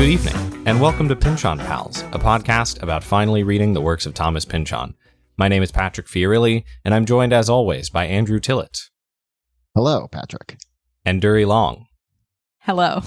Good evening, and welcome to Pynchon Pals, a podcast about finally reading the works of Thomas Pynchon. My name is Patrick Fiorilli, and I'm joined, as always, by Andrew Tillett. Hello, Patrick. And Duri Long. Hello.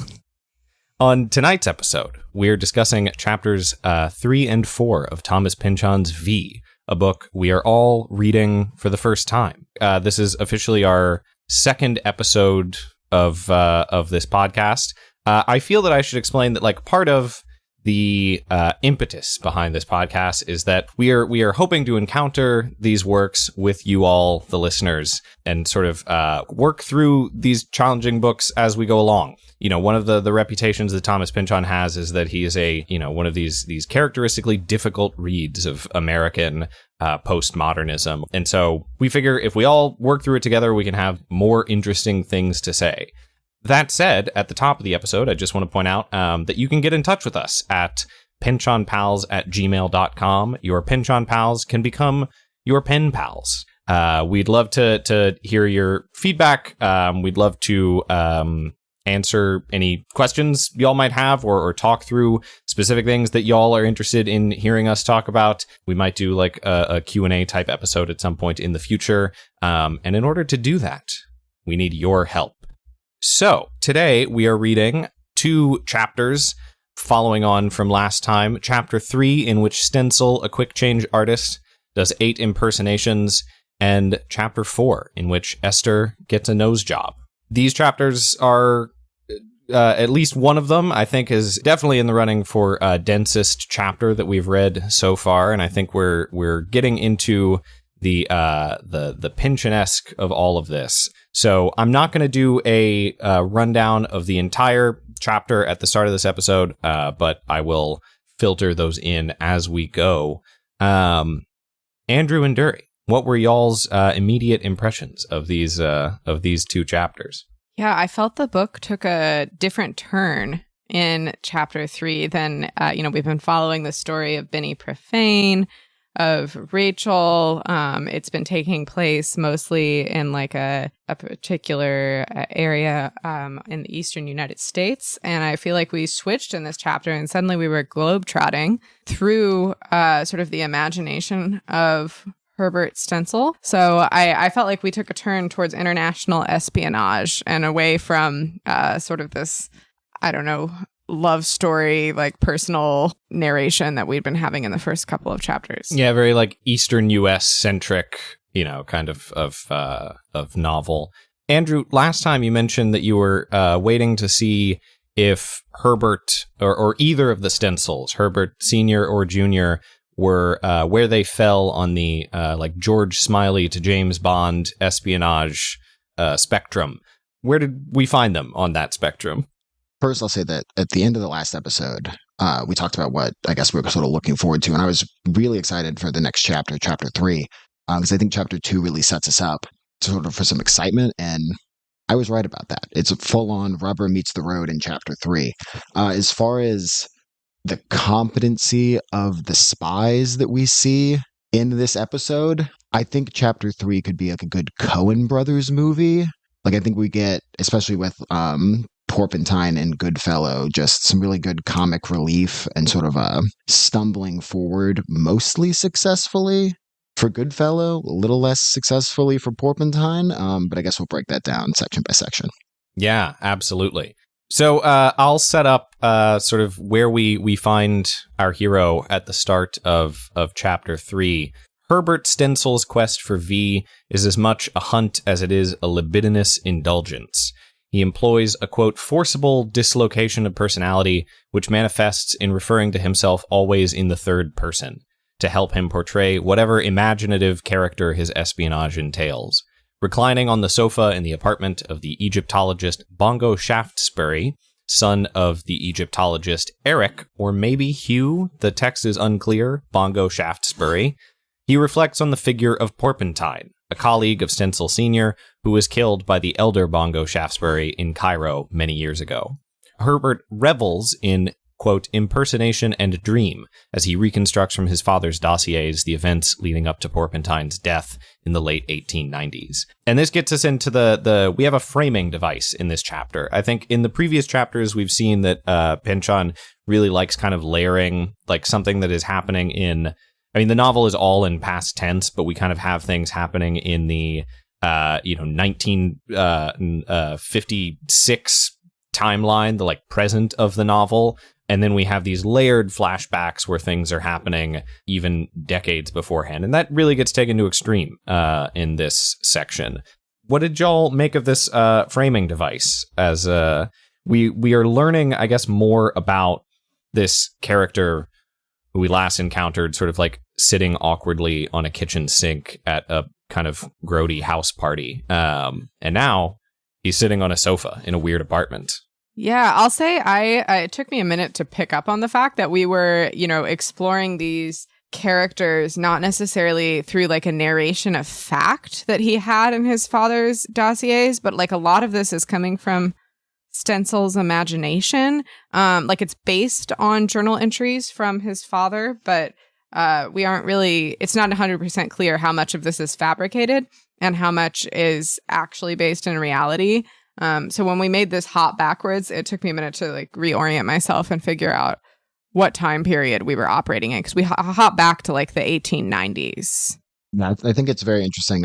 On tonight's episode, we're discussing chapters 3 and 4 of Thomas Pynchon's V, a book we are all reading for the first time. This is officially our second episode of this podcast. I feel that I should explain that, part of the impetus behind this podcast is that we are hoping to encounter these works with you all, the listeners, and sort of work through these challenging books as we go along. You know, one of the reputations that Thomas Pynchon has is that he is one of these characteristically difficult reads of American postmodernism. And so we figure if we all work through it together, we can have more interesting things to say. That said, at the top of the episode, I just want to point out that you can get in touch with us at pynchonpals@gmail.com. Your Pynchon Pals can become your pen pals. We'd love to hear your feedback. We'd love to answer any questions y'all might have or talk through specific things that y'all are interested in hearing us talk about. We might do a Q&A type episode at some point in the future. And in order to do that, we need your help. So, today we are reading 2 chapters following on from last time. Chapter 3, in which Stencil, a quick change artist, does 8 impersonations, and Chapter 4, in which Esther gets a nose job. These chapters are, at least one of them, I think, is definitely in the running for densest chapter that we've read so far, and I think we're getting into the Pynchon-esque of all of this. So I'm not going to do a rundown of the entire chapter at the start of this episode, but I will filter those in as we go. Andrew and Duri, what were y'all's immediate impressions of these 2 chapters? Yeah, I felt the book took a different turn in chapter 3 than, we've been following the story of Benny Profane, of Rachel. It's been taking place mostly in a particular area in the eastern United States. And I feel like we switched in this chapter and suddenly we were globetrotting through sort of the imagination of Herbert Stencil. So I felt like we took a turn towards international espionage and away from sort of this, love story, personal narration that we'd been having in the first couple of chapters. Yeah, very Eastern U.S. centric, kind of novel. Andrew, last time you mentioned that you were waiting to see if Herbert or either of the Stencils, Herbert Sr. or Jr., were where they fell on the George Smiley to James Bond espionage spectrum. Where did we find them on that spectrum? First, I'll say that at the end of the last episode, we talked about what I guess we were sort of looking forward to. And I was really excited for the next chapter, chapter 3, because I think chapter 2 really sets us up sort of for some excitement. And I was right about that. It's a full-on rubber meets the road in chapter 3. As far as the competency of the spies that we see in this episode, I think chapter 3 could be a good Coen Brothers movie. I think we get, especially with Porpentine and Goodfellow, just some really good comic relief and sort of stumbling forward mostly successfully for Goodfellow, a little less successfully for Porpentine, but I guess we'll break that down section by section. Yeah, absolutely. So I'll set up sort of where we find our hero at the start of chapter 3. Herbert Stencil's quest for V is as much a hunt as it is a libidinous indulgence. He employs a, quote, forcible dislocation of personality, which manifests in referring to himself always in the third person, to help him portray whatever imaginative character his espionage entails. Reclining on the sofa in the apartment of the Egyptologist Bongo Shaftesbury, son of the Egyptologist Eric, or maybe Hugh, the text is unclear, Bongo Shaftesbury, he reflects on the figure of Porpentine, a colleague of Stencil Sr., who was killed by the elder Bongo Shaftesbury in Cairo many years ago. Herbert revels in quote, impersonation and dream as he reconstructs from his father's dossiers the events leading up to Porpentine's death in the late 1890s. And this gets us into we have a framing device in this chapter. I think in the previous chapters, we've seen that Pynchon really likes kind of layering like something that is happening the novel is all in past tense, but we kind of have things happening in the 1956 timeline, the like present of the novel. And then we have these layered flashbacks where things are happening even decades beforehand. And that really gets taken to extreme in this section. What did y'all make of this framing device? As we are learning, I guess, more about this character who we last encountered sort of like sitting awkwardly on a kitchen sink at a kind of grody house party. And now he's sitting on a sofa in a weird apartment. Yeah, I'll say it took me a minute to pick up on the fact that we were, exploring these characters not necessarily through like a narration of fact that he had in his father's dossiers, but like a lot of this is coming from Stensel's imagination. Like it's based on journal entries from his father, but it's not 100% clear how much of this is fabricated and how much is actually based in reality. So when we made this hop backwards, it took me a minute to like reorient myself and figure out what time period we were operating in, because we hop back to like the 1890s. Yeah, I think it's very interesting.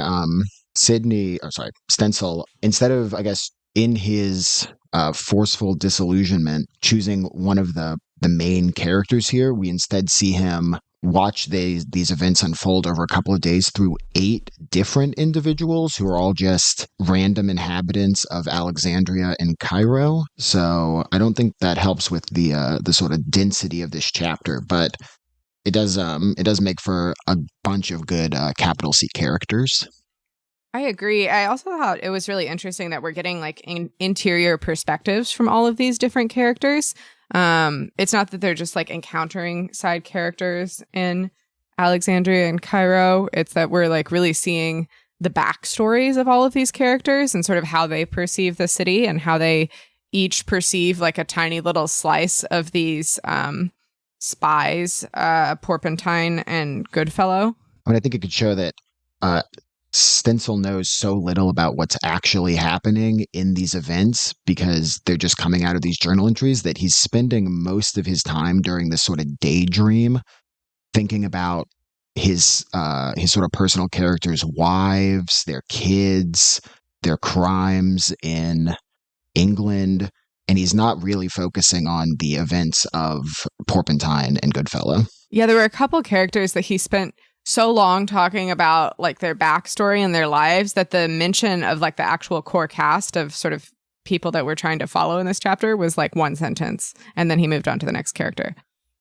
Stensel, instead of, I guess, in his forceful disillusionment, choosing one of the main characters here, we instead see him watch these events unfold over a couple of days through 8 different individuals who are all just random inhabitants of Alexandria and Cairo. So I don't think that helps with the sort of density of this chapter, but it does make for a bunch of good capital C characters. I agree. I also thought it was really interesting that we're getting like interior perspectives from all of these different characters. It's not that they're just like encountering side characters in Alexandria and Cairo. It's that we're like really seeing the backstories of all of these characters and sort of how they perceive the city and how they each perceive like a tiny little slice of these spies, Porpentine and Goodfellow. I think it could show that Stensel knows so little about what's actually happening in these events because they're just coming out of these journal entries, that he's spending most of his time during this sort of daydream thinking about his sort of personal characters' wives, their kids, their crimes in England, and he's not really focusing on the events of Porpentine and Goodfellow. Yeah, there were a couple characters that he spent so long talking about like their backstory and their lives that the mention of like the actual core cast of sort of people that we're trying to follow in this chapter was like one sentence, and then he moved on to the next character.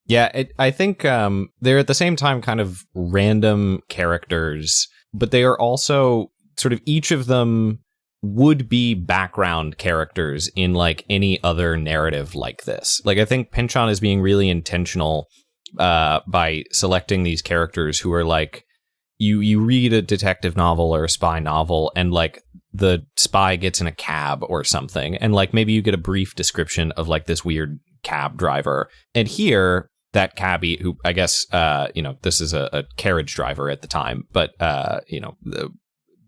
Yeah, I think they're at the same time kind of random characters, but they are also sort of each of them would be background characters in like any other narrative like this. Like I think Pynchon is being really intentional by selecting these characters who are like, you read a detective novel or a spy novel and like the spy gets in a cab or something, and like maybe you get a brief description of like this weird cab driver, and here that cabbie, who I guess this is a carriage driver at the time, but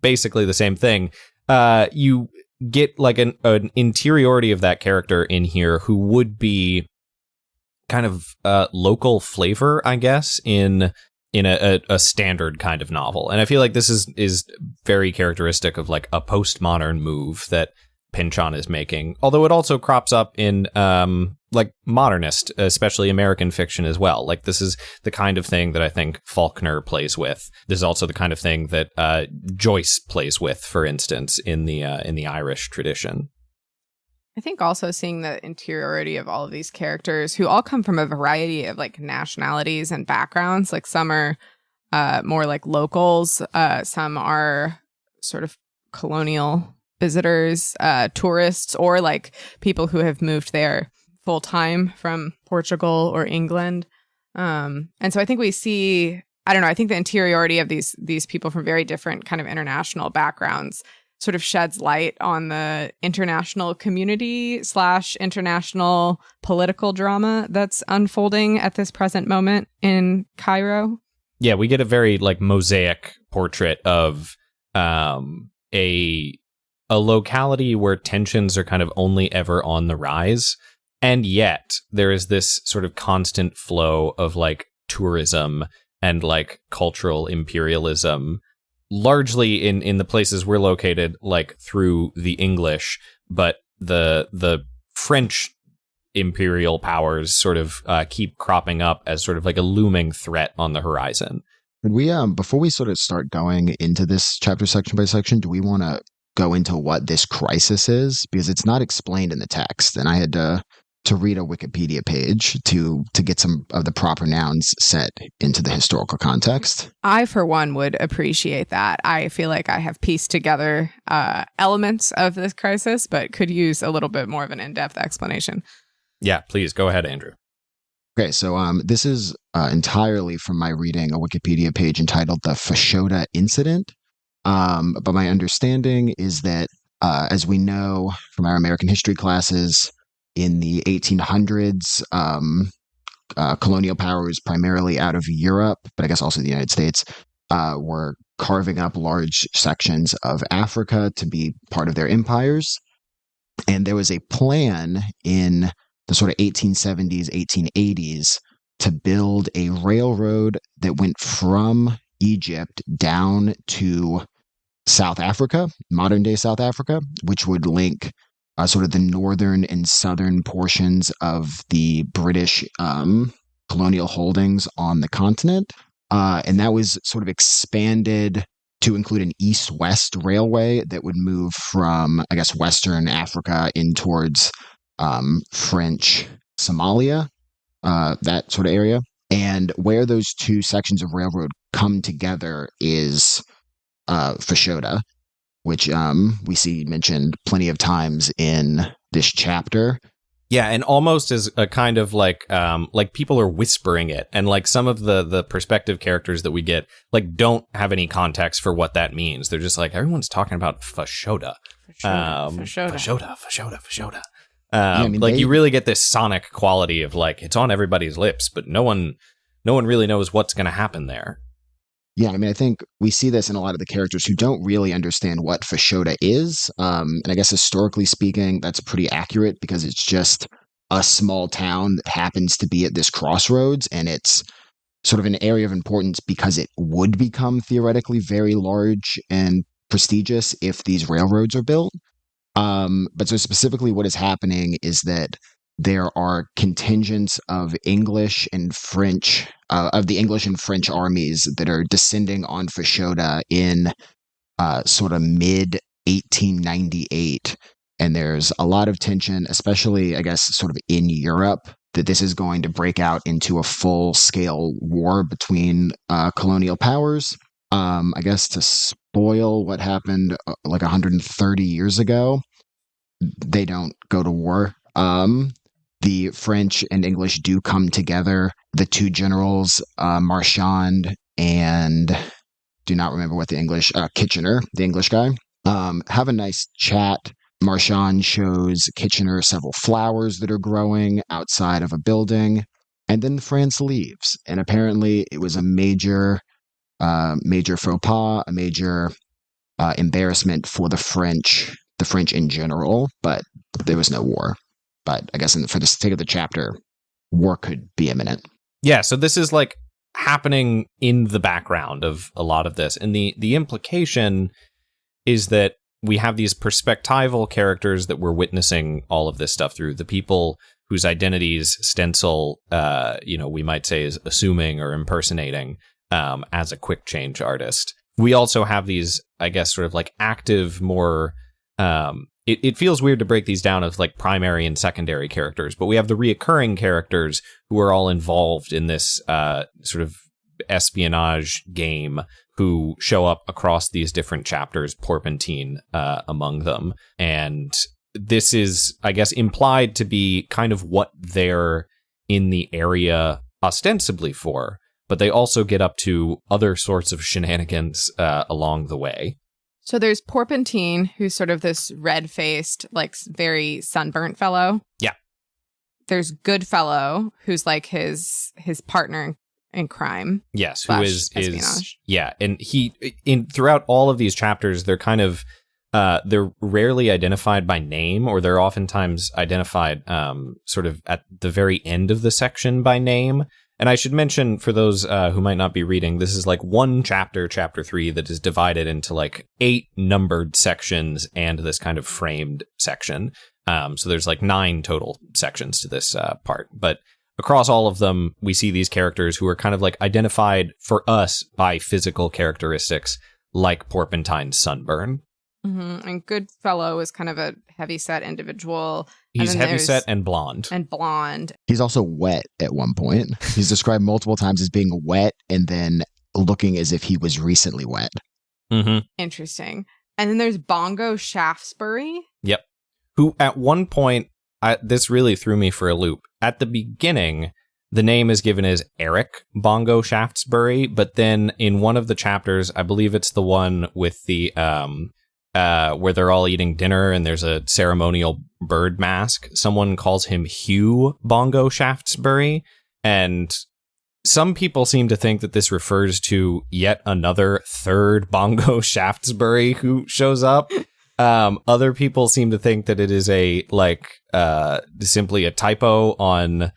basically the same thing. You get like an interiority of that character in here who would be kind of local flavor, I guess, in a standard kind of novel. And I feel like this is very characteristic of like a postmodern move that Pynchon is making, although it also crops up in like modernist, especially American fiction as well. Like this is the kind of thing that I think Faulkner plays with. This is also the kind of thing that Joyce plays with, for instance, in the Irish tradition. I think also seeing the interiority of all of these characters who all come from a variety of like nationalities and backgrounds. Like some are more like locals, some are sort of colonial visitors, tourists, or like people who have moved there full time from Portugal or England. And so I think we see, I think the interiority of these people from very different kind of international backgrounds sort of sheds light on the international community / international political drama that's unfolding at this present moment in Cairo. Yeah, we get a very like mosaic portrait of a locality where tensions are kind of only ever on the rise. And yet there is this sort of constant flow of like tourism and like cultural imperialism, largely in the places we're located, like through the English, but the French imperial powers sort of keep cropping up as sort of like a looming threat on the horizon. Would we, before we sort of start going into this chapter section by section, do we want to go into what this crisis is? Because it's not explained in the text, and I had to read a Wikipedia page to get some of the proper nouns set into the historical context. I, for one, would appreciate that. I feel like I have pieced together elements of this crisis, but could use a little bit more of an in-depth explanation. Yeah, please go ahead, Andrew. Okay, so this is entirely from my reading a Wikipedia page entitled The Fashoda Incident. But my understanding is that, as we know from our American history classes, in the 1800s, colonial powers, primarily out of Europe, but I guess also the United States, were carving up large sections of Africa to be part of their empires. And there was a plan in the sort of 1870s, 1880s to build a railroad that went from Egypt down to South Africa, modern day South Africa, which would link sort of the northern and southern portions of the British colonial holdings on the continent. And that was sort of expanded to include an east-west railway that would move from, I guess, Western Africa in towards French Somalia, that sort of area. And where those two sections of railroad come together is Fashoda, which we see mentioned plenty of times in this chapter. Yeah, and almost as a kind of like people are whispering it, and like some of the perspective characters that we get like don't have any context for what that means. They're just like, everyone's talking about Fashoda. Fashoda. Like you really get this sonic quality of like it's on everybody's lips, but no one really knows what's going to happen there. Yeah, I mean, I think we see this in a lot of the characters who don't really understand what Fashoda is. And I guess historically speaking, that's pretty accurate because it's just a small town that happens to be at this crossroads. And it's sort of an area of importance because it would become theoretically very large and prestigious if these railroads are built. But so specifically what is happening is that there are contingents of English and French, of the English and French armies that are descending on Fashoda in sort of mid-1898. And there's a lot of tension, especially, I guess, sort of in Europe, that this is going to break out into a full-scale war between colonial powers. I guess to spoil what happened like 130 years ago, they don't go to war. The French and English do come together. The two generals, Marchand and do not remember what the English, Kitchener, the English guy, have a nice chat. Marchand shows Kitchener several flowers that are growing outside of a building, and then France leaves. And apparently it was a major faux pas, a major embarrassment for the French in general, but there was no war. But I guess for the sake of the chapter, war could be imminent. Yeah, so this is like happening in the background of a lot of this. And the implication is that we have these perspectival characters that we're witnessing all of this stuff through. The people whose identities Stencil, we might say is assuming or impersonating as a quick change artist. We also have these, I guess, sort of like active, more... It feels weird to break these down as like primary and secondary characters, but we have the reoccurring characters who are all involved in this sort of espionage game who show up across these different chapters, Porpentine among them. And this is, I guess, implied to be kind of what they're in the area ostensibly for, but they also get up to other sorts of shenanigans along the way. So there's Porpentine, who's sort of this red-faced, like very sunburnt fellow. Yeah. There's Goodfellow, who's like his partner in crime. Yes, who is espionage. Yeah, and throughout all of these chapters, they're kind of they're rarely identified by name, or they're oftentimes identified sort of at the very end of the section by name. And I should mention, for those who might not be reading, this is like one chapter 3, that is divided into like 8 numbered sections and this kind of framed section. So there's like 9 total sections to this part. But across all of them, we see these characters who are kind of like identified for us by physical characteristics, like Porpentine's sunburn. Mm-hmm. And Goodfellow is kind of a heavy-set individual. He's heavy-set and blonde. He's also wet at one point. He's described multiple times as being wet and then looking as if he was recently wet. Mm-hmm. Interesting. And then there's Bongo Shaftesbury. Yep. Who at one point, this really threw me for a loop. At the beginning, the name is given as Eric Bongo Shaftesbury, but then in one of the chapters, I believe it's the one with the where they're all eating dinner and there's a ceremonial bird mask, someone calls him Hugh Bongo Shaftesbury, and some people seem to think that this refers to yet another third Bongo Shaftesbury who shows up. Other people seem to think that it is simply a typo on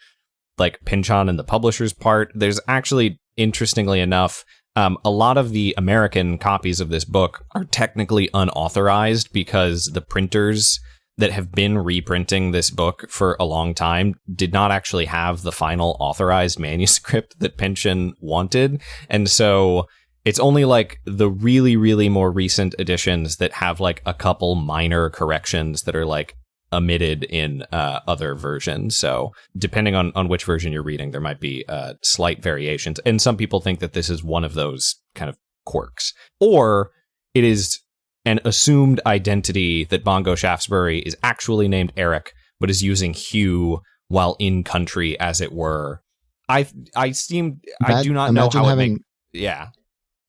like Pynchon and the publisher's part. There's actually, interestingly enough, a lot of the American copies of this book are technically unauthorized because the printers that have been reprinting this book for a long time did not actually have the final authorized manuscript that Pynchon wanted. And so it's only like the really, really more recent editions that have like a couple minor corrections that are like omitted in other versions. So depending on which version you're reading, there might be slight variations. And some people think that this is one of those kind of quirks. Or it is an assumed identity that Bongo Shaftesbury is actually named Eric, but is using Hugh while in country, as it were. I do not know how yeah.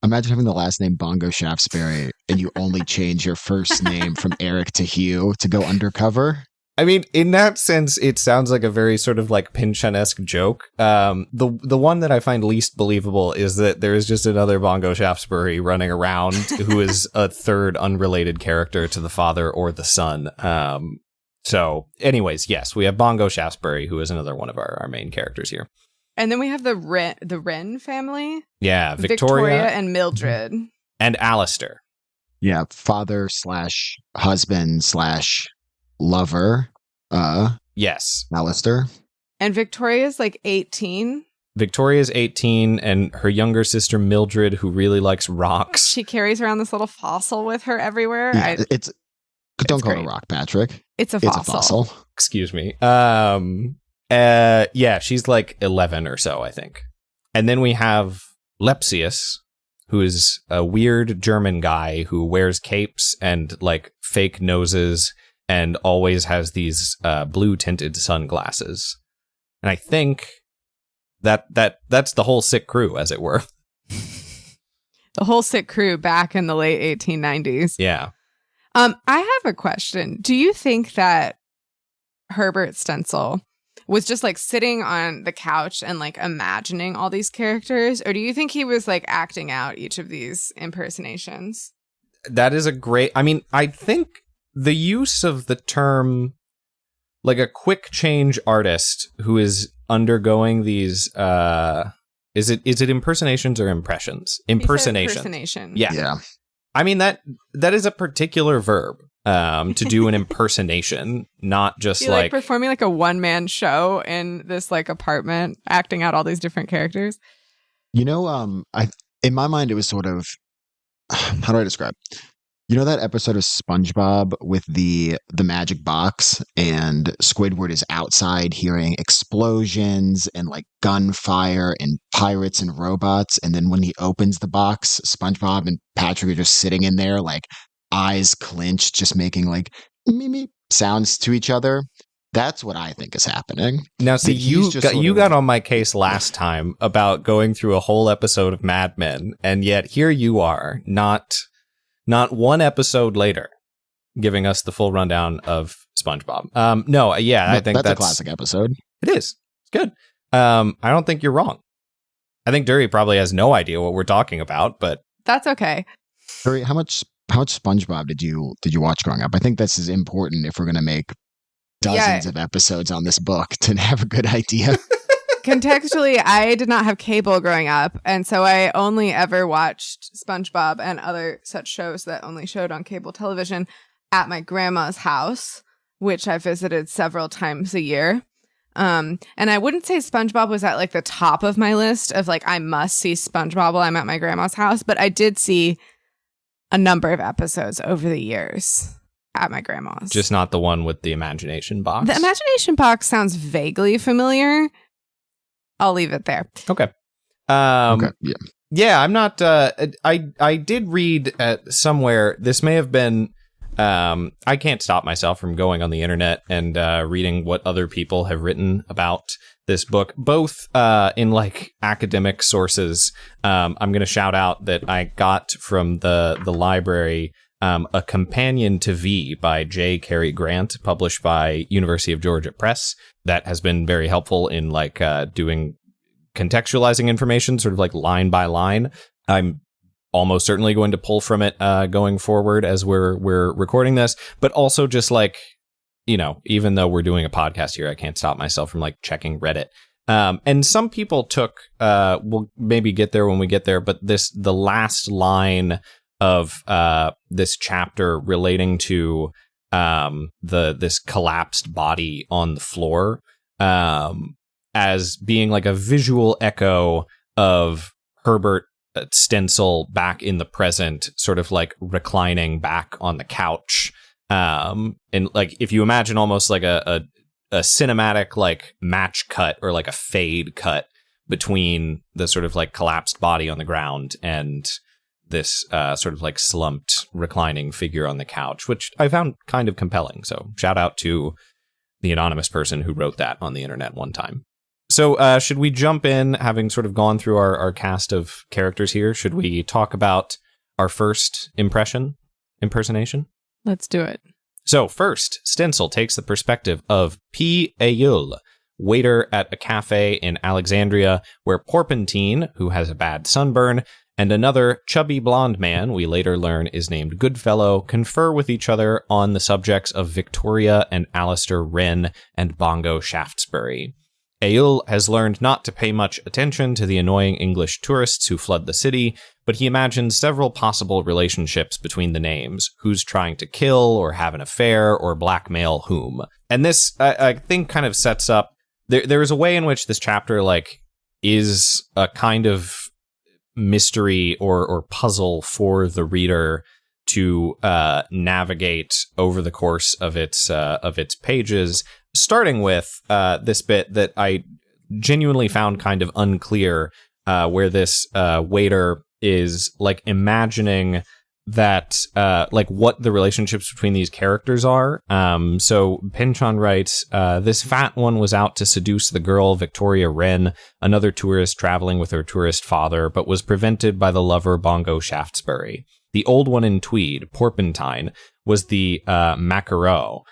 Imagine having the last name Bongo Shaftesbury and you only change your first name from Eric to Hugh to go undercover. I mean, in that sense, it sounds like a very sort of like Pynchon-esque joke. The one that I find least believable is that there is just another Bongo Shaftesbury running around who is a third unrelated character to the father or the son. So anyways, yes, we have Bongo Shaftesbury, who is another one of our main characters here. And then we have the Wren family. Yeah, Victoria and Mildred. And Alistair. Yeah, father / husband / lover. Yes. Alistair. And Victoria's like 18. Victoria's 18, and her younger sister Mildred, who really likes rocks. She carries around this little fossil with her everywhere. Yeah, don't call it a rock, Patrick. It's a fossil. Excuse me. Yeah, she's like 11 or so, I think. And then we have Lepsius, who is a weird German guy who wears capes and like fake noses and always has these blue tinted sunglasses. And I think that's the whole sick crew, as it were. The whole sick crew back in the late 1890s. Yeah. I have a question. Do you think that Herbert Stencil was just like sitting on the couch and like imagining all these characters, or do you think he was like acting out each of these impersonations? That is I think the use of the term like a quick change artist who is undergoing these is it impersonations or impressions? Impersonation. Yeah. I mean that is a particular verb. To do an impersonation, not just you're like performing like a one-man show in this like apartment, acting out all these different characters. You know, in my mind it was sort of, how do I describe? You know that episode of SpongeBob with the magic box, and Squidward is outside hearing explosions and like gunfire and pirates and robots, and then when he opens the box, SpongeBob and Patrick are just sitting in there like eyes clenched, just making like me sounds to each other. That's what I think is happening. Now, see, you got on my case last time about going through a whole episode of Mad Men, and yet here you are, not Not one episode later, giving us the full rundown of SpongeBob. I think that's a classic episode. It is. It's good. I don't think you're wrong. I think Duri probably has no idea what we're talking about, but that's okay. Duri, how much SpongeBob did you watch growing up? I think this is important if we're going to make dozens of episodes on this book to have a good idea. Contextually, I did not have cable growing up, and so I only ever watched SpongeBob and other such shows that only showed on cable television at my grandma's house, which I visited several times a year. And I wouldn't say SpongeBob was at like the top of my list of like, I must see SpongeBob while I'm at my grandma's house, but I did see a number of episodes over the years at my grandma's. Just not the one with the imagination box. The imagination box sounds vaguely familiar. I'll leave it there. Okay. Yeah. Yeah, I'm not. I did read somewhere. This may have been. I can't stop myself from going on the internet and reading what other people have written about this book, both in like academic sources. I'm going to shout out that I got from the library a companion to V by J. Cary Grant, published by University of Georgia Press. That has been very helpful in like doing contextualizing information, sort of like line by line. I'm almost certainly going to pull from it going forward as we're recording this, but also just like, you know, even though we're doing a podcast here, I can't stop myself from like checking Reddit. And some people took, we'll maybe get there when we get there, but the last line of this chapter relating to this collapsed body on the floor as being like a visual echo of Herbert Stencil back in the present, sort of like reclining back on the couch. And like if you imagine almost like a cinematic like match cut or like a fade cut between the sort of like collapsed body on the ground and this sort of like slumped reclining figure on the couch, which I found kind of compelling. So shout out to the anonymous person who wrote that on the internet one time. So should we jump in, having sort of gone through our cast of characters here? Should we talk about our first impersonation? Let's do it. So first, Stencil takes the perspective of P. Ayul, waiter at a cafe in Alexandria, where Porpentine, who has a bad sunburn, and another chubby blonde man, we later learn is named Goodfellow, confer with each other on the subjects of Victoria and Alistair Wren and Bongo Shaftesbury. Ayul has learned not to pay much attention to the annoying English tourists who flood the city, but he imagines several possible relationships between the names, who's trying to kill or have an affair or blackmail whom. And this, I think, kind of sets up, there is a way in which this chapter, like, is a kind of mystery or puzzle for the reader to navigate over the course of its pages, starting with this bit that I genuinely found kind of unclear, where this waiter is like imagining that like what the relationships between these characters are. So Pynchon writes, this fat one was out to seduce the girl Victoria Wren, another tourist traveling with her tourist father, but was prevented by the lover Bongo Shaftesbury. The old one in tweed, Porpentine, was the maquereau,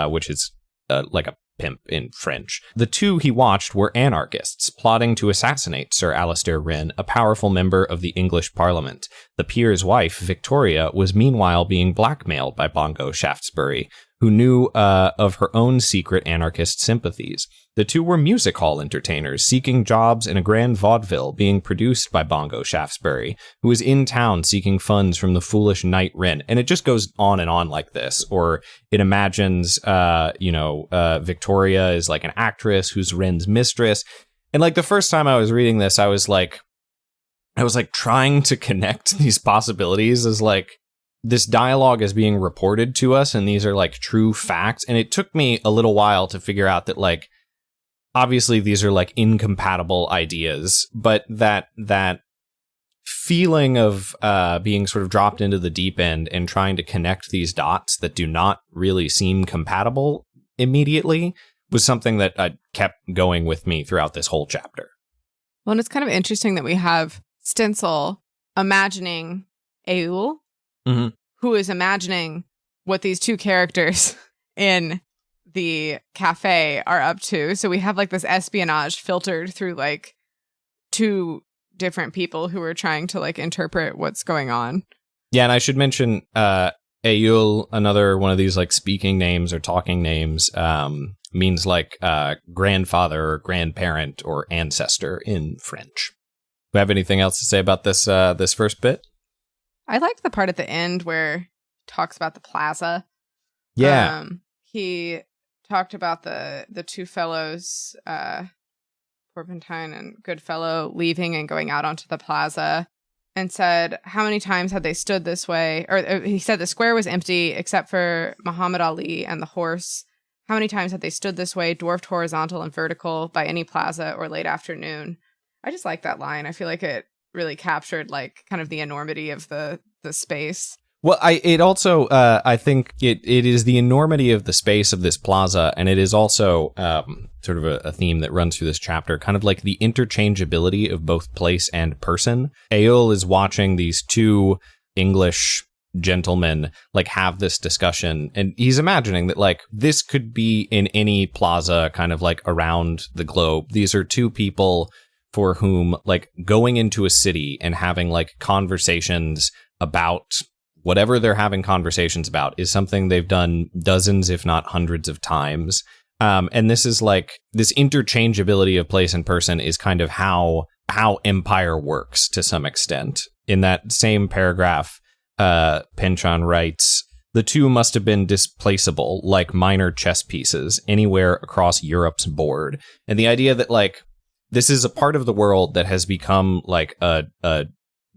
which is like a pimp in French. The two he watched were anarchists, plotting to assassinate Sir Alistair Wren, a powerful member of the English Parliament. The peer's wife, Victoria, was meanwhile being blackmailed by Bongo Shaftesbury, who knew of her own secret anarchist sympathies. The two were music hall entertainers seeking jobs in a grand vaudeville being produced by Bongo Shaftesbury, who was in town seeking funds from the foolish knight Wren. And it just goes on and on like this. Or it imagines, Victoria is like an actress who's Wren's mistress. And like the first time I was reading this, I was like trying to connect these possibilities as like, this dialogue is being reported to us and these are like true facts. And it took me a little while to figure out that like, obviously these are like incompatible ideas, but that feeling of being sort of dropped into the deep end and trying to connect these dots that do not really seem compatible immediately was something that kept going with me throughout this whole chapter. Well, and it's kind of interesting that we have Stencil imagining Ayul who is imagining what these two characters in the cafe are up to. So we have like this espionage filtered through like two different people who are trying to like interpret what's going on. Yeah, and I should mention Eul, another one of these like speaking names or talking names, means like grandfather or grandparent or ancestor in French. Do you have anything else to say about this this first bit? I liked the part at the end where he talks about the plaza. Yeah. He talked about the two fellows, Porpentine and Goodfellow, leaving and going out onto the plaza, and said how many times had they stood this way, or he said the square was empty except for Muhammad Ali and the horse. How many times had they stood this way, dwarfed horizontal and vertical, by any plaza or late afternoon? I just like that line. I feel like it really captured like kind of the enormity of the space. Well, it also I think it is the enormity of the space of this plaza, and it is also sort of a theme that runs through this chapter, kind of like the interchangeability of both place and person. Eul is watching these two English gentlemen like have this discussion, and he's imagining that like this could be in any plaza kind of like around the globe. These are two people for whom like going into a city and having like conversations about whatever they're having conversations about is something they've done dozens, if not hundreds of times. And this is like this interchangeability of place and person is kind of how empire works to some extent. In that same paragraph, Pynchon writes, the two must have been displaceable like minor chess pieces anywhere across Europe's board. And the idea that like this is a part of the world that has become like a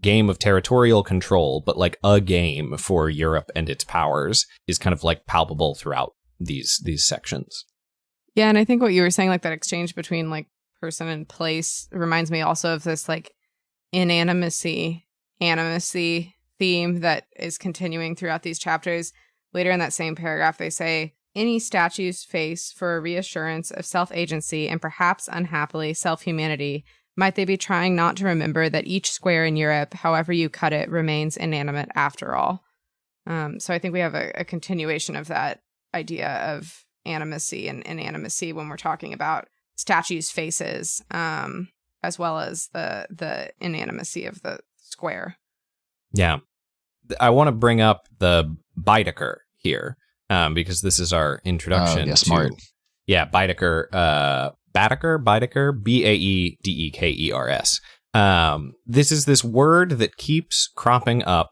game of territorial control, but like a game for Europe and its powers is kind of like palpable throughout these sections. Yeah, and I think what you were saying, like that exchange between like person and place, reminds me also of this like animacy theme that is continuing throughout these chapters. Later in that same paragraph, they say, any statue's face for a reassurance of self-agency and perhaps unhappily self-humanity. Might they be trying not to remember that each square in Europe, however you cut it, remains inanimate after all? So I think we have a continuation of that idea of animacy and inanimacy when we're talking about statues' faces, as well as the inanimacy of the square. Yeah. I want to bring up the Baedeker here, because this is our introduction. Yeah, smart. Yeah, Baedeker, Baedeker, Baedekers. This is this word that keeps cropping up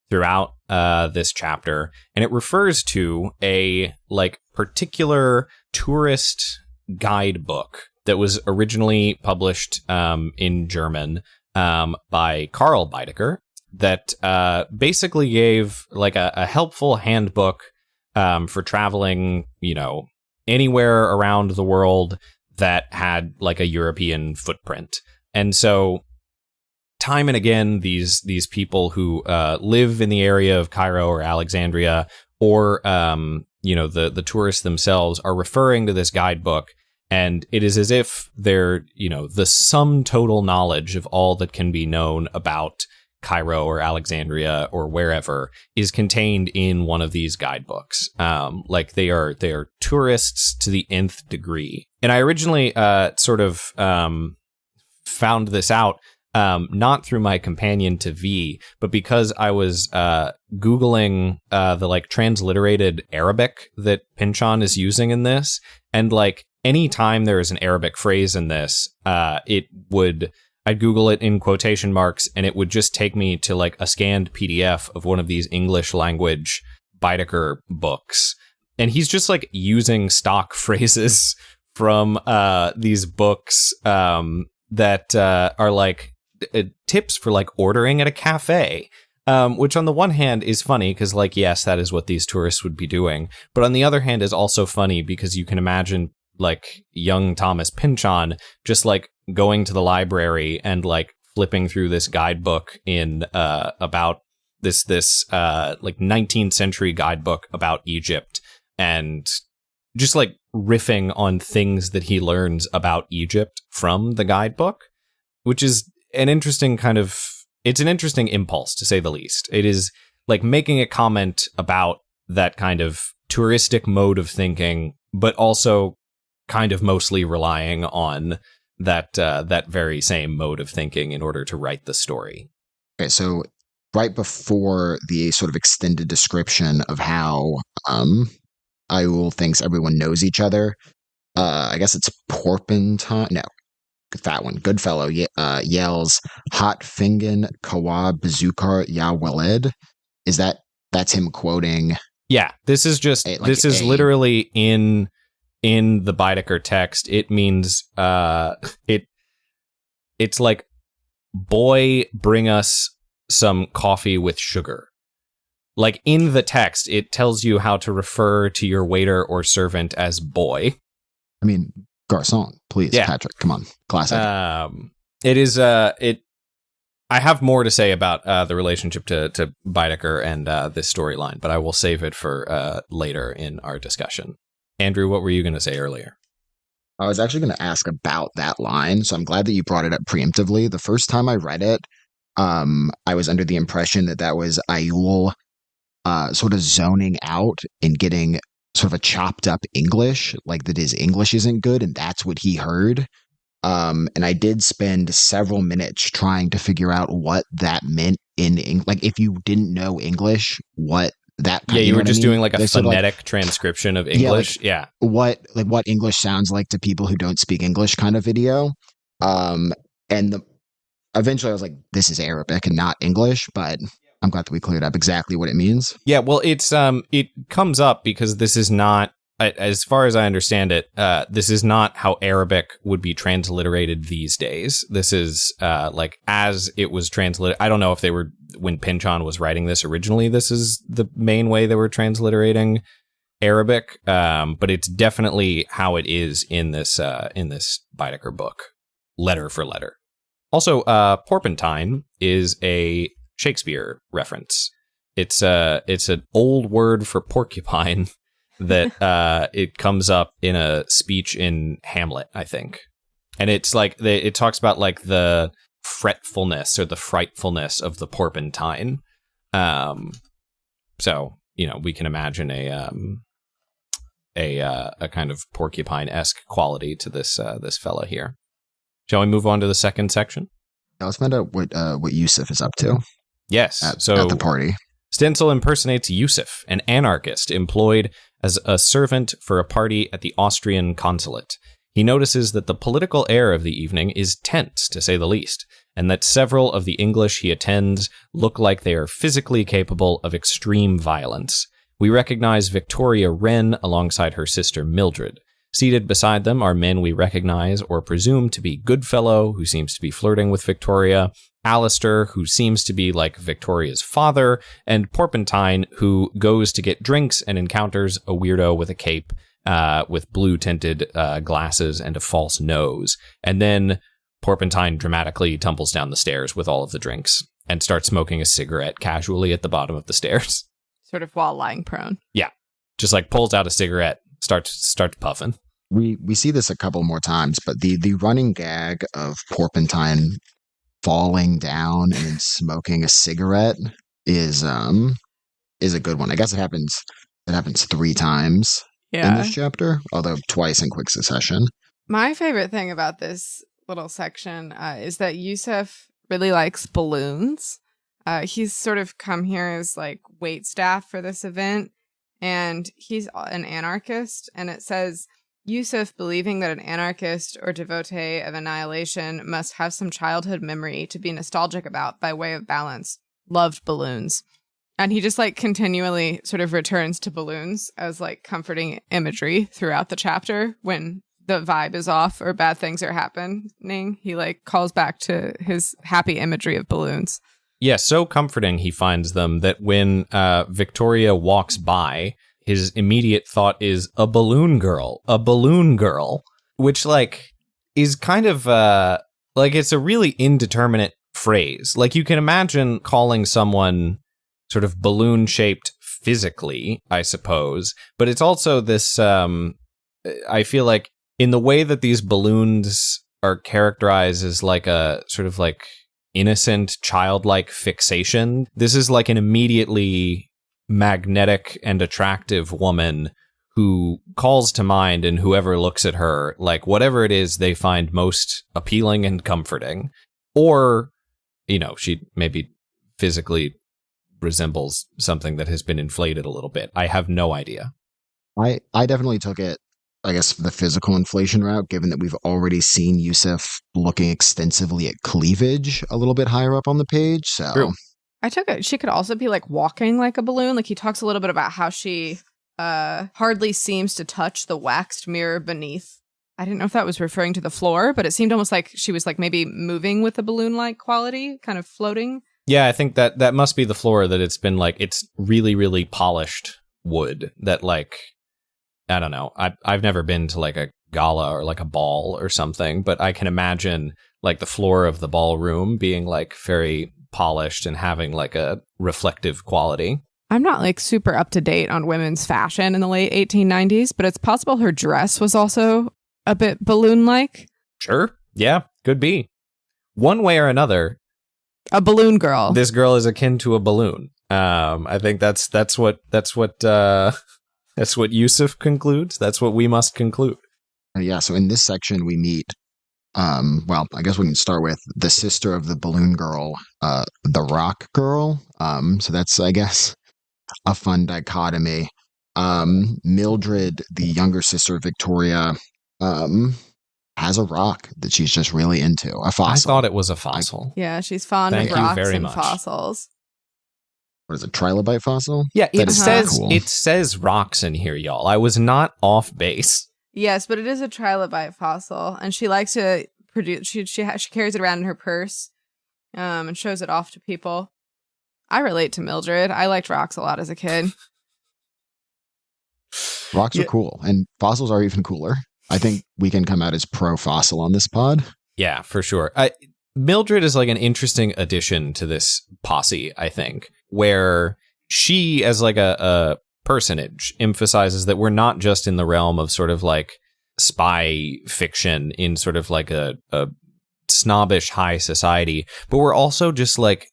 throughout this chapter, and it refers to a like particular tourist guidebook that was originally published in German by Karl Baedeker that basically gave like a helpful handbook for traveling, you know, anywhere around the world that had like a European footprint. And so time and again, these people who live in the area of Cairo or Alexandria, or you know, the tourists themselves are referring to this guidebook, and it is as if they're, you know, the sum total knowledge of all that can be known about Cairo or Alexandria or wherever is contained in one of these guidebooks. Like they are tourists to the nth degree. And I originally sort of found this out not through my companion to V, but because I was Googling the like transliterated Arabic that Pynchon is using in this, and like any time there is an Arabic phrase in this, I'd Google it in quotation marks, and it would just take me to like a scanned PDF of one of these English language Baedeker books. And he's just like using stock phrases from these books that are like tips for like ordering at a cafe, which on the one hand is funny because like, yes, that is what these tourists would be doing. But on the other hand is also funny because you can imagine like young Thomas Pynchon just like going to the library and like flipping through this guidebook in about this like 19th century guidebook about Egypt, and just like riffing on things that he learns about Egypt from the guidebook, which is an interesting kind of, it's an interesting impulse to say the least. It is like making a comment about that kind of touristic mode of thinking, but also kind of mostly relying on that very same mode of thinking in order to write the story. Okay, so right before the sort of extended description of how Aiul thinks everyone knows each other, I guess it's Porpentine. No, that one. Goodfellow yells, "Hot Fingen Kawab Bazukar Ya Waled." That's him quoting? Yeah, this is just literally in the Baedeker text. It means it's like, boy, bring us some coffee with sugar. Like in the text, it tells you how to refer to your waiter or servant as boy. I mean, garçon, please, yeah. Patrick, come on, classic. It is. I have more to say about the relationship to Baedeker and this storyline, but I will save it for later in our discussion. Andrew, what were you going to say earlier? I was actually going to ask about that line, so I'm glad that you brought it up preemptively. The first time I read it, I was under the impression that was Aiul sort of zoning out and getting sort of a chopped up English, like that his English isn't good, and that's what he heard. And I did spend several minutes trying to figure out what that meant in English. Like, if you didn't know English, what that... Yeah, you were just doing like a phonetic transcription of English. Yeah. What English sounds like to people who don't speak English kind of video. Eventually I was like, this is Arabic and not English, but I'm glad that we cleared up exactly what it means. Yeah, well, it comes up because this is not, as far as I understand it, this is not how Arabic would be transliterated these days. This is like as it was translated. I don't know if they were, when Pynchon was writing this originally, this is the main way they were transliterating Arabic, but it's definitely how it is in this Baedeker book, letter for letter. Also, Porpentine is a Shakespeare reference. It's an old word for porcupine that it comes up in a speech in Hamlet, I think. And it's like it talks about like the fretfulness or the frightfulness of the porpentine. So, you know, we can imagine a kind of porcupine-esque quality to this fella here. Shall we move on to the second section? Now let's find out what Yusuf is up to. Yes. At the party. Stenzel impersonates Yusuf, an anarchist employed as a servant for a party at the Austrian consulate. He notices that the political air of the evening is tense, to say the least, and that several of the English he attends look like they are physically capable of extreme violence. We recognize Victoria Wren alongside her sister Mildred. Seated beside them are men we recognize or presume to be Goodfellow, who seems to be flirting with Victoria, Alistair, who seems to be like Victoria's father, and Porpentine, who goes to get drinks and encounters a weirdo with a cape, with blue-tinted glasses and a false nose. And then Porpentine dramatically tumbles down the stairs with all of the drinks and starts smoking a cigarette casually at the bottom of the stairs. Sort of while lying prone. Yeah. Just like pulls out a cigarette, starts puffing. We see this a couple more times, but the running gag of Porpentine falling down and smoking a cigarette is a good one. I guess it happens 3 times in this chapter, although twice in quick succession. My favorite thing about this little section is that Yusuf really likes balloons. He's sort of come here as like wait staff for this event, and he's an anarchist, and it says Yusuf, believing that an anarchist or devotee of annihilation must have some childhood memory to be nostalgic about by way of balance, loved balloons. And he just like continually sort of returns to balloons as like comforting imagery throughout the chapter. When the vibe is off or bad things are happening, he like calls back to his happy imagery of balloons. Yeah, so comforting he finds them that when Victoria walks by, his immediate thought is a balloon girl, which like is kind of like it's a really indeterminate phrase. Like you can imagine calling someone sort of balloon shaped physically, I suppose, but it's also this I feel like in the way that these balloons are characterized as like a sort of like innocent, childlike fixation. This is like an immediately magnetic and attractive woman who calls to mind, and whoever looks at her, like whatever it is they find most appealing and comforting. Or, she maybe physically resembles something that has been inflated a little bit. I have no idea. I definitely took it, I guess, the physical inflation route, given that we've already seen Yusuf looking extensively at cleavage a little bit higher up on the page. So True. I took it. She could also be like walking like a balloon. Like he talks a little bit about how she hardly seems to touch the waxed mirror beneath. I didn't know if that was referring to the floor, but it seemed almost like she was like maybe moving with a balloon-like quality, kind of floating. Yeah, I think that must be the floor, that it's been like, it's really, really polished wood that like, I don't know. I've never been to like a gala or like a ball or something, but I can imagine like the floor of the ballroom being like very polished and having like a reflective quality. I'm not like super up to date on women's fashion in the late 1890s, but it's possible her dress was also a bit balloon-like. Sure. Yeah, could be. One way or another, a balloon girl. This girl is akin to a balloon. I think that's what Yusuf concludes. That's what we must conclude. Yeah. So in this section, we meet. Well, I guess we can start with the sister of the balloon girl, the rock girl. So that's, I guess, a fun dichotomy. Mildred, the younger sister of Victoria, has a rock that she's just really into. A fossil. I thought it was a fossil. Yeah, she's fond of rocks and fossils. What is it, trilobite fossil? Yeah, it says rocks in here, y'all. I was not off base. Yes, but it is a trilobite fossil, and she likes to produce. She carries it around in her purse, and shows it off to people. I relate to Mildred. I liked rocks a lot as a kid. Rocks are cool, and fossils are even cooler. I think we can come out as pro-fossil on this pod. Yeah, for sure. Mildred is like an interesting addition to this posse, I think, where she, as like a personage, emphasizes that we're not just in the realm of sort of like spy fiction in sort of like a snobbish high society, but we're also just like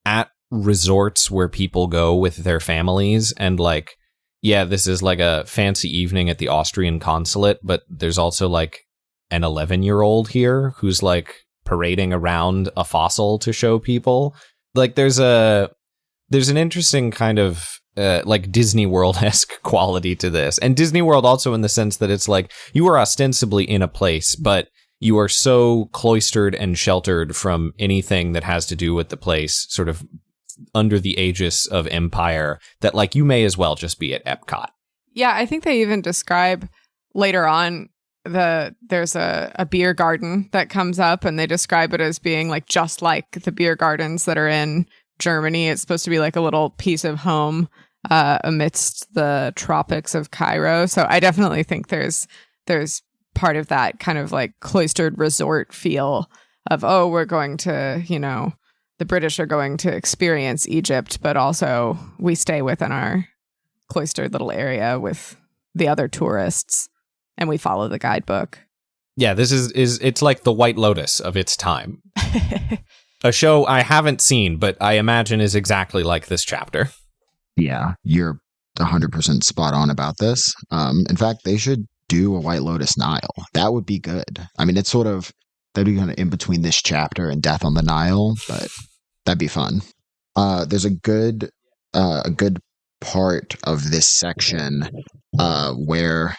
at resorts where people go with their families, and like, yeah, this is like a fancy evening at the Austrian consulate, but there's also like an 11-year-old here who's like parading around a fossil to show people. Like there's an interesting kind of like Disney World-esque quality to this. And Disney World also in the sense that it's like you are ostensibly in a place, but you are so cloistered and sheltered from anything that has to do with the place, sort of under the aegis of empire, that like you may as well just be at Epcot. Yeah, I think they even describe later on there's a beer garden that comes up, and they describe it as being like just like the beer gardens that are in Germany. It's supposed to be like a little piece of home amidst the tropics of Cairo. So I definitely think there's part of that kind of like cloistered resort feel of, oh, we're going to, the British are going to experience Egypt, but also we stay within our cloistered little area with the other tourists, and we follow the guidebook. Yeah, this is it's like the White Lotus of its time. A show I haven't seen, but I imagine is exactly like this chapter. Yeah, you're 100% spot on about this. In fact, they should do a White Lotus Nile. That would be good. I mean, it's sort of, that'd be kind of in between this chapter and Death on the Nile, but that'd be fun. There's a good part of this section where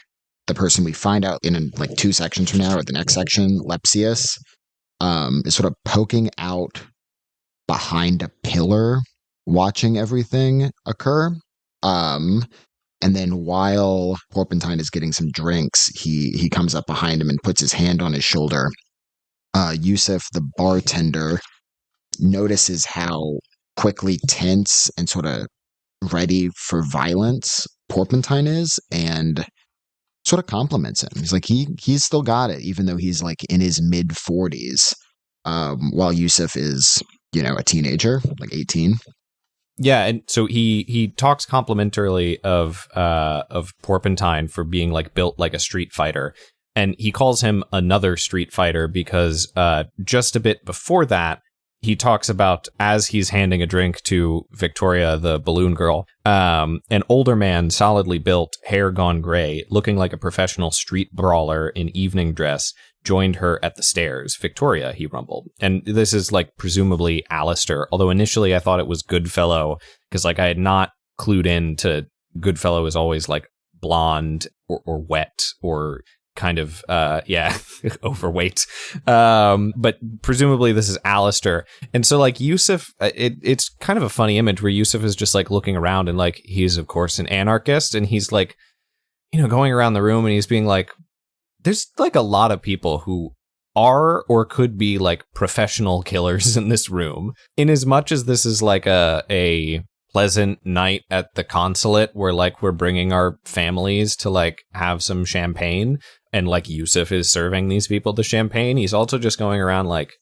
the person we find out in like 2 sections from now, or the next section, Lepsius, is sort of poking out behind a pillar, watching everything occur. And then while Porpentine is getting some drinks, he comes up behind him and puts his hand on his shoulder. Yusuf, the bartender, notices how quickly tense and sort of ready for violence Porpentine is, and sort of compliments him. He's like, he's still got it, even though he's like in his mid-40s, while Yusuf is, a teenager, like 18. Yeah, and so he talks complimentarily of Porpentine for being like built like a street fighter, and he calls him another street fighter because just a bit before that, he talks about, as he's handing a drink to Victoria, the balloon girl, an older man, solidly built, hair gone gray, looking like a professional street brawler in evening dress, joined her at the stairs. Victoria, he rumbled. And this is like presumably Alistair, although initially I thought it was Goodfellow, because like I had not clued in to Goodfellow is always like blonde or wet or kind of overweight, but presumably this is Alistair. And so like Yusuf, it's kind of a funny image where Yusuf is just like looking around, and like he's of course an anarchist, and he's like, you know, going around the room and he's being like, there's like a lot of people who are or could be like professional killers in this room, in as much as this is like a pleasant night at the consulate where like we're bringing our families to like have some champagne, and like Yusuf is serving these people the champagne. He's also just going around like,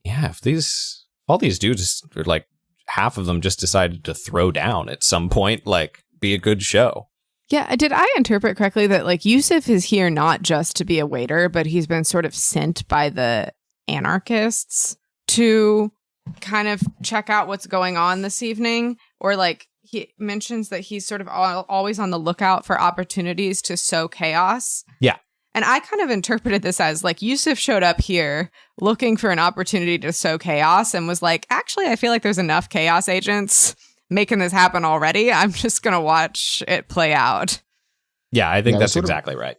yeah, if all these dudes are like, half of them just decided to throw down at some point, like be a good show. Yeah, did I interpret correctly that like Yusuf is here not just to be a waiter, but he's been sort of sent by the anarchists to kind of check out what's going on this evening? Or like he mentions that he's sort of always on the lookout for opportunities to sow chaos. Yeah. And I kind of interpreted this as like Yusuf showed up here looking for an opportunity to sow chaos and was like, actually, I feel like there's enough chaos agents making this happen already. I'm just going to watch it play out. Yeah, I think that's exactly right.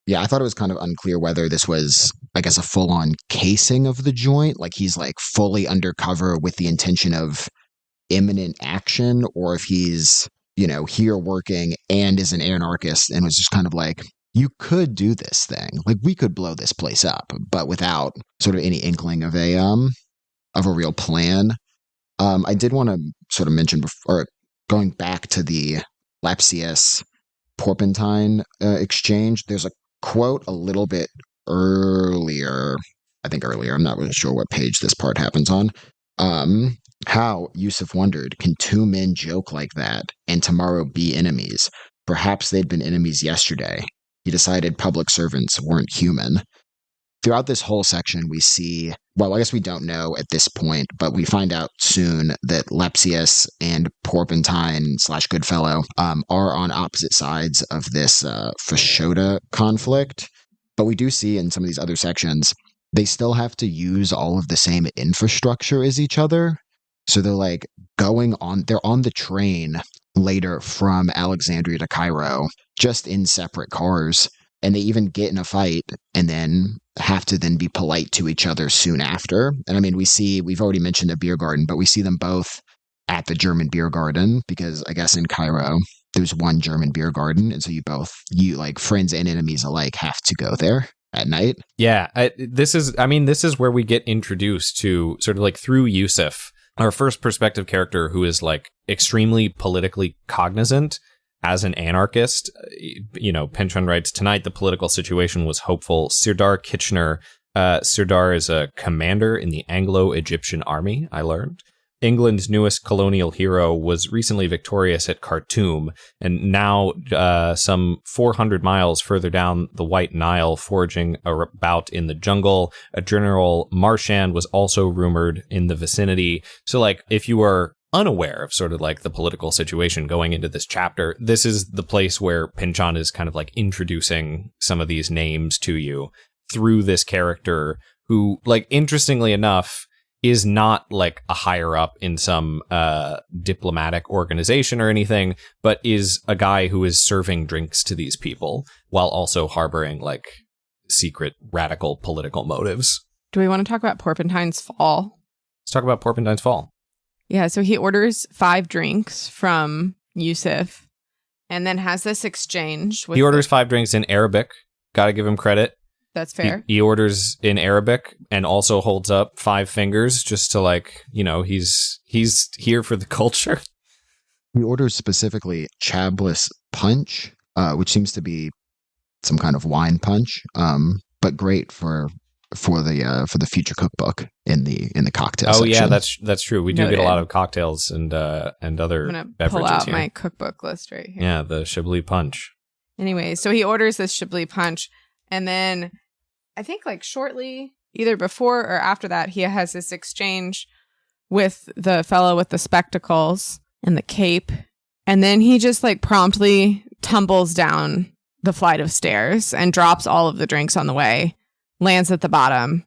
Yeah, I thought it was kind of unclear whether this was, I guess, a full-on casing of the joint, like he's like fully undercover with the intention of imminent action, or if he's, you know, here working and is an anarchist and was just kind of like, you could do this thing, like we could blow this place up, but without sort of any inkling of a real plan. I did want to sort of mention before, going back to the Lepsius Porpentine exchange, there's a quote a little bit earlier, I'm not really sure what page this part happens on. How, Yusuf wondered, can two men joke like that and tomorrow be enemies? Perhaps they'd been enemies yesterday. He decided public servants weren't human. Throughout this whole section, we see, well, I guess we don't know at this point, but we find out soon that Lepsius and Porpentine / Goodfellow are on opposite sides of this Fashoda conflict. But we do see in some of these other sections, they still have to use all of the same infrastructure as each other. So they're like they're on the train later from Alexandria to Cairo, just in separate cars. And they even get in a fight and then have to then be polite to each other soon after. And I mean, we've already mentioned a beer garden, but we see them both at the German beer garden, because I guess in Cairo, there's one German beer garden. And so you like friends and enemies alike have to go there at night. Yeah. This is where we get introduced to sort of like through Yusuf, our first perspective character who is like extremely politically cognizant. As an anarchist, you know, Pynchon writes, tonight the political situation was hopeful. Sirdar Kitchener, Sirdar is a commander in the Anglo-Egyptian army, I learned. England's newest colonial hero was recently victorious at Khartoum, and now some 400 miles further down the White Nile, foraging about in the jungle. A General Marchand was also rumored in the vicinity. So, like, if you are unaware of sort of like the political situation going into this chapter, this is the place where Pynchon is kind of like introducing some of these names to you through this character who, like, interestingly enough, is not like a higher up in some diplomatic organization or anything, but is a guy who is serving drinks to these people while also harboring like secret radical political motives. Do we want to talk about Porpentine's fall? Let's talk about Porpentine's fall. Yeah, so he orders 5 drinks from Yusuf and then has this exchange. He orders 5 drinks in Arabic. Got to give him credit. That's fair. He orders in Arabic and also holds up 5 fingers just to, like, you know, he's here for the culture. He orders specifically Chablis punch, which seems to be some kind of wine punch, but great for the future cookbook in the cocktail section. Yeah, that's true. We do get a lot of cocktails and other beverages. I'm gonna pull out my cookbook list right here. Yeah, the Chablis punch. Anyway, so he orders this Chablis punch, and then I think like shortly either before or after that, he has this exchange with the fellow with the spectacles and the cape. And then he just like promptly tumbles down the flight of stairs and drops all of the drinks on the way, lands at the bottom,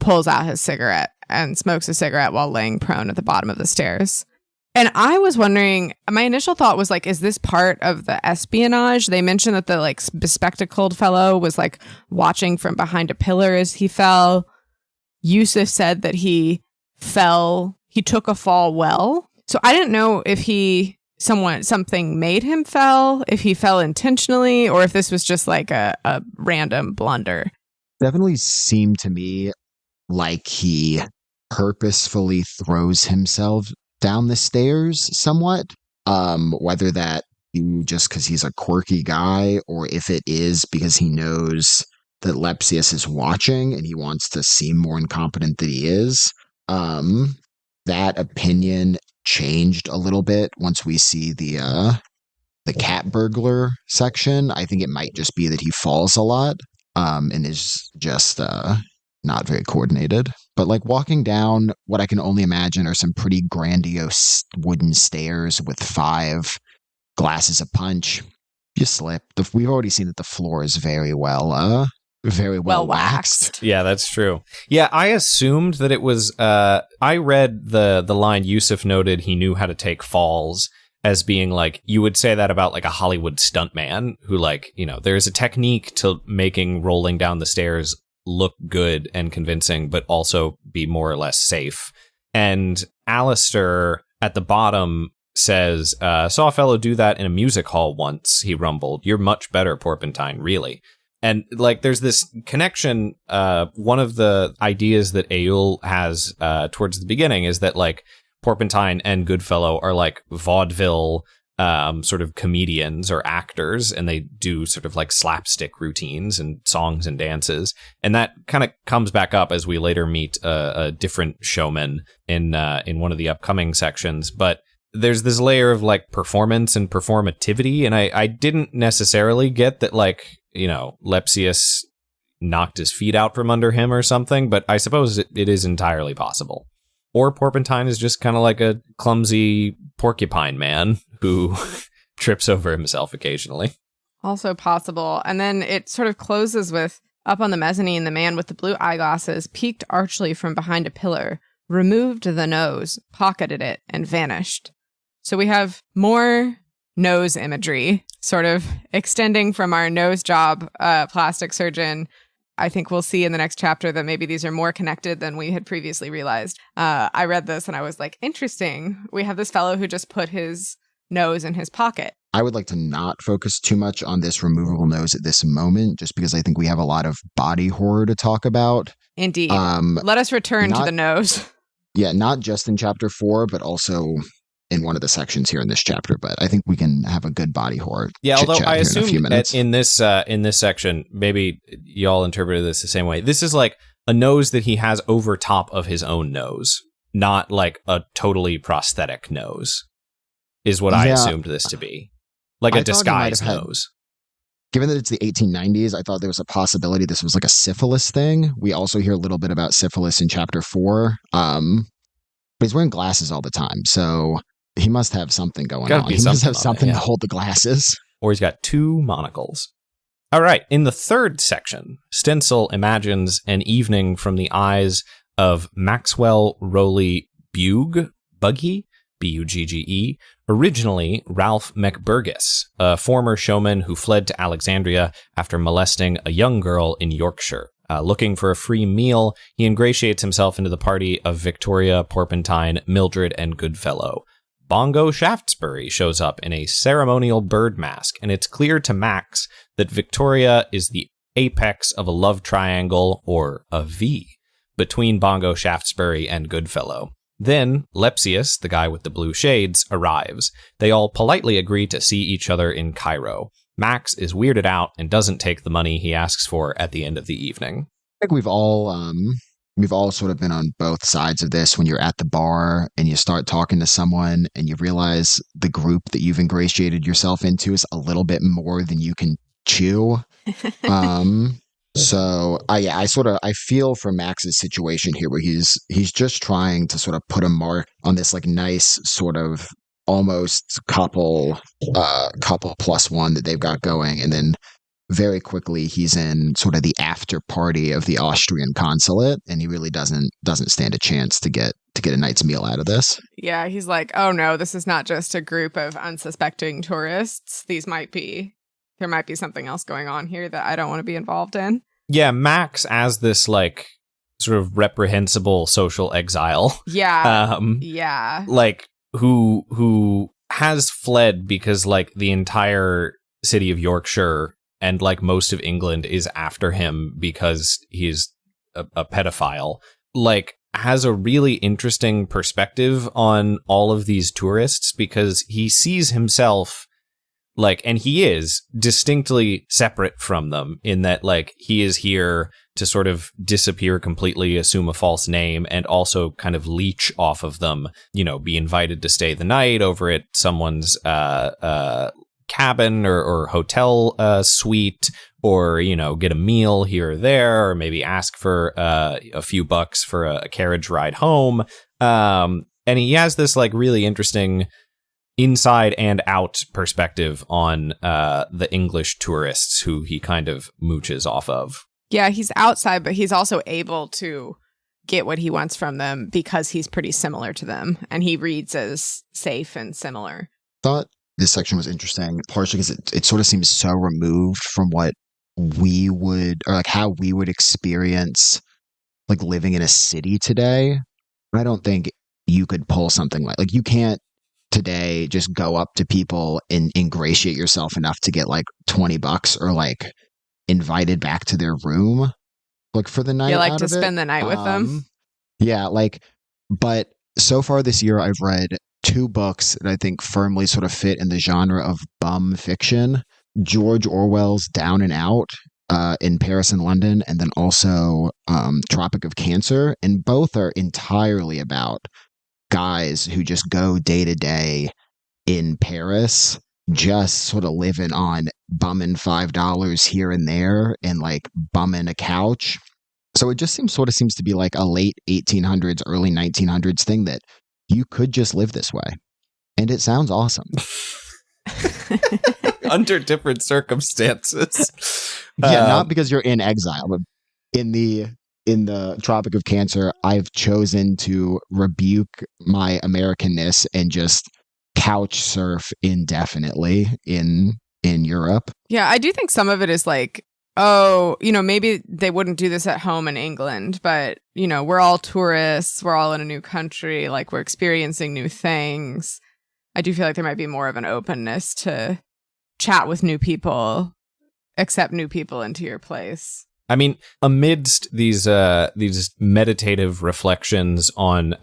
pulls out his cigarette and smokes a cigarette while laying prone at the bottom of the stairs. And I was wondering, my initial thought was like, is this part of the espionage? They mentioned that the like bespectacled fellow was like watching from behind a pillar as he fell. Yusuf said that he took a fall well. So I didn't know if something made him fell, if he fell intentionally, or if this was just like a random blunder. Definitely seemed to me like he purposefully throws himself down the stairs somewhat. Whether that be just because he's a quirky guy, or if it is because he knows that Lepsius is watching and he wants to seem more incompetent than he is. That opinion changed a little bit once we see the cat burglar section. I think it might just be that he falls a lot and is just not very coordinated. But like walking down what I can only imagine are some pretty grandiose wooden stairs with 5 glasses of punch, you slip. We've already seen that the floor is very well waxed. Yeah, that's true. Yeah, I assumed that it was, I read the line Yusuf noted he knew how to take falls as being like, you would say that about like a Hollywood stuntman who like, you know, there's a technique to making rolling down the stairs look good and convincing, but also be more or less safe. And Alistair at the bottom says, saw a fellow do that in a music hall once, he rumbled. You're much better, Porpentine, really. And like, there's this connection. One of the ideas that Eyul has towards the beginning is that like Porpentine and Goodfellow are like vaudeville sort of comedians or actors, and they do sort of like slapstick routines and songs and dances. And that kind of comes back up as we later meet a different showman in one of the upcoming sections. But there's this layer of like performance and performativity, and I didn't necessarily get that like, you know, Lepsius knocked his feet out from under him or something, but I suppose it is entirely possible. Or Porpentine is just kind of like a clumsy porcupine man who trips over himself occasionally. Also possible. And then it sort of closes with, up on the mezzanine, the man with the blue eyeglasses peeked archly from behind a pillar, removed the nose, pocketed it, and vanished. So we have more nose imagery, sort of extending from our nose job plastic surgeon. I think we'll see in the next chapter that maybe these are more connected than we had previously realized. I read this and I was like, interesting. We have this fellow who just put his nose in his pocket. I would like to not focus too much on this removable nose at this moment, just because I think we have a lot of body horror to talk about. Indeed. Let us return to the nose. Yeah, not just in chapter 4, but also in one of the sections here in this chapter. But I think we can have a good body horror. Yeah, although I assume in this section, maybe y'all interpreted this the same way. This is like a nose that he has over top of his own nose, not like a totally prosthetic nose, is what I assumed this to be. Like a disguised nose. Given that it's the 1890s, I thought there was a possibility this was like a syphilis thing. We also hear a little bit about syphilis in chapter 4. But he's wearing glasses all the time, so he must have something going on. He must have something to hold the glasses. Or he's got 2 monocles. All right, in the third section, Stencil imagines an evening from the eyes of Maxwell Rowley Bugge, B-U-G-G-E, originally Ralph MacBurgess, a former showman who fled to Alexandria after molesting a young girl in Yorkshire. Looking for a free meal, he ingratiates himself into the party of Victoria, Porpentine, Mildred, and Goodfellow. Bongo Shaftesbury shows up in a ceremonial bird mask, and it's clear to Max that Victoria is the apex of a love triangle, or a V, between Bongo Shaftesbury and Goodfellow. Then, Lepsius, the guy with the blue shades, arrives. They all politely agree to see each other in Cairo. Max is weirded out and doesn't take the money he asks for at the end of the evening. I think we've all sort of been on both sides of this when you're at the bar and you start talking to someone and you realize the group that you've ingratiated yourself into is a little bit more than you can chew. So I feel for Max's situation here, where he's just trying to sort of put a mark on this like nice sort of almost couple plus one that they've got going, and then very quickly he's in sort of the after party of the Austrian consulate, and he really doesn't stand a chance to get a night's meal out of this. Yeah, he's like, oh no, this is not just a group of unsuspecting tourists. There might be something else going on here that I don't want to be involved in. Yeah, Max as this like sort of reprehensible social exile. Yeah. Yeah. Like who has fled because like the entire city of Yorkshire and like most of England is after him because he's a pedophile. Like has a really interesting perspective on all of these tourists because he sees himself like, and he is distinctly separate from them in that, like, he is here to sort of disappear completely, assume a false name, and also kind of leech off of them, you know, be invited to stay the night over at someone's cabin or hotel suite, or, you know, get a meal here or there, or maybe ask for a few bucks for a carriage ride home. And he has this, like, really interesting inside and out perspective on the English tourists who he kind of mooches off of. Yeah, he's outside, but he's also able to get what he wants from them because he's pretty similar to them, and he reads as safe and similar. Thought this section was interesting, partially because it sort of seems so removed from what we would, or like how we would experience like living in a city today. I don't think you could pull something like you can't today just go up to people and ingratiate yourself enough to get like $20 or like invited back to their room like for the night. You like to spend the night with them? Yeah, like, but so far this year I've read 2 books that I think firmly sort of fit in the genre of bum fiction. George Orwell's Down and Out, in Paris and London, and then also Tropic of Cancer, and both are entirely about guys who just go day to day in Paris, just sort of living on bumming $5 here and there and like bumming a couch. So it just seems to be like a late 1800s, early 1900s thing that you could just live this way. And it sounds awesome. Under different circumstances. Yeah, not because you're in exile, but in the Tropic of Cancer, I've chosen to rebuke my Americanness and just couch surf indefinitely in Europe. Yeah, I do think some of it is like, oh, you know, maybe they wouldn't do this at home in England, but, you know, we're all tourists, we're all in a new country, like we're experiencing new things. I do feel like there might be more of an openness to chat with new people, accept new people into your place. I mean, amidst these meditative reflections on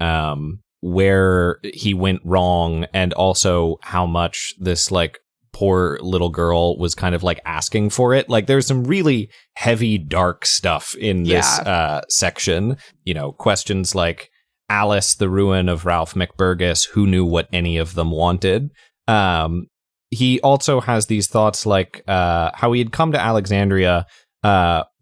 where he went wrong, and also how much this like poor little girl was kind of like asking for it, like there's some really heavy, dark stuff in this section. You know, questions like Alice, the ruin of Ralph McBurgess, who knew what any of them wanted. He also has these thoughts like how he had come to Alexandria,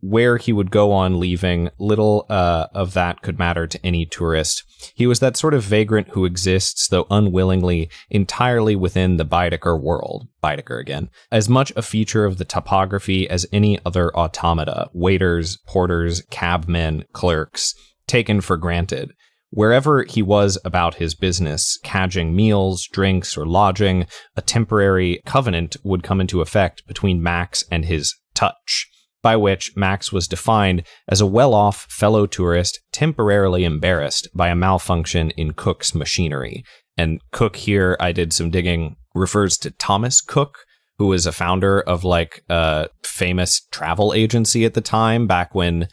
where he would go on leaving. Little of that could matter to any tourist. He was that sort of vagrant who exists, though unwillingly, entirely within the Baedeker world. Baedeker again. As much a feature of the topography as any other automata, waiters, porters, cabmen, clerks, taken for granted. Wherever he was about his business, cadging meals, drinks, or lodging, a temporary covenant would come into effect between Max and his touch, by which Max was defined as a well-off fellow tourist temporarily embarrassed by a malfunction in Cook's machinery. And Cook here, I did some digging, refers to Thomas Cook, who was a founder of like a famous travel agency at the time, back when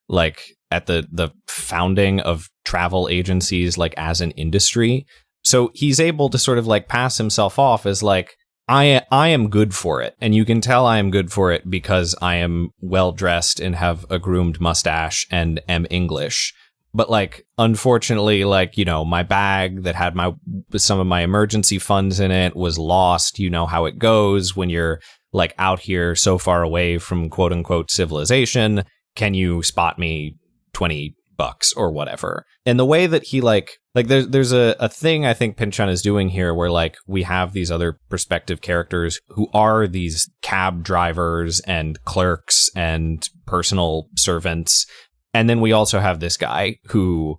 like at the founding of travel agencies like as an industry. So he's able to sort of like pass himself off as like, I am good for it. And you can tell I am good for it because I am well dressed and have a groomed mustache and am English. But like, unfortunately, like, you know, my bag that had some of my emergency funds in it was lost. You know how it goes when you're like out here so far away from quote unquote civilization. Can you spot me $20 or whatever? And the way that he like there's a thing I think Pynchon is doing here where like we have these other perspective characters who are these cab drivers and clerks and personal servants. And then we also have this guy who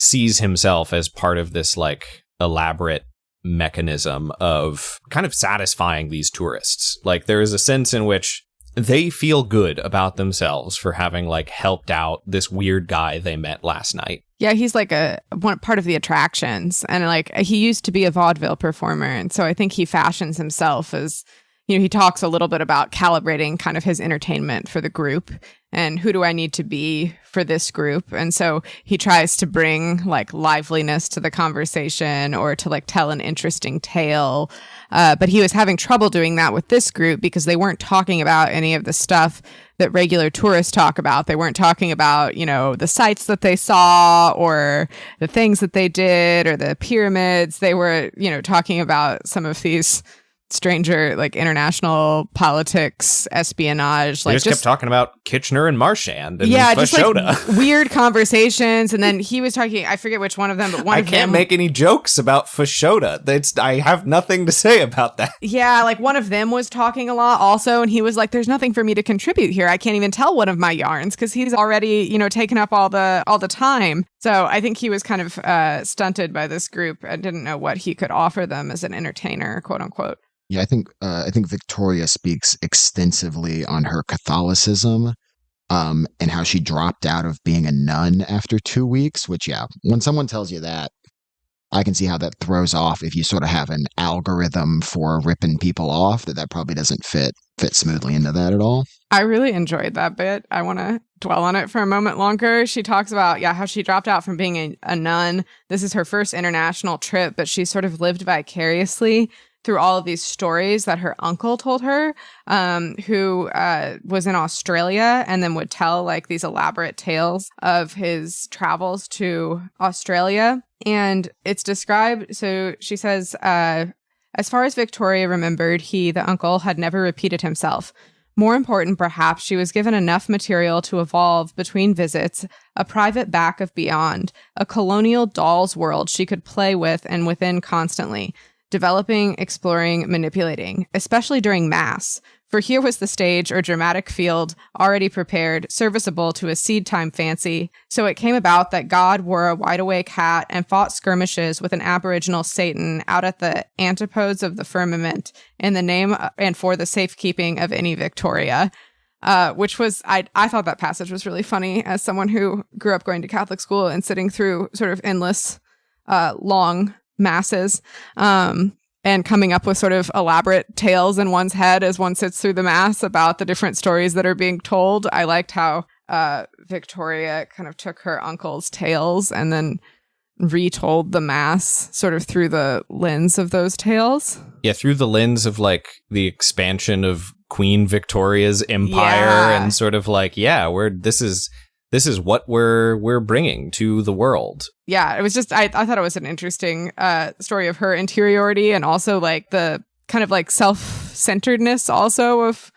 sees himself as part of this like elaborate mechanism of kind of satisfying these tourists. Like there is a sense in which they feel good about themselves for having like helped out this weird guy they met last night. Yeah, he's like one part of the attractions, and like he used to be a vaudeville performer, and so I think he fashions himself as, you know, he talks a little bit about calibrating kind of his entertainment for the group and who do I need to be for this group. And so he tries to bring like liveliness to the conversation or to like tell an interesting tale. But he was having trouble doing that with this group because they weren't talking about any of the stuff that regular tourists talk about. They weren't talking about, you know, the sights that they saw or the things that they did or the pyramids. They were, you know, talking about some of these stranger, like international politics, espionage. They like just kept talking about Kitchener and Marchand and yeah, Fashoda. Just like weird conversations. And then he was talking, I forget which one of them, but one I of them. can't make any jokes about Fashoda. I have nothing to say about that. Yeah, like one of them was talking a lot also, and he was like, there's nothing for me to contribute here. I can't even tell one of my yarns because he's already, you know, taken up all the time. So I think he was kind of stunted by this group and didn't know what he could offer them as an entertainer, quote unquote. Yeah, I think Victoria speaks extensively on her Catholicism, and how she dropped out of being a nun after 2 weeks. Which, yeah, when someone tells you that, I can see how that throws off if you sort of have an algorithm for ripping people off. That probably doesn't fit smoothly into that at all. I really enjoyed that bit. I want to dwell on it for a moment longer. She talks about, how she dropped out from being a nun. This is her first international trip, but she sort of lived vicariously through all of these stories that her uncle told her, who was in Australia and then would tell like these elaborate tales of his travels to Australia. And it's described, so she says, as far as Victoria remembered, the uncle, had never repeated himself. More important, perhaps, she was given enough material to evolve between visits, a private back of beyond, a colonial doll's world she could play with and within constantly, developing, exploring, manipulating, especially during Mass. For here was the stage or dramatic field already prepared, serviceable to a seed-time fancy. So it came about that God wore a wide-awake hat and fought skirmishes with an aboriginal Satan out at the antipodes of the firmament in the name and for the safekeeping of any Victoria. Which was, I thought that passage was really funny as someone who grew up going to Catholic school and sitting through sort of endless, long masses, and coming up with sort of elaborate tales in one's head as one sits through the mass about the different stories that are being told. I liked how Victoria kind of took her uncle's tales and then retold the mass sort of through the lens of those tales. Yeah, through the lens of like the expansion of Queen Victoria's empire and sort of like, this is what we're bringing to the world. Yeah, it was just, I thought it was an interesting story of her interiority and also like the kind of like self-centeredness also of,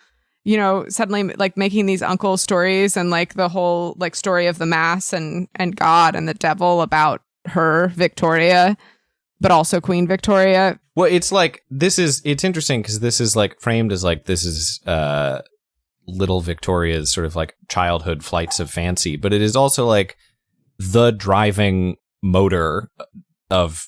you know, suddenly like making these uncle stories and like the whole like story of the Mass and God and the devil about her, Victoria, but also Queen Victoria. Well, it's like, it's interesting because this is like framed as like, this is little Victoria's sort of like childhood flights of fancy, but it is also like the driving motor of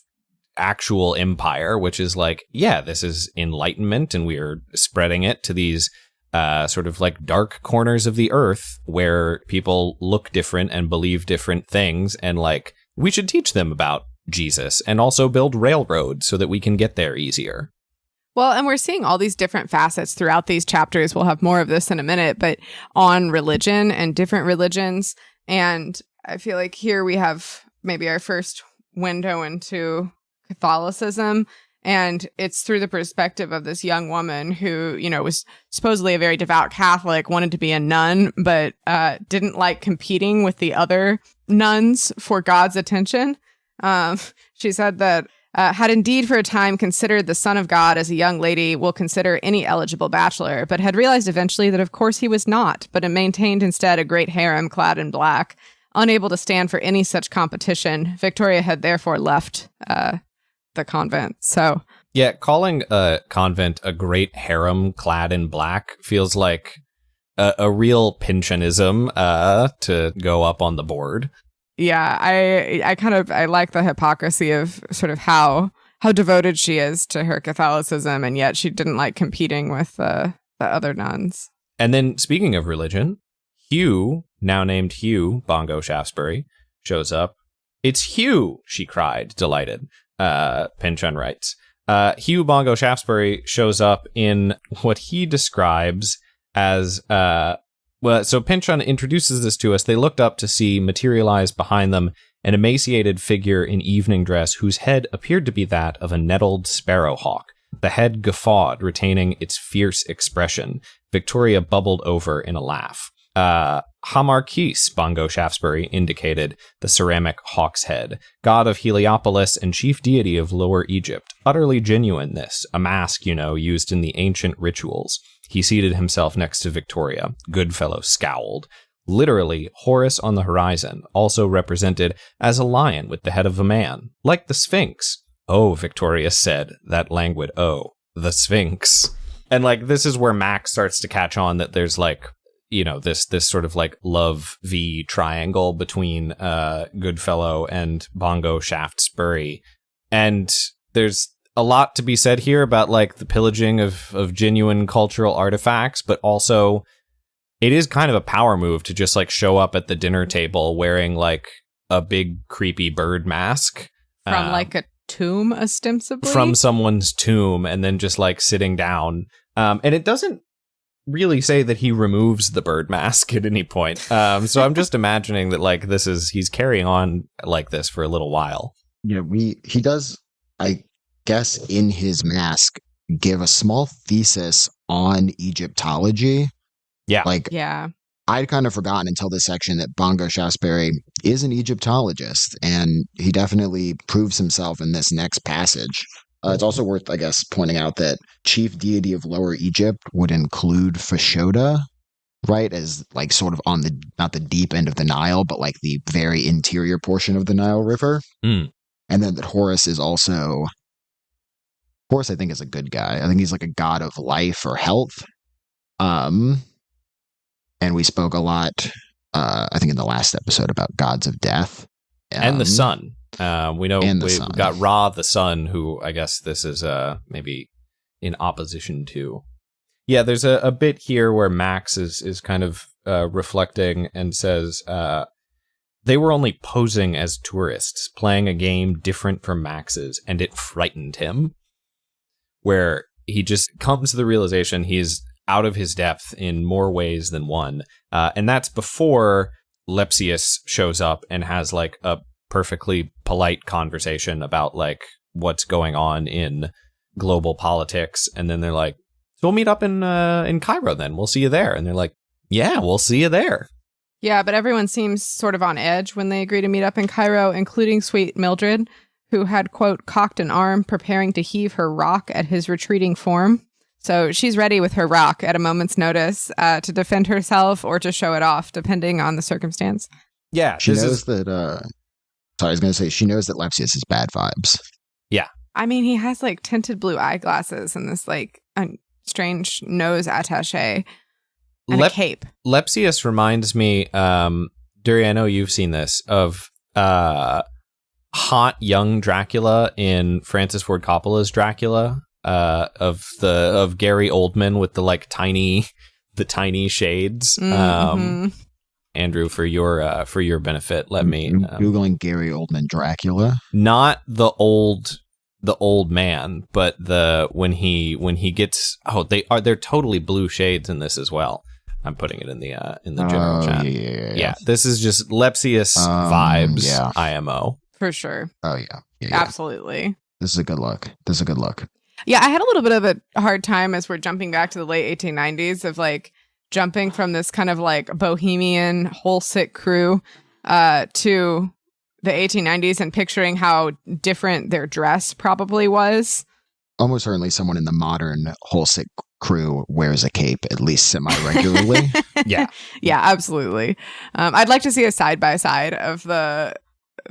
actual empire, which is like, this is enlightenment and we are spreading it to these sort of like dark corners of the earth where people look different and believe different things, and like we should teach them about Jesus and also build railroads so that we can get there easier. Well, and we're seeing all these different facets throughout these chapters. We'll have more of this in a minute, but on religion and different religions. And I feel like here we have maybe our first window into Catholicism. And it's through the perspective of this young woman who, you know, was supposedly a very devout Catholic, wanted to be a nun, but didn't like competing with the other nuns for God's attention. She said that had indeed for a time considered the son of God as a young lady will consider any eligible bachelor, but had realized eventually that of course he was not, but had maintained instead a great harem clad in black. Unable to stand for any such competition, Victoria had therefore left the convent. So, yeah, calling a convent a great harem clad in black feels like a real Pynchonism to go up on the board. Yeah, I like the hypocrisy of sort of how devoted she is to her Catholicism, and yet she didn't like competing with the other nuns. And then, speaking of religion, Hugh, now named Hugh Bongo Shaftesbury, shows up. "It's Hugh!" she cried, delighted. Pynchon writes. Hugh Bongo Shaftesbury shows up in what he describes as so Pynchon introduces this to us. They looked up to see materialize behind them an emaciated figure in evening dress whose head appeared to be that of a nettled sparrowhawk. The head guffawed, retaining its fierce expression. Victoria bubbled over in a laugh. Hamarquis, Bongo Shaftesbury indicated the ceramic hawk's head, god of Heliopolis and chief deity of Lower Egypt. Utterly genuine, this, a mask, used in the ancient rituals. He seated himself next to Victoria. Goodfellow scowled. Literally, Horus on the horizon, also represented as a lion with the head of a man, like the Sphinx. "Oh," Victoria said, that languid "oh, the Sphinx." And this is where Max starts to catch on that there's this sort of love V triangle between Goodfellow and Bongo Shaftesbury. And there's a lot to be said here about the pillaging of genuine cultural artifacts, but also it is kind of a power move to just show up at the dinner table wearing a big creepy bird mask. From a tomb, ostensibly? From someone's tomb, and then just sitting down. And it doesn't really say that he removes the bird mask at any point. So I'm just imagining that he's carrying on like this for a little while. Yeah, he does, I guess, in his mask, give a small thesis on Egyptology. Yeah. Yeah. I'd kind of forgotten until this section that Bongo Shaftesbury is an Egyptologist, and he definitely proves himself in this next passage. It's also worth, I guess, pointing out that chief deity of Lower Egypt would include Fashoda, right? As sort of on not the deep end of the Nile, but the very interior portion of the Nile River. Mm. And then that Horus, I think, is a good guy. I think he's a god of life or health. And we spoke a lot, I think in the last episode, about gods of death. And the sun. We know we've got Ra, the sun, who I guess this is maybe in opposition to. Yeah, there's a bit here where Max is kind of reflecting and says they were only posing as tourists, playing a game different from Max's, and it frightened him. Where he just comes to the realization he's out of his depth in more ways than one. And that's before Lepsius shows up and has a perfectly polite conversation about what's going on in global politics. And then they're like, "So we'll meet up in Cairo then. We'll see you there." And they're like, "Yeah, we'll see you there." Yeah, but everyone seems sort of on edge when they agree to meet up in Cairo, including sweet Mildred, who had, quote, cocked an arm, preparing to heave her rock at his retreating form. So she's ready with her rock at a moment's notice to defend herself or to show it off, depending on the circumstance. Yeah, she knows that. Sorry, I was going to say she knows that Lepsius is bad vibes. Yeah, I mean, he has tinted blue eyeglasses and this strange nose attaché and a cape. Lepsius reminds me, Duri, I know you've seen this, of hot young Dracula in Francis Ford Coppola's Dracula. Of Gary Oldman with the tiny shades. Mm-hmm. Andrew, for your benefit, let me Googling Gary Oldman Dracula. Not the old man, but when he gets they're totally blue shades in this as well. I'm putting it in the general chat. Yeah. This is just Lepsius vibes. Yeah. IMO for sure. Oh yeah. Absolutely. This is a good look. Yeah, I had a little bit of a hard time as we're jumping back to the late 1890s of jumping from this kind of bohemian whole sick crew to the 1890s and picturing how different their dress probably was. Almost certainly someone in the modern Holsick crew wears a cape at least semi-regularly. Yeah. Yeah, absolutely. I'd like to see a side-by-side of the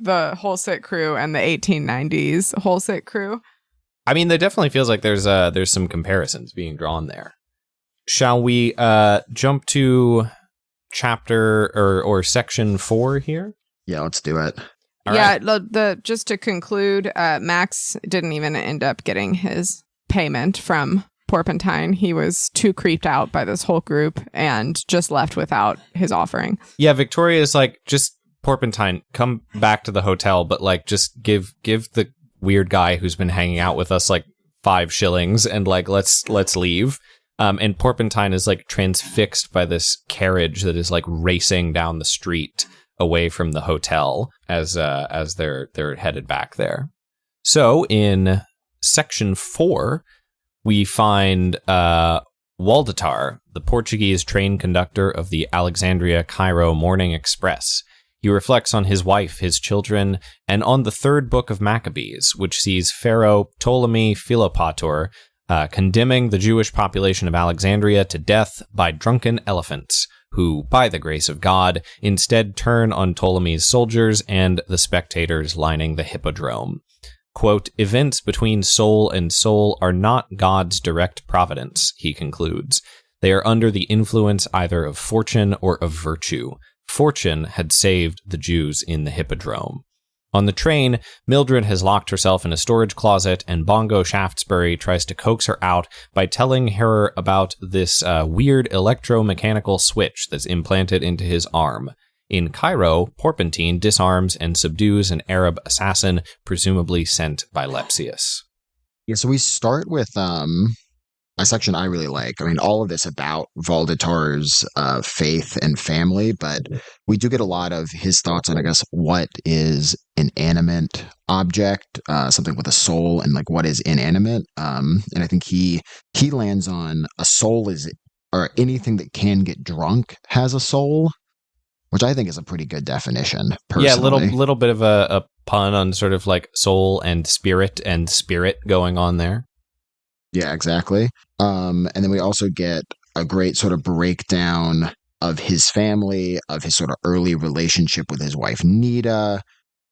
Holsick crew and the 1890s Holsick crew. I mean, there definitely feels like there's some comparisons being drawn there. Shall we jump to chapter or section 4 here? Yeah, let's do it. All yeah, right. just to conclude, Max didn't even end up getting his payment from Porpentine. He was too creeped out by this whole group and just left without his offering. Yeah, Victoria's like, just Porpentine, come back to the hotel, but like just give the weird guy who's been hanging out with us like 5 shillings and like let's leave. And Porpentine is like transfixed by this carriage that is like racing down the street away from the hotel as they're headed back there. So in section 4, we find Waldetar, the Portuguese train conductor of the Alexandria-Cairo Morning Express. He reflects on his wife, his children, and on the 3rd book of Maccabees, which sees Pharaoh Ptolemy Philopator condemning the Jewish population of Alexandria to death by drunken elephants, who, by the grace of God, instead turn on Ptolemy's soldiers and the spectators lining the hippodrome. Quote, events between soul and soul are not God's direct providence, he concludes. They are under the influence either of fortune or of virtue. Fortune had saved the Jews in the hippodrome. On the train, Mildred has locked herself in a storage closet, and Bongo Shaftesbury tries to coax her out by telling her about this weird electromechanical switch that's implanted into his arm. In Cairo, Porpentine disarms and subdues an Arab assassin, presumably sent by Lepsius. Yeah, so we start with a section I really like. I mean, all of this about Waldetar's faith and family, but we do get a lot of his thoughts on, I guess, what is an animate object, something with a soul, and like what is inanimate. And I think he lands on a soul is, or anything that can get drunk has a soul, which I think is a pretty good definition, personally. Yeah, little bit of a pun on sort of like soul and spirit going on there. Yeah, exactly. And then we also get a great sort of breakdown of his family, of his sort of early relationship with his wife, Nita,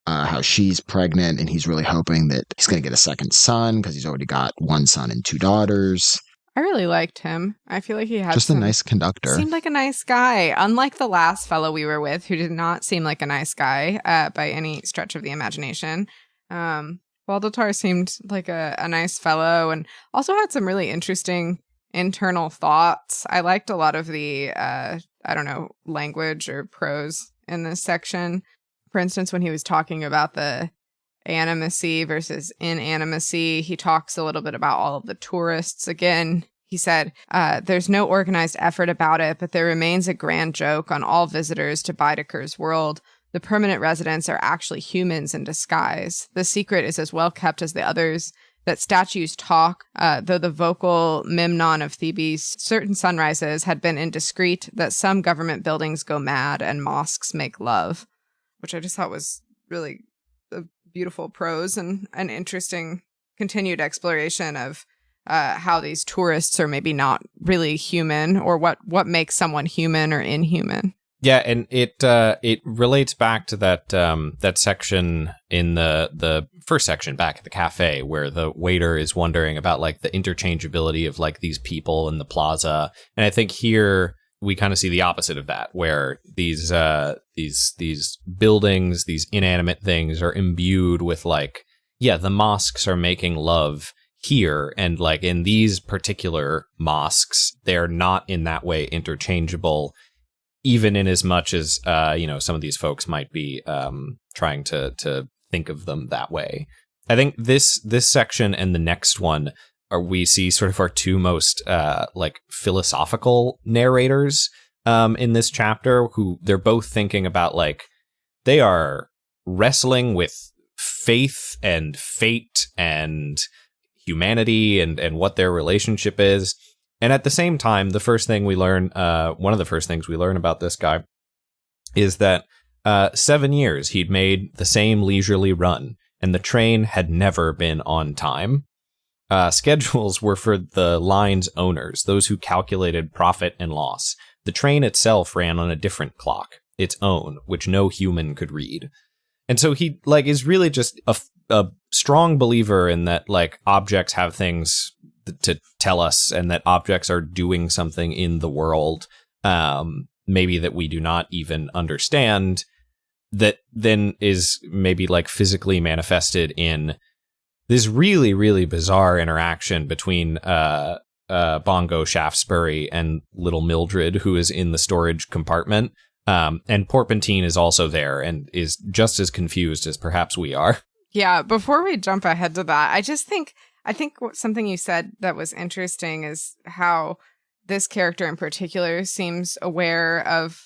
how she's pregnant, and he's really hoping that he's going to get a second son because he's already got 1 son and 2 daughters. I really liked him. I feel like he had just a nice conductor. Seemed like a nice guy, unlike the last fellow we were with, who did not seem like a nice guy by any stretch of the imagination. Waldetar seemed like a nice fellow and also had some really interesting internal thoughts. I liked a lot of the, language or prose in this section. For instance, when he was talking about the animacy versus inanimacy, he talks a little bit about all of the tourists. Again, he said, there's no organized effort about it, but there remains a grand joke on all visitors to Baedeker's world. The permanent residents are actually humans in disguise. The secret is as well kept as the others, that statues talk, though the vocal Memnon of Thebes' certain sunrises had been indiscreet, that some government buildings go mad and mosques make love, which I just thought was really a beautiful prose and an interesting continued exploration of how these tourists are maybe not really human, or what makes someone human or inhuman. Yeah, and it relates back to that section in the first section back at the cafe where the waiter is wondering about like the interchangeability of like these people in the plaza, and I think here we kind of see the opposite of that, where these buildings, these inanimate things, are imbued with like, yeah, the mosques are making love here, and like in these particular mosques, they're not in that way interchangeable. Even in as much as, some of these folks might be trying to think of them that way. I think this section and the next one we see sort of our 2 most philosophical narrators in this chapter, who they're both thinking about like they are wrestling with faith and fate and humanity and what their relationship is. And at the same time, one of the first things we learn about this guy is that 7 years he'd made the same leisurely run, and the train had never been on time. Schedules were for the line's owners, those who calculated profit and loss. The train itself ran on a different clock, its own, which no human could read. And so he is really just a strong believer in that objects have things to tell us, and that objects are doing something in the world, maybe that we do not even understand, that then is maybe physically manifested in this really, really bizarre interaction between Bongo Shaftesbury and little Mildred, who is in the storage compartment. And Porpentine is also there and is just as confused as perhaps we are. Yeah, before we jump ahead to that, I think something you said that was interesting is how this character in particular seems aware of,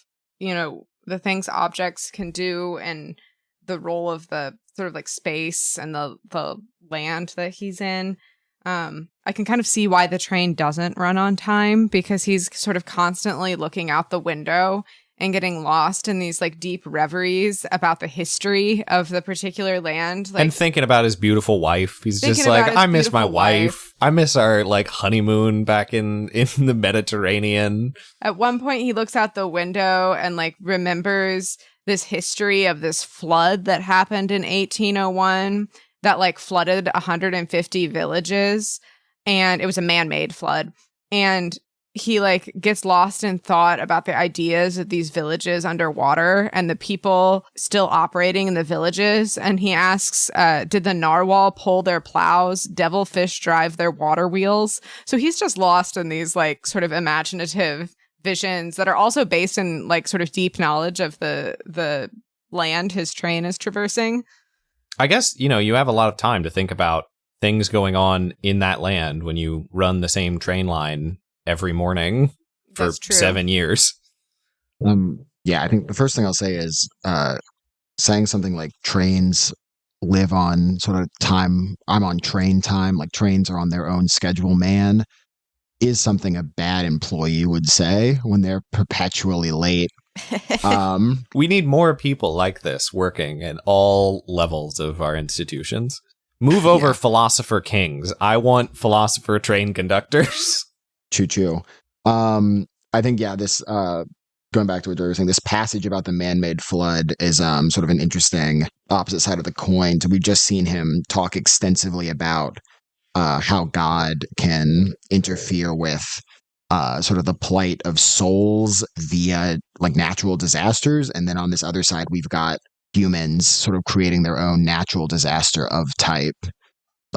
the things objects can do and the role of the sort of space and the land that he's in. I can kind of see why the train doesn't run on time, because he's sort of constantly looking out the window and getting lost in these deep reveries about the history of the particular land. And thinking about his beautiful wife. He's just I miss my wife. I miss our honeymoon back in the Mediterranean. At one point he looks out the window and remembers this history of this flood that happened in 1801 that flooded 150 villages, and it was a man-made flood. And he gets lost in thought about the ideas of these villages underwater and the people still operating in the villages. And he asks, did the narwhal pull their plows? Devilfish drive their water wheels? So he's just lost in these sort of imaginative visions that are also based in sort of deep knowledge of the land his train is traversing. I guess, you have a lot of time to think about things going on in that land when you run the same train line every morning for 7 years. Yeah, I think the first thing I'll say is saying something like trains live on sort of time. I'm on train time, trains are on their own schedule, man, is something a bad employee would say when they're perpetually late. We need more people like this working at all levels of our institutions. Move over, philosopher kings. I want philosopher train conductors. Choo-choo. I think, this, going back to what Duri was saying, this passage about the man-made flood is sort of an interesting opposite side of the coin. So we've just seen him talk extensively about how God can interfere with sort of the plight of souls via natural disasters. And then on this other side, we've got humans sort of creating their own natural disaster of type,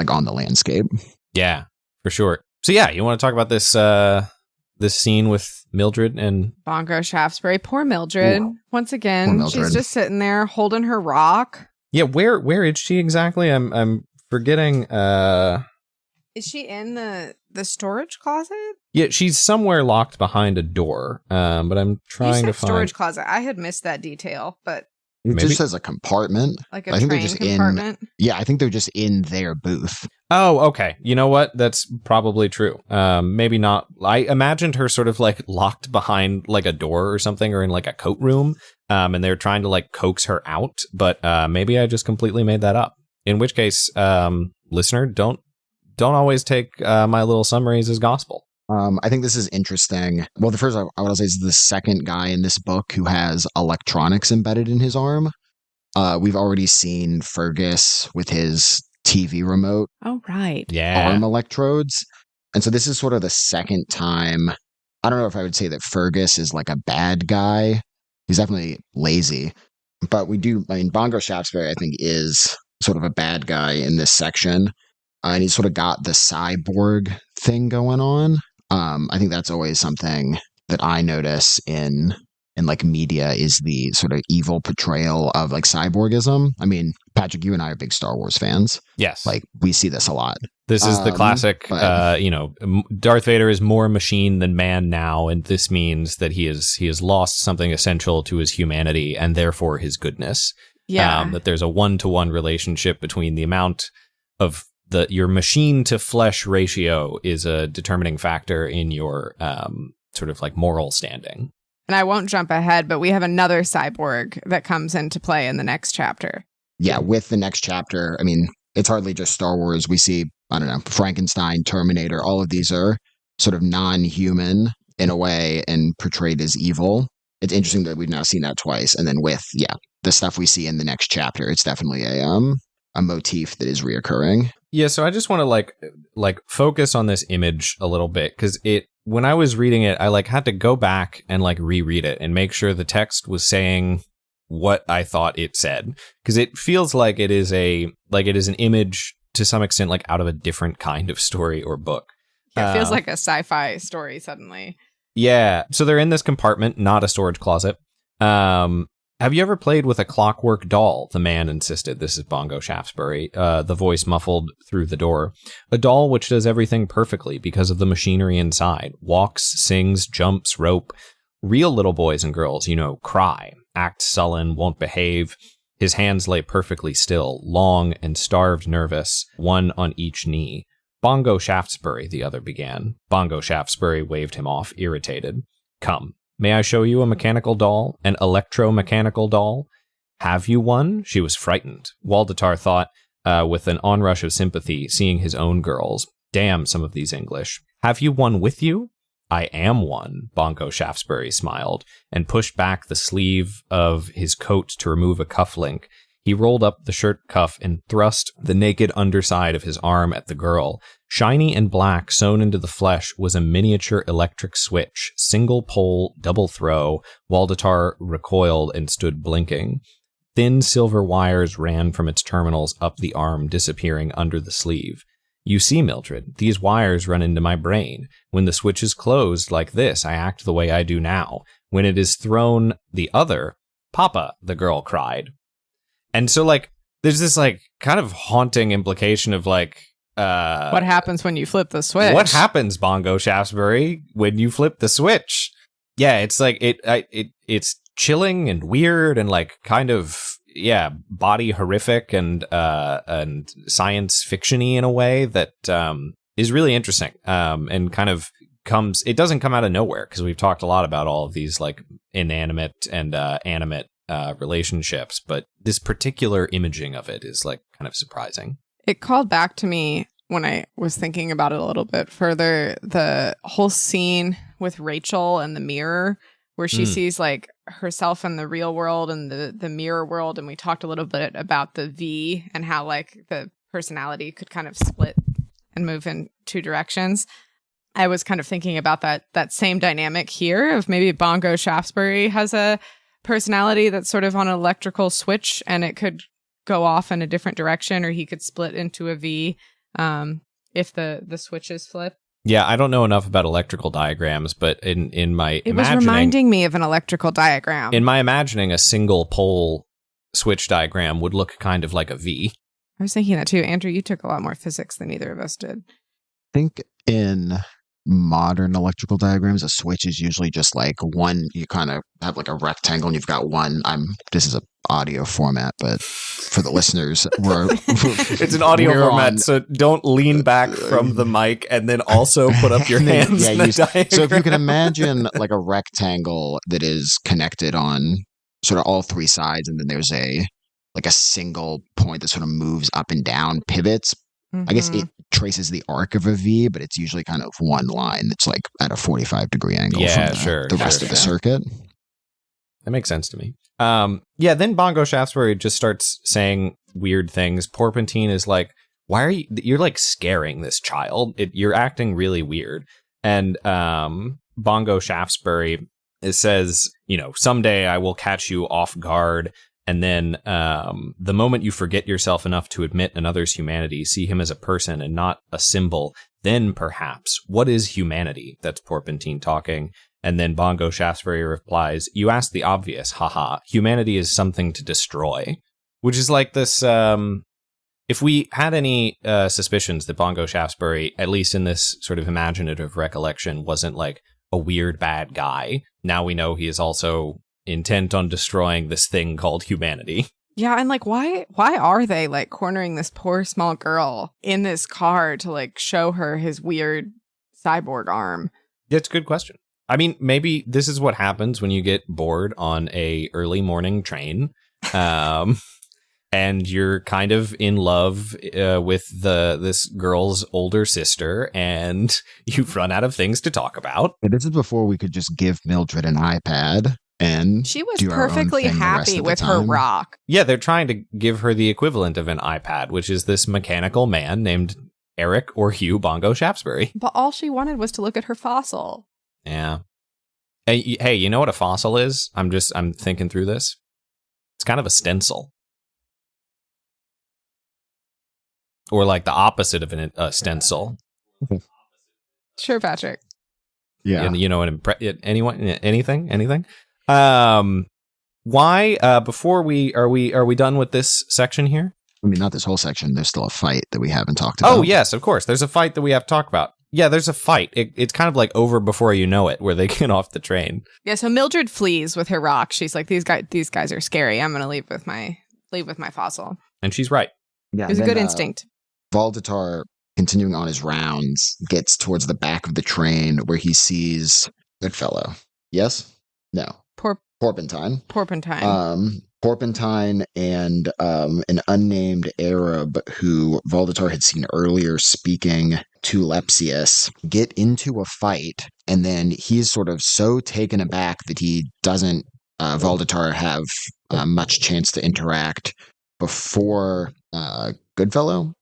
on the landscape. Yeah, for sure. So you want to talk about this scene with Mildred and Bongo Shaftesbury? Poor Mildred. Ooh. Once again, poor Mildred. She's just sitting there holding her rock. Yeah, where is she exactly? I'm forgetting. Is she in the storage closet? Yeah, she's somewhere locked behind a door. But I'm trying to find storage closet. I had missed that detail, but it just says a compartment. I think they're just compartment? I think they're just in their booth. Oh, okay. You know what? That's probably true. Maybe not. I imagined her sort of locked behind a door or something, or in a coat room. And they're trying to coax her out. But maybe I just completely made that up. In which case, listener, don't always take my little summaries as gospel. I think this is interesting. Well, the first I want to say is the second guy in this book who has electronics embedded in his arm. We've already seen Fergus with his TV remote. Oh, right. Yeah. Arm electrodes. And so this is sort of the second time. I don't know if I would say that Fergus is a bad guy. He's definitely lazy. But Bongo Shaftesbury, I think, is sort of a bad guy in this section. And he's sort of got the cyborg thing going on. I think that's always something that I notice in media, is the sort of evil portrayal of cyborgism. I mean, Patrick, you and I are big Star Wars fans. Yes. We see this a lot. This is the classic, Darth Vader is more machine than man now, and this means that he has lost something essential to his humanity and therefore his goodness. Yeah. That there's a one-to-one relationship between the amount of your machine to flesh ratio is a determining factor in your sort of moral standing. And I won't jump ahead, but we have another cyborg that comes into play in the next chapter. Yeah, with the next chapter, I mean, it's hardly just Star Wars. We see, I don't know, Frankenstein, Terminator, all of these are sort of non-human in a way and portrayed as evil. It's interesting that we've now seen that twice. And then with, the stuff we see in the next chapter, it's definitely a motif that is reoccurring. Yeah, so I just want to like focus on this image a little bit, because when I was reading it, I had to go back and reread it and make sure the text was saying what I thought it said, because it feels like it is an image to some extent out of a different kind of story or book. Yeah, it feels like a sci-fi story suddenly. Yeah, so they're in this compartment, not a storage closet. Have you ever played with a clockwork doll? The man insisted. This is Bongo Shaftesbury, the voice muffled through the door. A doll which does everything perfectly because of the machinery inside. Walks, sings, jumps, rope. Real little boys and girls, cry, act sullen, won't behave. His hands lay perfectly still, long and starved nervous, one on each knee. Bongo Shaftesbury, the other began. Bongo Shaftesbury waved him off, irritated. Come. May I show you a mechanical doll? An electromechanical doll? Have you one? She was frightened. Waldetar thought, with an onrush of sympathy, seeing his own girls. Damn some of these English. Have you one with you? I am one, Bongo Shaftesbury smiled, and pushed back the sleeve of his coat to remove a cufflink. He rolled up the shirt cuff and thrust the naked underside of his arm at the girl. Shiny and black, sewn into the flesh, was a miniature electric switch. Single pole, double throw. Waldetar recoiled and stood blinking. Thin silver wires ran from its terminals up the arm, disappearing under the sleeve. You see, Mildred, these wires run into my brain. When the switch is closed like this, I act the way I do now. When it is thrown the other, Papa, the girl cried. And so, there's this, kind of haunting implication of, what happens when you flip the switch? What happens, Bongo Shaftesbury, when you flip the switch? Yeah, it's it's chilling and weird and, kind of, body horrific and science fiction-y in a way that is really interesting and kind of it doesn't come out of nowhere, because we've talked a lot about all of these, inanimate and animate relationships, but this particular imaging of it is kind of surprising. It called back to me when I was thinking about it a little bit further, the whole scene with Rachel and the mirror, where she sees herself in the real world and the mirror world. And we talked a little bit about the V and how the personality could kind of split and move in two directions. I was kind of thinking about that same dynamic here of maybe Bongo Shaftesbury has a personality that's sort of on an electrical switch, and it could go off in a different direction, or he could split into a V if the switches flip. Yeah, I don't know enough about electrical diagrams, but in my it was reminding me of an electrical diagram. In my imagining, a single pole switch diagram would look kind of like a V. I was thinking that too. Andrew, you took a lot more physics than either of us did. I think in modern electrical diagrams, a switch is usually just one, you kind of have a rectangle and you've got one. This is an audio format, but for the listeners, it's an audio format, so don't lean back from the mic and then also put up your hands in the diagram. So if you can imagine a rectangle that is connected on sort of all three sides, and then there's a single point that sort of moves up and down, pivots. Mm-hmm. I guess it traces the arc of a V, but it's usually kind of one line that's at a 45-degree angle from the rest of the circuit. That makes sense to me. Then Bongo Shaftesbury just starts saying weird things. Porpentine is why are you're scaring this child? You're acting really weird. And Bongo Shaftesbury says, someday I will catch you off guard. And then the moment you forget yourself enough to admit another's humanity, see him as a person and not a symbol, then perhaps, what is humanity? That's Porpentine talking. And then Bongo Shaftesbury replies, you asked the obvious, haha. Humanity is something to destroy. Which is this, if we had any suspicions that Bongo Shaftesbury, at least in this sort of imaginative recollection, wasn't a weird bad guy, now we know he is also intent on destroying this thing called humanity. Yeah, and why are they cornering this poor small girl in this car to show her his weird cyborg arm? It's a good question. I mean, maybe this is what happens when you get bored on a early morning train, and you're kind of in love with this girl's older sister, and you've run out of things to talk about. This is before we could just give Mildred an iPad and she was do our own perfectly thing the rest happy of the with her time. rock. Yeah, they're trying to give her the equivalent of an iPad, which is this mechanical man named Eric or Hugh Bongo Shaftesbury. But all she wanted was to look at her fossil. Yeah. Hey, you know what a fossil is? I'm thinking through this. It's kind of a stencil. Or like the opposite of a stencil. Sure, Patrick. Yeah. And, you know, anything? Why, before are we done with this section here? I mean, not this whole section. There's still a fight that we haven't talked about. Oh, yes, of course. There's a fight that we have to talk about. Yeah, there's a fight. It's kind of like over before you know it, where they get off the train. Yeah, so Mildred flees with her rock. She's like, these guys are scary. I'm going to leave with my fossil. And she's right. Yeah, It was a good instinct. Valdatar, continuing on his rounds, gets towards the back of the train where he sees Goodfellow. Yes? No. Porpentine. Porpentine and an unnamed Arab who Valdatar had seen earlier speaking to Lepsius get into a fight, and then he's sort of so taken aback that he doesn't, Valdatar, have much chance to interact before Goodfellow.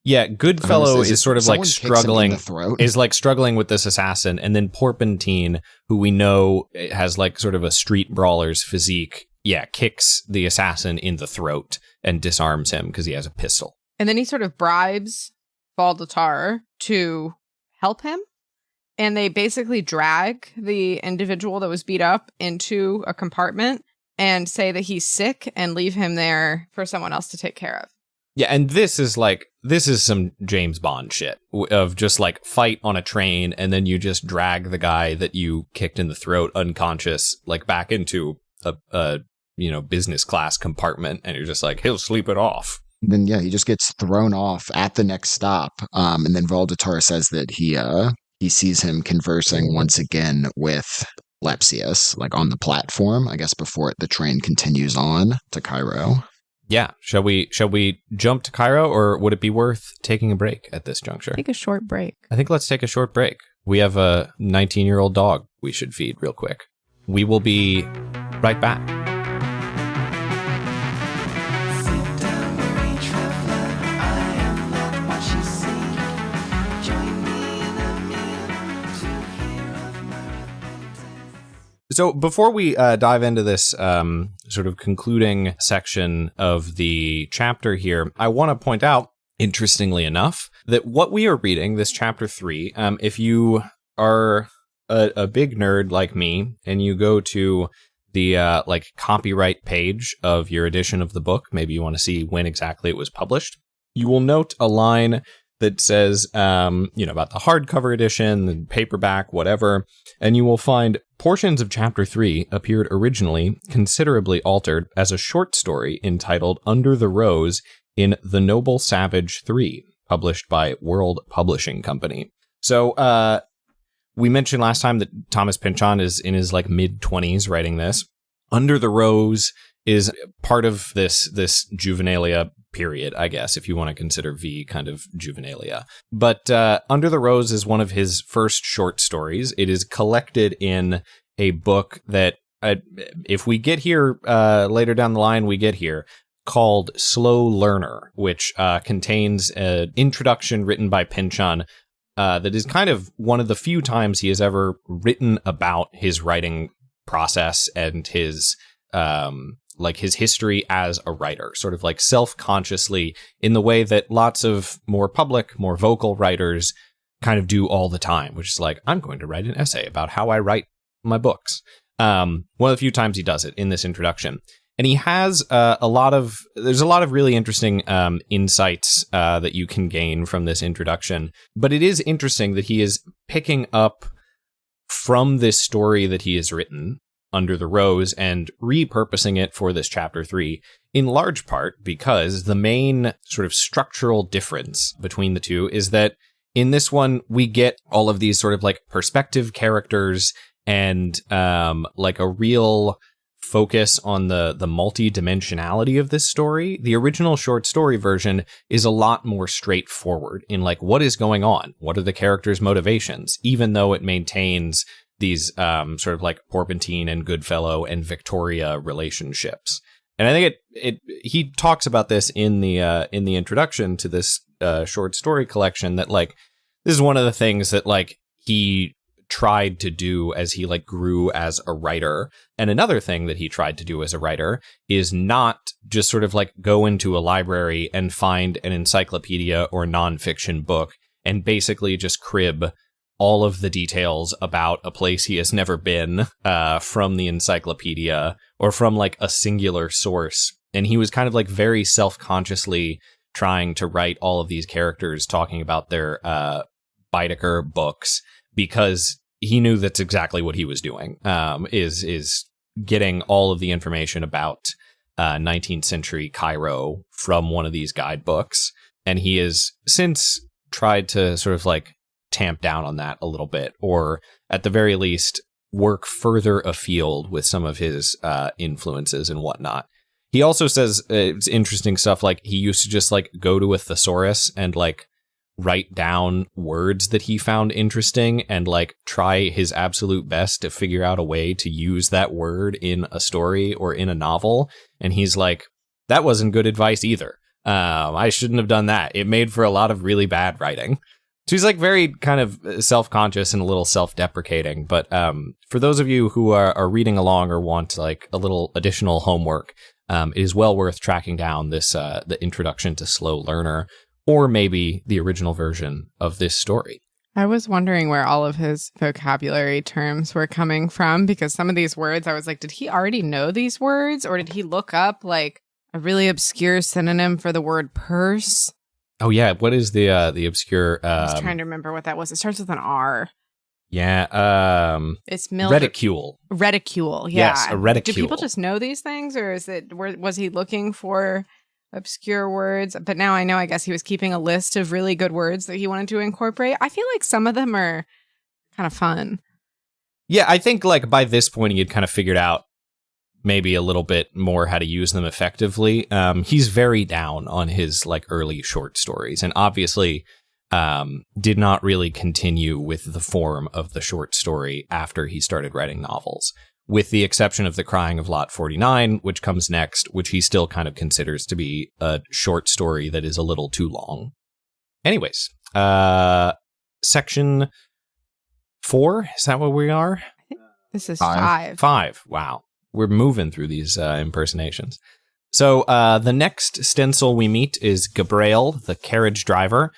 Yeah, Goodfellow is sort of like struggling with this assassin, and then Porpentine, who we know has like sort of a street brawler's physique, kicks the assassin in the throat and disarms him because he has a pistol. And then he sort of bribes Valdatar to help him, and they basically drag the individual that was beat up into a compartment and say that he's sick and leave him there for someone else to take care of. Yeah, and this is some James Bond shit of just like fight on a train, and then you just drag the guy that you kicked in the throat unconscious like back into a business class compartment, and you're just like, he'll sleep it off. Then he just gets thrown off at the next stop, and then Valdatar says that he sees him conversing once again with Lepsius, like on the platform, I guess, before the train continues on to Cairo. Yeah. Shall we jump to Cairo, or would it be worth taking a break at this juncture? Take a short break. I think let's take a short break. We have a 19-year-old dog we should feed real quick. We will be right back. So before we dive into this sort of concluding section of the chapter here, I want to point out, interestingly enough, that what we are reading, this chapter 3, if you are a big nerd like me and you go to the like copyright page of your edition of the book, maybe you want to see when exactly it was published, you will note a line that says, about the hardcover edition, the paperback, whatever, and you will find portions of Chapter 3 appeared originally, considerably altered, as a short story entitled Under the Rose in The Noble Savage 3, published by World Publishing Company. So, we mentioned last time that Thomas Pynchon is in his like mid-20s writing this. Under the Rose is part of this juvenilia period, I guess, if you want to consider V kind of juvenilia. But Under the Rose is one of his first short stories. It is collected in a book that, if we get here later down the line, called Slow Learner, which contains an introduction written by Pynchon that is kind of one of the few times he has ever written about his writing process and his his history as a writer, sort of like self-consciously, in the way that lots of more public, more vocal writers kind of do all the time, which is like, I'm going to write an essay about how I write my books. One of the few times he does it in this introduction. And he has there's a lot of really interesting insights that you can gain from this introduction. But it is interesting that he is picking up from this story that he has written, Under the Rose, and repurposing it for this chapter 3, in large part because the main sort of structural difference between the two is that in this one, we get all of these sort of like perspective characters and like a real focus on the multi-dimensionality of this story. The original short story version is a lot more straightforward in like what is going on, what are the characters' motivations, even though it maintains these sort of like Porpentine and Goodfellow and Victoria relationships. And I think he talks about this in the introduction to this short story collection, that like this is one of the things that like he tried to do as he like grew as a writer. And another thing that he tried to do as a writer is not just sort of like go into a library and find an encyclopedia or nonfiction book and basically just crib all of the details about a place he has never been from the encyclopedia or from like a singular source. And he was kind of like very self-consciously trying to write all of these characters talking about their Baedeker books, because he knew that's exactly what he was doing, is getting all of the information about 19th century Cairo from one of these guidebooks. And he has since tried to sort of like tamp down on that a little bit, or at the very least work further afield with some of his influences and whatnot. He also says it's interesting stuff, like he used to just like go to a thesaurus and like write down words that he found interesting and like try his absolute best to figure out a way to use that word in a story or in a novel. And he's like, that wasn't good advice either. I shouldn't have done that. It made for a lot of really bad writing. So he's like very kind of self-conscious and a little self-deprecating. But for those of you who are reading along or want like a little additional homework, it is well worth tracking down this the Introduction to Slow Learner, or maybe the original version of this story. I was wondering where all of his vocabulary terms were coming from, because some of these words, I was like, did he already know these words, or did he look up like a really obscure synonym for the word purse? Oh yeah, what is the obscure? I was trying to remember what that was. It starts with an R. Yeah, it's reticule. Reticule, yeah. Yes, a reticule. Do people just know these things, or was he looking for obscure words? But now I know, I guess he was keeping a list of really good words that he wanted to incorporate. I feel like some of them are kind of fun. Yeah, I think like by this point he had kind of figured out maybe a little bit more how to use them effectively. He's very down on his like early short stories, and obviously did not really continue with the form of the short story after he started writing novels, with the exception of The Crying of Lot 49, which comes next, which he still kind of considers to be a short story that is a little too long. Anyways, section 4, is that what we are? I think this is 5. 5, wow. We're moving through these impersonations. So the next stencil we meet is Gabriel, the carriage driver.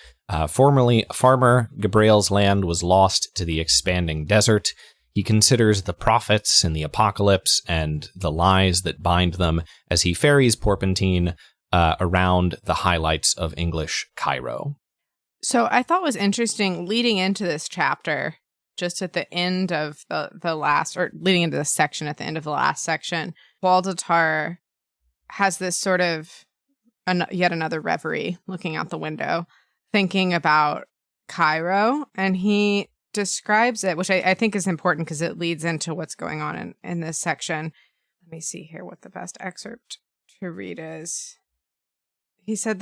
Formerly a farmer, Gabriel's land was lost to the expanding desert. He considers the prophets and the apocalypse and the lies that bind them as he ferries Porpentine around the highlights of English Cairo. So I thought was interesting leading into this chapter, just at the end of the last, or leading into the section at the end of the last section, Baedeker has this sort of yet another reverie looking out the window, thinking about Cairo, and he describes it, which I think is important because it leads into what's going on in this section. Let me see here what the best excerpt to read is. He said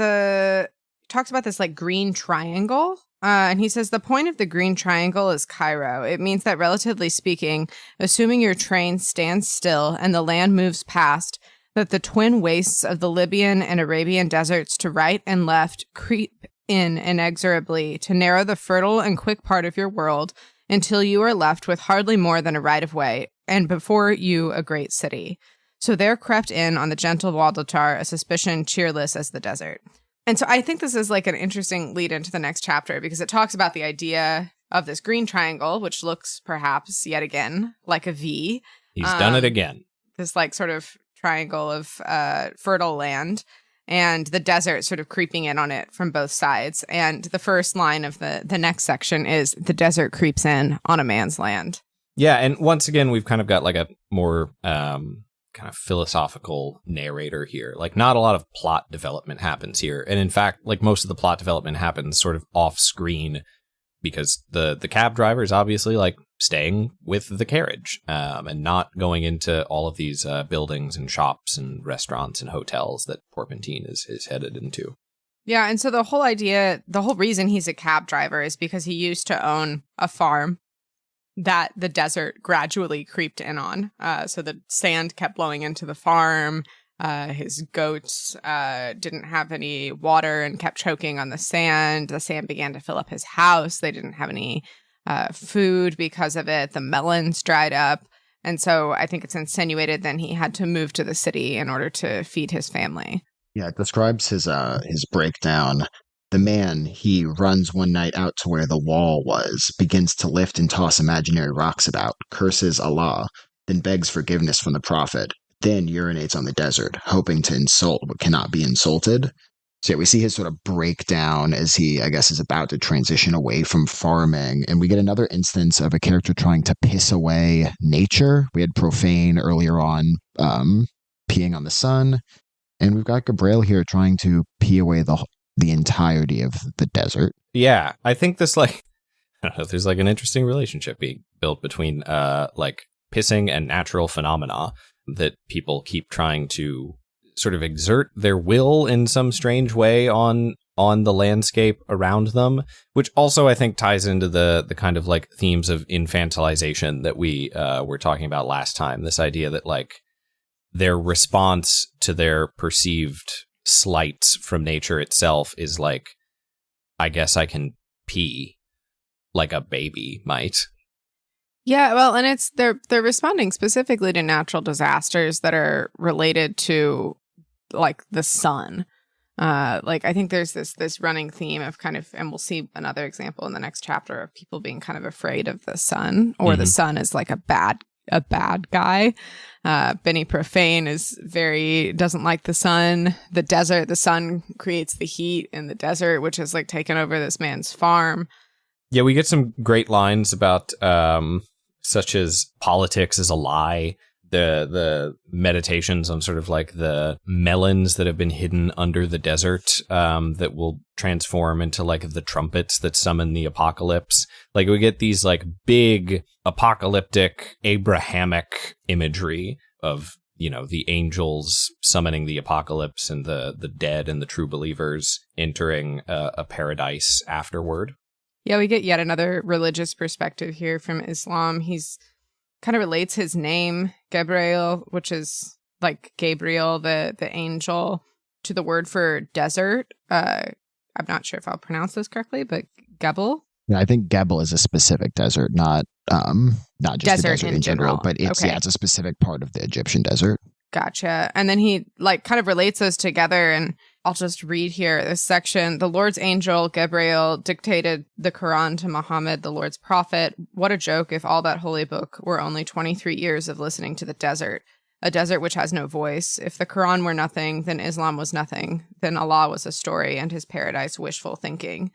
talks about this like green triangle. And he says the point of the green triangle is Cairo. It means that, relatively speaking, assuming your train stands still and the land moves past, that the twin wastes of the Libyan and Arabian deserts to right and left creep in inexorably to narrow the fertile and quick part of your world until you are left with hardly more than a right-of-way, and before you a great city. So there crept in on the gentle Baedeker a suspicion cheerless as the desert. And so I think this is like an interesting lead into the next chapter, because it talks about the idea of this green triangle, which looks perhaps yet again like a V. He's done it again. This like sort of triangle of fertile land, and the desert sort of creeping in on it from both sides. And the first line of the next section is the desert creeps in on a man's land. Yeah, and once again, we've kind of got like a more kind of philosophical narrator here. Like, not a lot of plot development happens here. And in fact, like most of the plot development happens sort of off screen because the cab driver is obviously like staying with the carriage and not going into all of these buildings and shops and restaurants and hotels that Porpentine is headed into. Yeah, and so the whole reason he's a cab driver is because he used to own a farm that the desert gradually creeped in on. So the sand kept blowing into the farm. His goats didn't have any water and kept choking on the sand. The sand began to fill up his house. They didn't have any food because of it. The melons dried up. And so I think it's insinuated then he had to move to the city in order to feed his family. Yeah, it describes his breakdown. The man, he runs one night out to where the wall was, begins to lift and toss imaginary rocks about, curses Allah, then begs forgiveness from the prophet, then urinates on the desert, hoping to insult what cannot be insulted. So yeah, we see his sort of breakdown as he, I guess, is about to transition away from farming. And we get another instance of a character trying to piss away nature. We had Profane earlier on, peeing on the sun. And we've got Gabriel here trying to pee away the entirety of the desert. Yeah, I think this, like, I don't know, there's like an interesting relationship being built between like pissing and natural phenomena that people keep trying to sort of exert their will in some strange way on the landscape around them, which also I think ties into the kind of like themes of infantilization that we were talking about last time. This idea that like their response to their perceived slights from nature itself is like, I guess I can pee like a baby might. Yeah, well, and it's they're responding specifically to natural disasters that are related to like the sun. Like I think there's this running theme of kind of, and we'll see another example in the next chapter of people being kind of afraid of the sun, or the sun is like a bad guy. Benny Profane doesn't like the sun. The desert, the sun creates the heat in the desert, which has like taken over this man's farm. Yeah, we get some great lines about such as politics is a lie. The meditations on sort of like the melons that have been hidden under the desert that will transform into like the trumpets that summon the apocalypse. Like we get these like big apocalyptic Abrahamic imagery of, you know, the angels summoning the apocalypse and the dead and the true believers entering a paradise afterward. Yeah, we get yet another religious perspective here from Islam. He's kind of relates his name, Gabriel, which is like Gabriel, the angel, to the word for desert. I'm not sure if I'll pronounce this correctly, but Gebel. Yeah, I think Gebel is a specific desert, not just desert the desert in general, but it's okay. It's a specific part of the Egyptian desert. Gotcha. And then he like kind of relates those together, and I'll just read here this section. The Lord's angel, Gabriel, dictated the Quran to Muhammad, the Lord's prophet. What a joke if all that holy book were only 23 years of listening to the desert, a desert which has no voice. If the Quran were nothing, then Islam was nothing. Then Allah was a story and his paradise wishful thinking.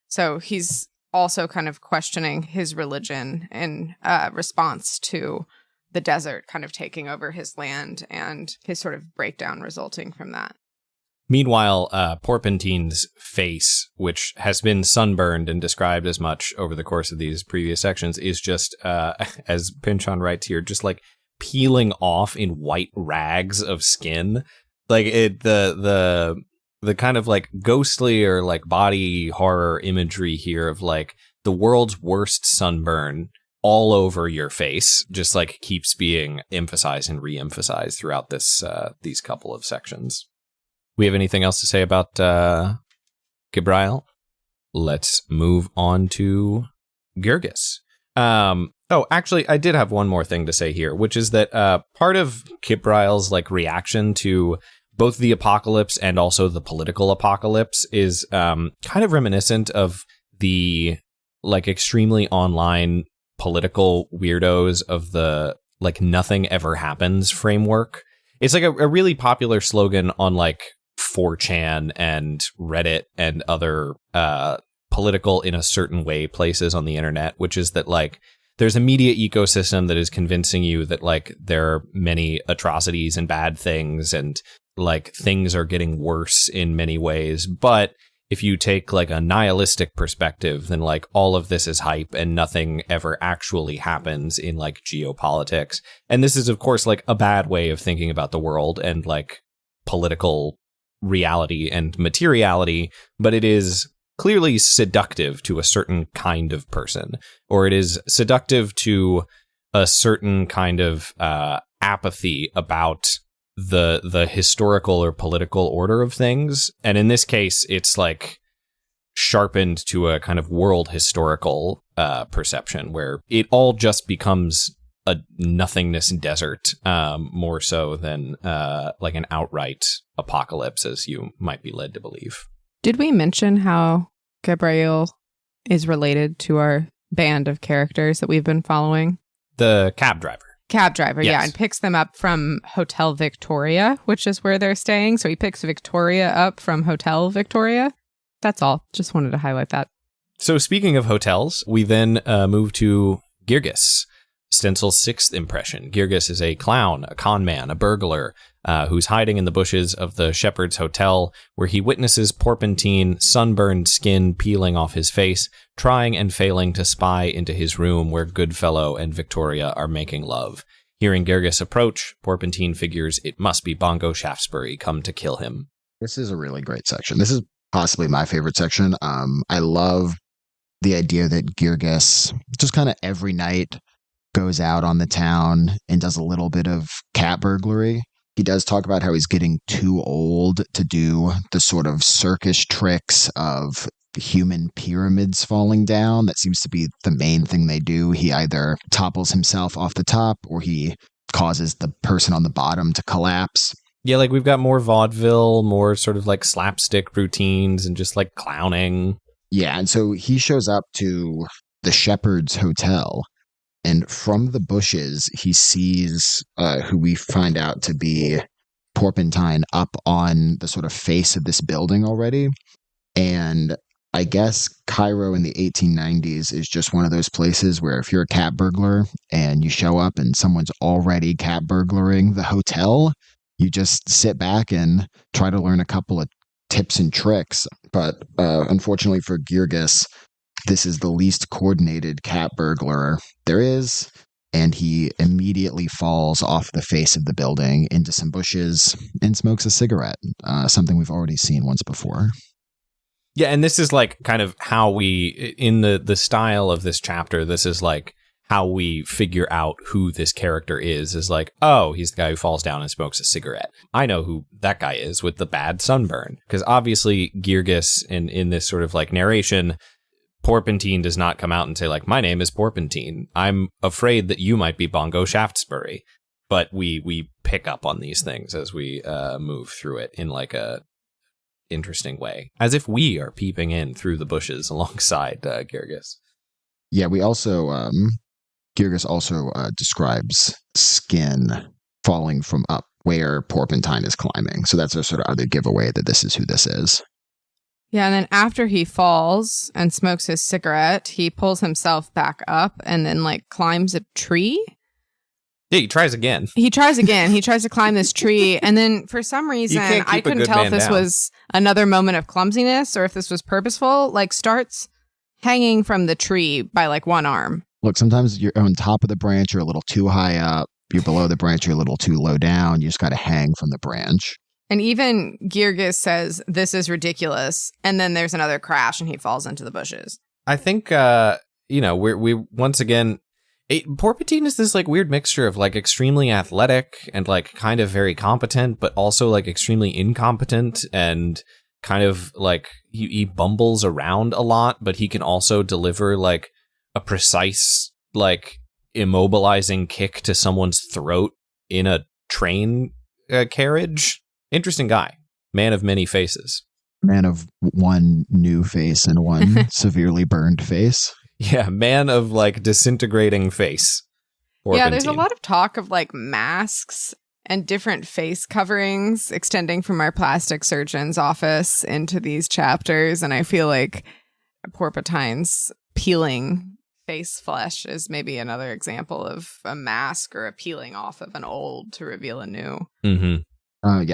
So he's also kind of questioning his religion in response to the desert kind of taking over his land and his sort of breakdown resulting from that. Meanwhile, Porpentine's face, which has been sunburned and described as much over the course of these previous sections, is just, as Pynchon writes here, just like peeling off in white rags of skin. Like the kind of like ghostly or like body horror imagery here of like the world's worst sunburn all over your face just like keeps being emphasized and re-emphasized throughout this these couple of sections. We have anything else to say about Gabriel? Let's move on to Girgis. Actually, I did have one more thing to say here, which is that part of Gabriel's like reaction to both the apocalypse and also the political apocalypse is kind of reminiscent of the like extremely online political weirdos of the like nothing ever happens framework. It's like a really popular slogan on like 4chan and Reddit and other political in a certain way places on the internet, which is that like there's a media ecosystem that is convincing you that like there are many atrocities and bad things and like things are getting worse in many ways. But if you take like a nihilistic perspective, then like all of this is hype and nothing ever actually happens in like geopolitics. And this is, of course, like a bad way of thinking about the world and like political reality and materiality, but it is clearly seductive to a certain kind of person, or it is seductive to a certain kind of apathy about the historical or political order of things. And in this case, it's like sharpened to a kind of world historical perception where it all just becomes a nothingness desert, more so than like an outright apocalypse, as you might be led to believe. Did we mention how Gabriel is related to our band of characters that we've been following? The cab driver. Yes. Yeah, and picks them up from Hotel Victoria, which is where they're staying. So he picks Victoria up from Hotel Victoria. That's all. Just wanted to highlight that. So speaking of hotels, we then move to Girgis, Stencil's sixth impression. Girgis is a clown, a con man, a burglar, who's hiding in the bushes of the Shepherd's Hotel, where he witnesses Porpentine, sunburned skin peeling off his face, trying and failing to spy into his room where Goodfellow and Victoria are making love. Hearing Girgis approach, Porpentine figures it must be Bongo Shaftesbury come to kill him. This is a really great section. This is possibly my favorite section. I love the idea that Girgis just kind of every night goes out on the town and does a little bit of cat burglary. He does talk about how he's getting too old to do the sort of circus tricks of human pyramids falling down. That seems to be the main thing they do. He either topples himself off the top or he causes the person on the bottom to collapse. Yeah, like we've got more vaudeville, more sort of like slapstick routines and just like clowning. Yeah, and so he shows up to the Shepherd's Hotel, and from the bushes, he sees who we find out to be Porpentine up on the sort of face of this building already. And I guess Cairo in the 1890s is just one of those places where if you're a cat burglar and you show up and someone's already cat burglaring the hotel, you just sit back and try to learn a couple of tips and tricks. But unfortunately for Girgis, this is the least coordinated cat burglar there is, and he immediately falls off the face of the building into some bushes and smokes a cigarette, something we've already seen once before. Yeah, and this is like kind of how we, in the style of this chapter, this is like how we figure out who this character is like, oh, he's the guy who falls down and smokes a cigarette. I know who that guy is with the bad sunburn, because obviously Girgis in this sort of like narration, Porpentine does not come out and say like, my name is Porpentine. I'm afraid that you might be Bongo Shaftesbury. But we pick up on these things as we move through it in like a interesting way, as if we are peeping in through the bushes alongside Girgis. Yeah, we also, Girgis also describes skin falling from up where Porpentine is climbing. So that's a sort of other giveaway that this is who this is. Yeah, and then after he falls and smokes his cigarette, he pulls himself back up and then like climbs a tree. Yeah, he tries again. He tries to climb this tree, and then for some reason, I couldn't tell if this was another moment of clumsiness or if this was purposeful, like starts hanging from the tree by like one arm. Look, sometimes you're on top of the branch, you're a little too high up. You're below the branch, you're a little too low down. You just got to hang from the branch. And even Girgis says, this is ridiculous. And then there's another crash and he falls into the bushes. I think, we once again, Porpentine is this like weird mixture of like extremely athletic and like kind of very competent, but also like extremely incompetent and kind of like he bumbles around a lot, but he can also deliver like a precise, like immobilizing kick to someone's throat in a train carriage. Interesting guy. Man of many faces. Man of one new face and one severely burned face. Yeah, man of like disintegrating face. Porpentine. Yeah, there's a lot of talk of like masks and different face coverings extending from our plastic surgeon's office into these chapters. And I feel like Porpentine's peeling face flesh is maybe another example of a mask or a peeling off of an old to reveal a new. Mm-hmm.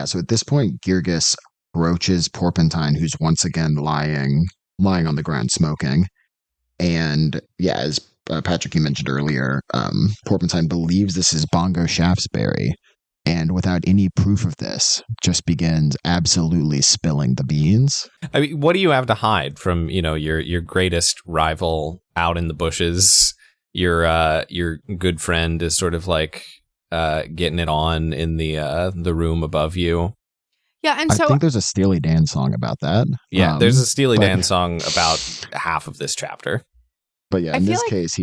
So at this point, Girgis approaches Porpentine, who's once again lying on the ground smoking. And yeah, as Patrick, you mentioned earlier, Porpentine believes this is Bongo Shaftesbury, and without any proof of this, just begins absolutely spilling the beans. I mean, what do you have to hide from, your greatest rival out in the bushes? Your good friend is sort of like getting it on in the room above you. Yeah, and so I think there's a Steely Dan song about that. Yeah, there's a Steely Dan song about half of this chapter. But yeah, in this case,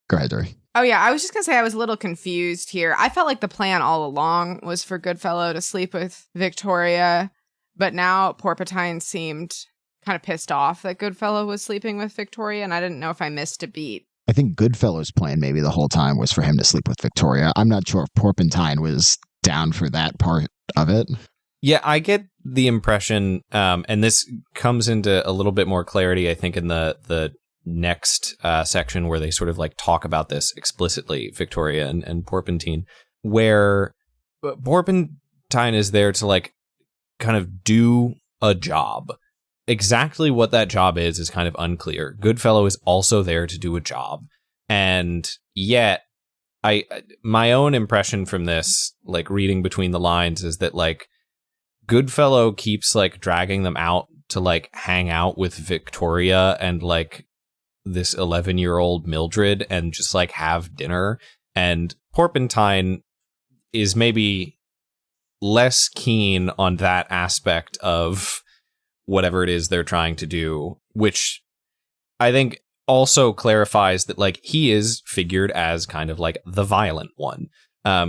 go ahead, Duri. Oh yeah, I was just gonna say I was a little confused here. I felt like the plan all along was for Goodfellow to sleep with Victoria, but now Porpentine seemed kind of pissed off that Goodfellow was sleeping with Victoria, and I didn't know if I missed a beat. I think Goodfellow's plan maybe the whole time was for him to sleep with Victoria. I'm not sure if Porpentine was down for that part of it. Yeah, I get the impression, and this comes into a little bit more clarity, I think, in the next section where they sort of like talk about this explicitly, Victoria and Porpentine, where Porpentine is there to like kind of do a job. Exactly what that job is kind of unclear. Goodfellow is also there to do a job, and yet my own impression from this, like reading between the lines, is that like Goodfellow keeps like dragging them out to like hang out with Victoria and like this 11-year-old Mildred and just like have dinner, and Porpentine is maybe less keen on that aspect of whatever it is they're trying to do, which I think also clarifies that like he is figured as kind of like the violent one.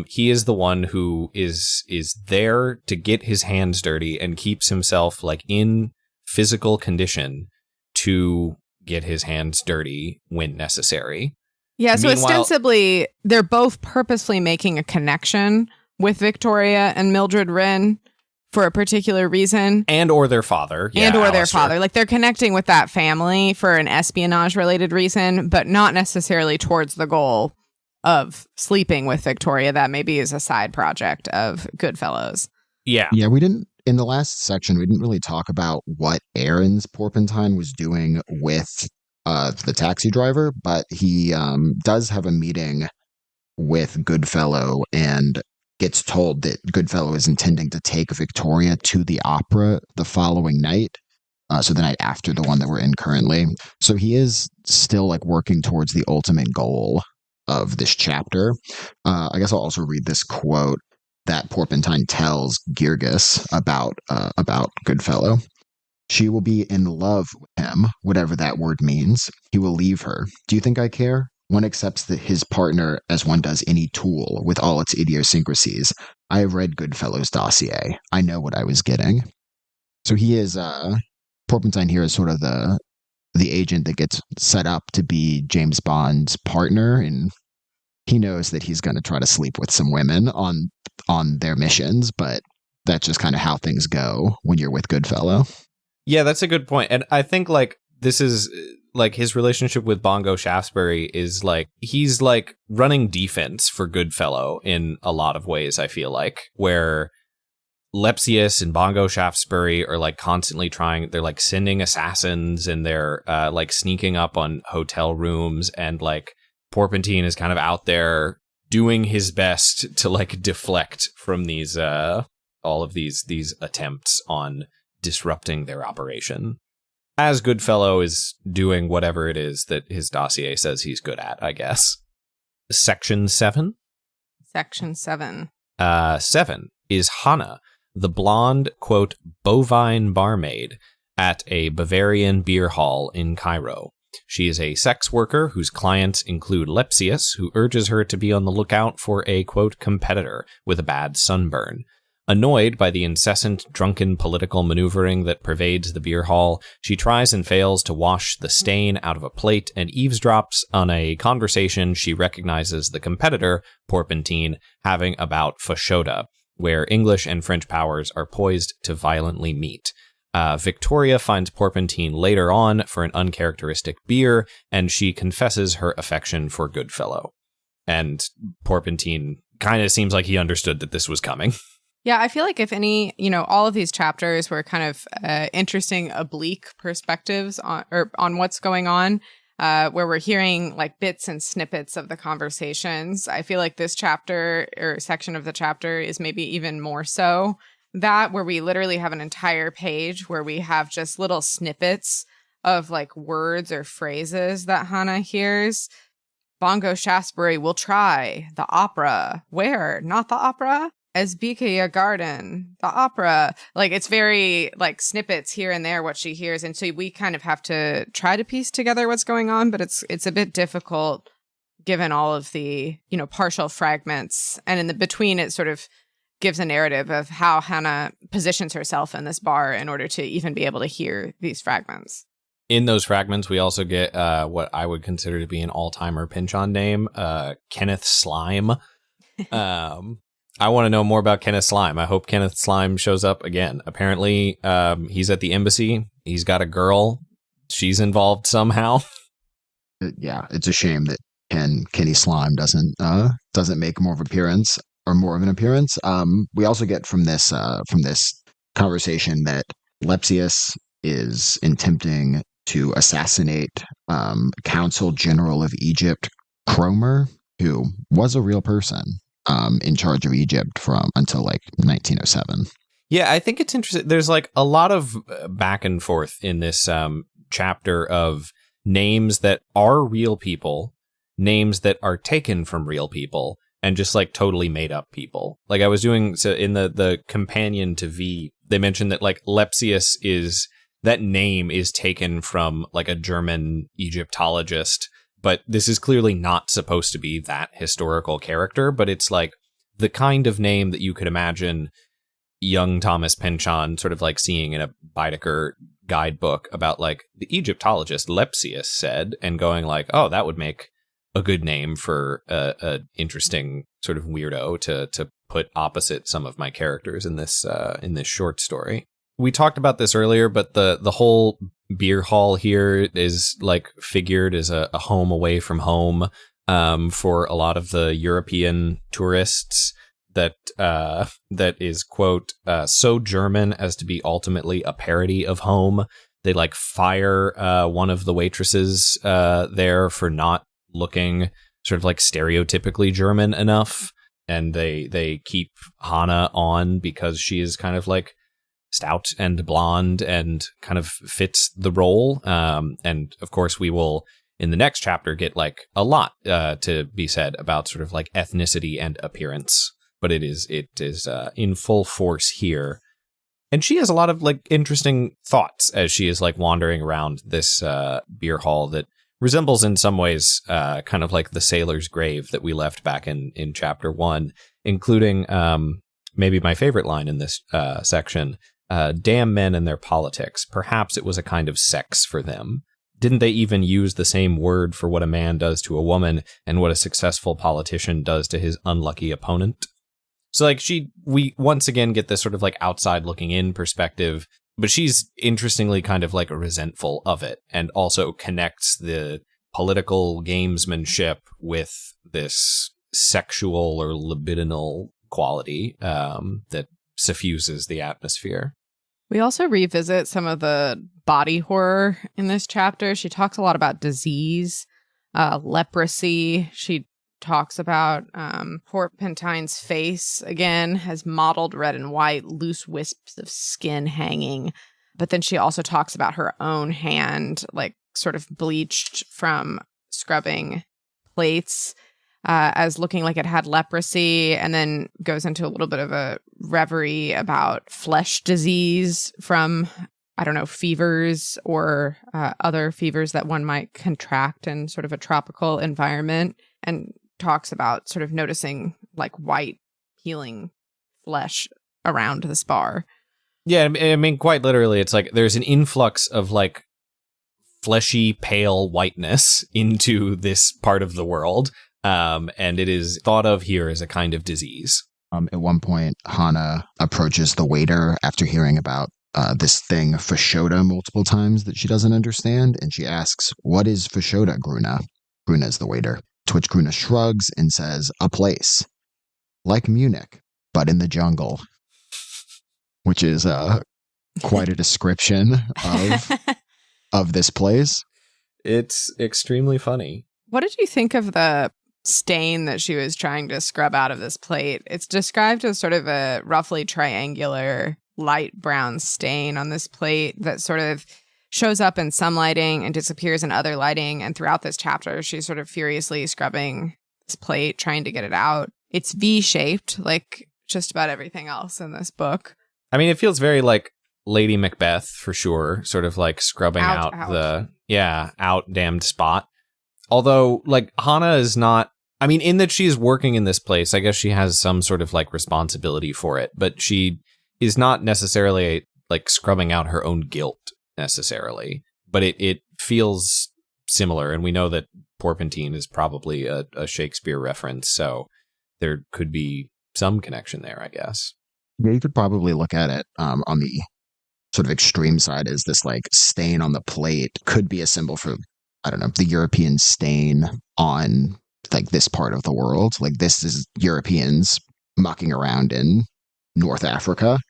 He is the one who is there to get his hands dirty and keeps himself like in physical condition to get his hands dirty when necessary. Yeah, so ostensibly they're both purposely making a connection with Victoria and Mildred Wren for a particular reason. And or their father. Yeah, and or Alistair. their father. Like they're connecting with that family for an espionage related reason, but not necessarily towards the goal of sleeping with Victoria. That maybe is a side project of Goodfellow's. Yeah. Yeah, we didn't, in the last section, we didn't really talk about what errands Porpentine was doing with the taxi driver, but he does have a meeting with Goodfellow and gets told that Goodfellow is intending to take Victoria to the opera the following night. So the night after the one that we're in currently. So he is still like working towards the ultimate goal of this chapter. I guess I'll also read this quote that Porpentine tells Girgis about Goodfellow. She will be in love with him, whatever that word means. He will leave her. Do you think I care? One accepts his partner as one does any tool with all its idiosyncrasies. I have read Goodfellow's dossier. I know what I was getting. So he is, Porpentine here is sort of the agent that gets set up to be James Bond's partner, and he knows that he's going to try to sleep with some women on their missions, but that's just kind of how things go when you're with Goodfellow. Yeah, that's a good point. And I think like this is like his relationship with Bongo Shaftesbury is like he's like running defense for Goodfellow in a lot of ways, I feel like, where Lepsius and Bongo Shaftesbury are like constantly they're like sending assassins and they're like sneaking up on hotel rooms, and like Porpentine is kind of out there doing his best to like deflect from these all of these attempts on disrupting their operation, as Goodfellow is doing whatever it is that his dossier says he's good at, I guess. Section 7? Section 7. 7 is Hannah, the blonde, quote, bovine barmaid at a Bavarian beer hall in Cairo. She is a sex worker whose clients include Lepsius, who urges her to be on the lookout for a, quote, competitor with a bad sunburn. Annoyed by the incessant drunken political maneuvering that pervades the beer hall, she tries and fails to wash the stain out of a plate and eavesdrops on a conversation she recognizes the competitor, Porpentine, having about Fashoda, where English and French powers are poised to violently meet. Victoria finds Porpentine later on for an uncharacteristic beer, and she confesses her affection for Goodfellow. And Porpentine kind of seems like he understood that this was coming. Yeah, I feel like if any, all of these chapters were kind of interesting, oblique perspectives on what's going on, where we're hearing like bits and snippets of the conversations. I feel like this chapter or section of the chapter is maybe even more so that, where we literally have an entire page where we have just little snippets of like words or phrases that Hannah hears. Bongo Shaftesbury will try the opera. Where? Not the opera? Esbika Garden, the opera. Like, it's very like snippets here and there what she hears, and so we kind of have to try to piece together what's going on, but it's a bit difficult given all of the partial fragments, and in the between it sort of gives a narrative of how Hannah positions herself in this bar in order to even be able to hear these fragments. In those fragments, we also get what I would consider to be an all-timer Pynchon name, Kenneth Slime. I want to know more about Kenneth Slime. I hope Kenneth Slime shows up again. Apparently, he's at the embassy. He's got a girl. She's involved somehow. Yeah, it's a shame that Kenny Slime doesn't make more of an appearance. We also get from this conversation that Lepsius is attempting to assassinate Consul General of Egypt Cromer, who was a real person. In charge of Egypt until like 1907. Yeah, I think it's interesting. There's like a lot of back and forth in this chapter of names that are real people, names that are taken from real people, and just like totally made up people. Like I was doing in the companion to V, they mentioned that like Lepsius that name is taken from like a German Egyptologist. But this is clearly not supposed to be that historical character, but it's like the kind of name that you could imagine young Thomas Pynchon sort of like seeing in a Baedeker guidebook about like the Egyptologist Lepsius said, and going like, oh, that would make a good name for a interesting sort of weirdo to put opposite some of my characters in this short story. We talked about this earlier, but the whole beer hall here is like figured as a home away from home for a lot of the European tourists that is, quote, so German as to be ultimately a parody of home. They like fire one of the waitresses there for not looking sort of like stereotypically German enough. And they keep Hannah on because she is kind of like stout and blonde and kind of fits the role. And of course, we will in the next chapter get like a lot to be said about sort of like ethnicity and appearance. But it is in full force here. And she has a lot of like interesting thoughts as she is like wandering around this beer hall that resembles in some ways kind of like the sailor's grave that we left back in chapter 1, including maybe my favorite line in this section. Damn men and their politics. Perhaps it was a kind of sex for them. Didn't they even use the same word for what a man does to a woman and what a successful politician does to his unlucky opponent? So like we once again get this sort of like outside looking in perspective, but she's interestingly kind of like resentful of it and also connects the political gamesmanship with this sexual or libidinal quality that suffuses the atmosphere. We also revisit some of the body horror in this chapter. She talks a lot about disease, leprosy. She talks about Porpentine's face, again, has mottled red and white, loose wisps of skin hanging. But then she also talks about her own hand, like sort of bleached from scrubbing plates, as looking like it had leprosy, and then goes into a little bit of a reverie about flesh disease from, I don't know, fevers or other fevers that one might contract in sort of a tropical environment, and talks about sort of noticing like white healing flesh around the spar. Yeah, I mean, quite literally, it's like there's an influx of like fleshy, pale whiteness into this part of the world. And it is thought of here as a kind of disease. At one point, Hannah approaches the waiter after hearing about this thing, Fashoda, multiple times that she doesn't understand. And she asks, "What is Fashoda, Gruna?" Gruna is the waiter. To which Gruna shrugs and says, "A place. Like Munich, but in the jungle." which is quite a description of this place. It's extremely funny. What did you think of the stain that she was trying to scrub out of this plate? It's described as sort of a roughly triangular light brown stain on this plate that sort of shows up in some lighting and disappears in other lighting. And throughout this chapter, she's sort of furiously scrubbing this plate, trying to get it out. It's V-shaped, like just about everything else in this book. I mean, it feels very like Lady Macbeth for sure, sort of like scrubbing out the out damned spot. Although, like, Hana is not, I mean, in that she's working in this place, I guess she has some sort of like responsibility for it, but she is not necessarily like scrubbing out her own guilt necessarily, but it feels similar. And we know that Porpentine is probably a Shakespeare reference, so there could be some connection there, I guess. Yeah, you could probably look at it on the sort of extreme side as this like stain on the plate could be a symbol for, I don't know, the European stain on like this part of the world. Like this is Europeans mucking around in North Africa.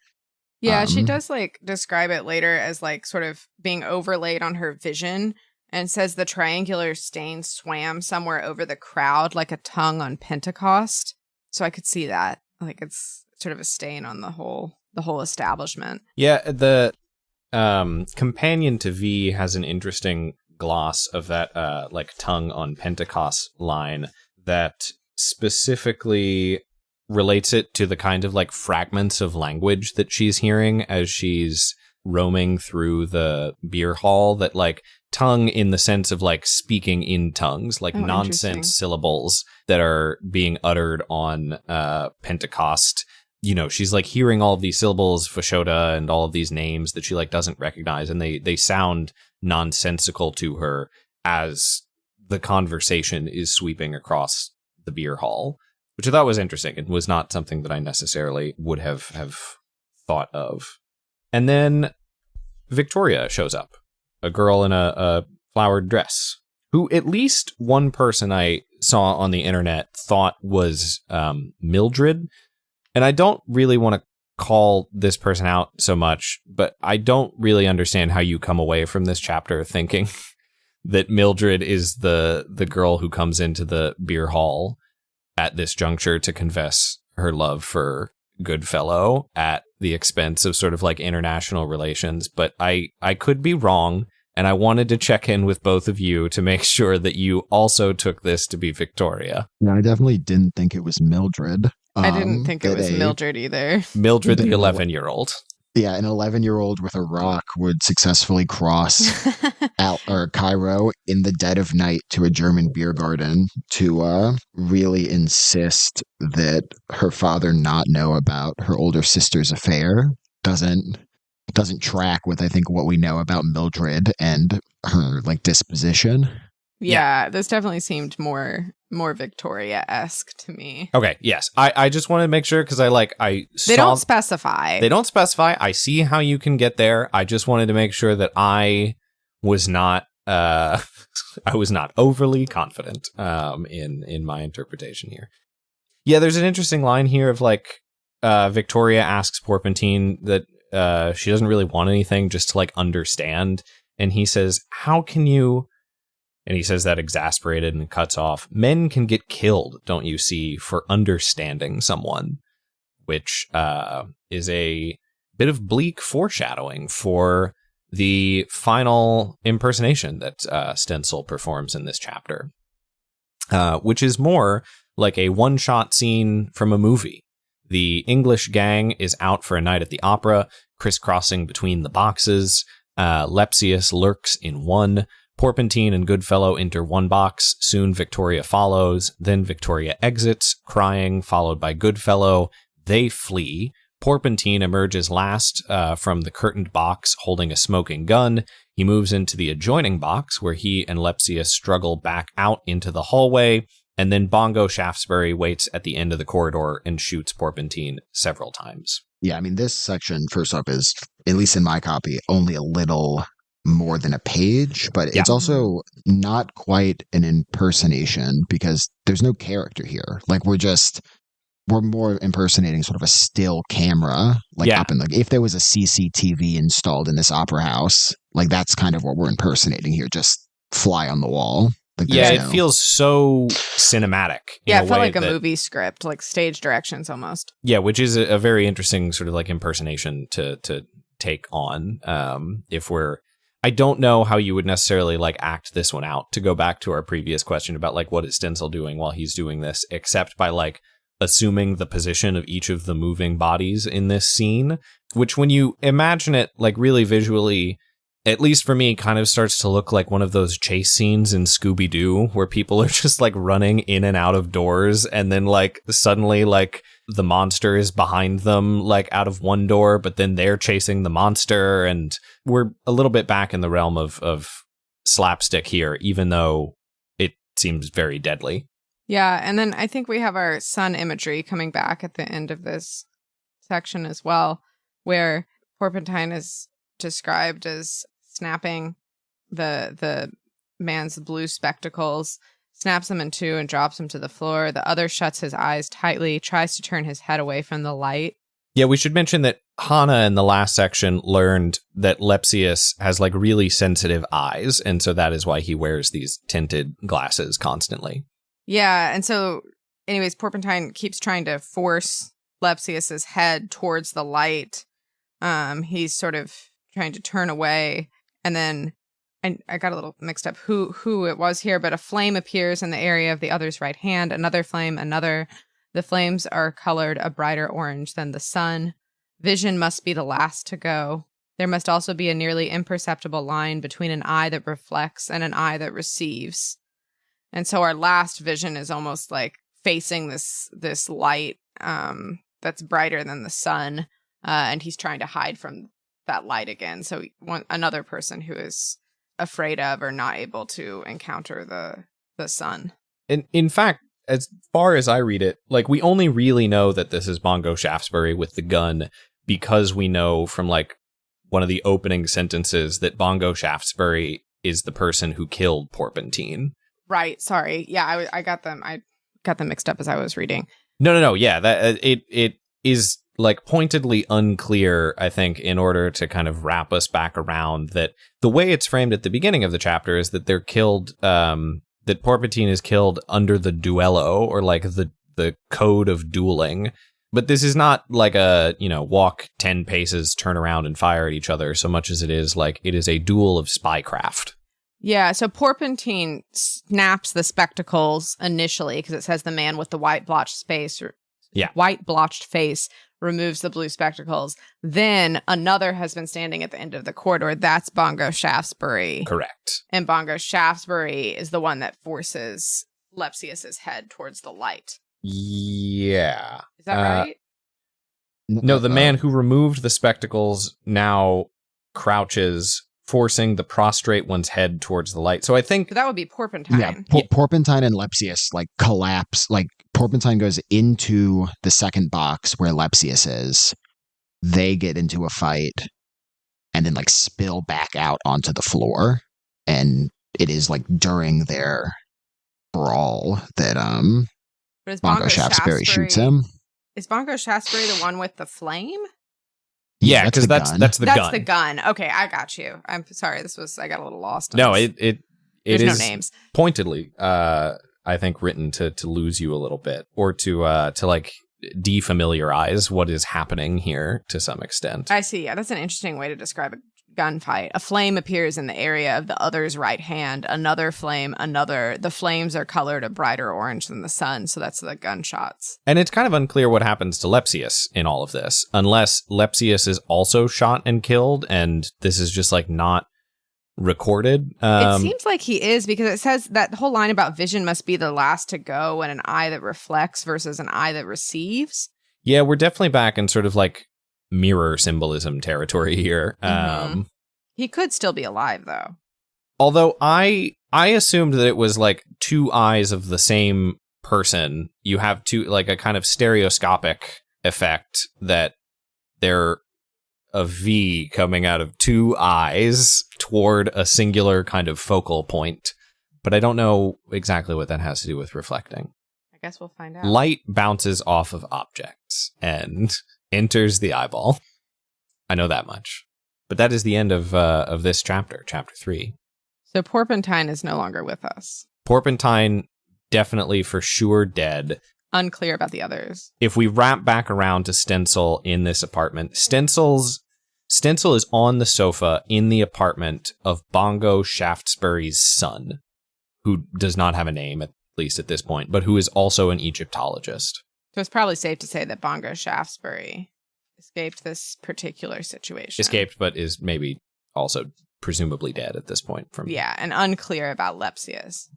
Yeah, she does like describe it later as like sort of being overlaid on her vision, and says the triangular stain swam somewhere over the crowd like a tongue on Pentecost. So I could see that. Like it's sort of a stain on the whole establishment. Yeah, the companion to V has an interesting gloss of that like tongue on Pentecost line that specifically relates it to the kind of like fragments of language that she's hearing as she's roaming through the beer hall, that like tongue in the sense of like speaking in tongues, like nonsense syllables that are being uttered on Pentecost. You know, she's like hearing all of these syllables, Fashoda, and all of these names that she like doesn't recognize, and they sound nonsensical to her as the conversation is sweeping across the beer hall, which I thought was interesting. It was not something that I necessarily would have thought of. And then Victoria shows up, a girl in a flowered dress, who at least one person I saw on the internet thought was Mildred. And I don't really want to call this person out so much, but I don't really understand how you come away from this chapter thinking that Mildred is the girl who comes into the beer hall at this juncture to confess her love for Goodfellow at the expense of sort of like international relations. But I could be wrong, and I wanted to check in with both of you to make sure that you also took this to be Victoria. Yeah, I definitely didn't think it was Mildred. I didn't think it was Mildred either. Mildred, the 11-year-old. Yeah, an 11-year-old with a rock would successfully cross Cairo in the dead of night to a German beer garden to really insist that her father not know about her older sister's affair. Doesn't track with, I think, what we know about Mildred and her like disposition. Yeah, this definitely seemed more Victoria-esque to me. Okay, yes. I just wanted to make sure because They don't specify. They don't specify. I see how you can get there. I just wanted to make sure that I was not I was not overly confident in my interpretation here. Yeah, there's an interesting line here of like Victoria asks Porpentine that she doesn't really want anything, just to like understand, and he says, "How can you?" And he says that exasperated and cuts off. "Men can get killed, don't you see, for understanding someone," which is a bit of bleak foreshadowing for the final impersonation that Stencil performs in this chapter, which is more like a one-shot scene from a movie. The English gang is out for a night at the opera, crisscrossing between the boxes. Lepsius lurks in one. Porpentine and Goodfellow enter one box. Soon Victoria follows. Then Victoria exits, crying, followed by Goodfellow. They flee. Porpentine emerges last from the curtained box, holding a smoking gun. He moves into the adjoining box, where he and Lepsius struggle back out into the hallway. And then Bongo Shaftesbury waits at the end of the corridor and shoots Porpentine several times. Yeah, I mean, this section, first off, is, at least in my copy, only a little more than a page, but it's also not quite an impersonation because there's no character here. Like, we're just we're more impersonating sort of a still camera, like up in the, if there was a CCTV installed in this opera house, like that's kind of what we're impersonating here, just fly on the wall. Like it feels so cinematic. Yeah, it felt like a movie script, like stage directions almost. Yeah, which is a very interesting sort of like impersonation to take on. I don't know how you would necessarily like act this one out, to go back to our previous question about like what is Stenzel doing while he's doing this, except by like assuming the position of each of the moving bodies in this scene, which when you imagine it like really visually, at least for me, kind of starts to look like one of those chase scenes in Scooby-Doo where people are just like running in and out of doors, and then like suddenly like the monster is behind them, like out of one door, but then they're chasing the monster. And we're a little bit back in the realm of slapstick here, even though it seems very deadly. Yeah, and then I think we have our sun imagery coming back at the end of this section as well, where Porpentine is described as snapping the man's blue spectacles, snaps them in two and drops him to the floor. The other shuts his eyes tightly, tries to turn his head away from the light. Yeah, we should mention that Hannah in the last section learned that Lepsius has like really sensitive eyes, and so that is why he wears these tinted glasses constantly. Yeah, and so anyways, Porpentine keeps trying to force Lepsius's head towards the light. He's sort of trying to turn away, and then I got a little mixed up who it was here, but a flame appears in the area of the other's right hand, another flame, another. The flames are colored a brighter orange than the sun. Vision must be the last to go. There must also be a nearly imperceptible line between an eye that reflects and an eye that receives. And so our last vision is almost like facing this light that's brighter than the sun, and he's trying to hide from that light again. So another person who is afraid of or not able to encounter the sun. And in fact, as far as I read it, like we only really know that this is Bongo Shaftesbury with the gun because we know from like one of the opening sentences that Bongo Shaftesbury is the person who killed Porpentine. Right. Sorry. Yeah, I got them. I got them mixed up as I was reading. No. Yeah, that it is like pointedly unclear, I think, in order to kind of wrap us back around that the way it's framed at the beginning of the chapter is that they're killed, that Porpentine is killed under the duello, or like the code of dueling. But this is not like a, walk 10 paces, turn around and fire at each other so much as it is like it is a duel of spycraft. Yeah, so Porpentine snaps the spectacles initially because it says the man with the white blotched face removes the blue spectacles. Then another has been standing at the end of the corridor. That's Bongo Shaftesbury. Correct. And Bongo Shaftesbury is the one that forces Lepsius's head towards the light. Yeah. Is that right? No, the man who removed the spectacles now crouches, forcing the prostrate one's head towards the light. So I think that would be Porpentine. Yeah, Porpentine and Lepsius like collapse. Like Porpentine goes into the second box where Lepsius is. They get into a fight and then like spill back out onto the floor. And it is like during their brawl that Bongo Shaftesbury shoots him. Is Bongo Shaftesbury the one with the flame? Yeah, because that's the gun. That's the gun. Okay, I got you. I'm sorry. I got a little lost. No, it There's is no names. Pointedly, I think written to lose you a little bit, or to like defamiliarize what is happening here to some extent. I see. Yeah, that's an interesting way to describe a gunfight. A flame appears in the area of the other's right hand. Another flame, another. The flames are colored a brighter orange than the sun, so that's the gunshots. And it's kind of unclear what happens to Lepsius in all of this, unless Lepsius is also shot and killed, and this is just like not recorded. It seems like he is, because it says that whole line about vision must be the last to go and an eye that reflects versus an eye that receives. Yeah, we're definitely back in sort of like mirror symbolism territory here. He could still be alive, though. Although I assumed that it was like two eyes of the same person. You have two, like a kind of stereoscopic effect that they're a V coming out of two eyes toward a singular kind of focal point. But I don't know exactly what that has to do with reflecting. guess we'll find out. Light bounces off of objects and enters the eyeball. I know that much. But that is the end of this chapter, chapter 3. So Porpentine is no longer with us. Porpentine definitely for sure dead. Unclear about the others. If we wrap back around to Stencil in this apartment, Stencil is on the sofa in the apartment of Bongo Shaftesbury's son, who does not have a name, at least at this point, but who is also an Egyptologist. So it's probably safe to say that Bongo Shaftesbury escaped this particular situation. Escaped, but is maybe also presumably dead at this point. Yeah, and unclear about Lepsius.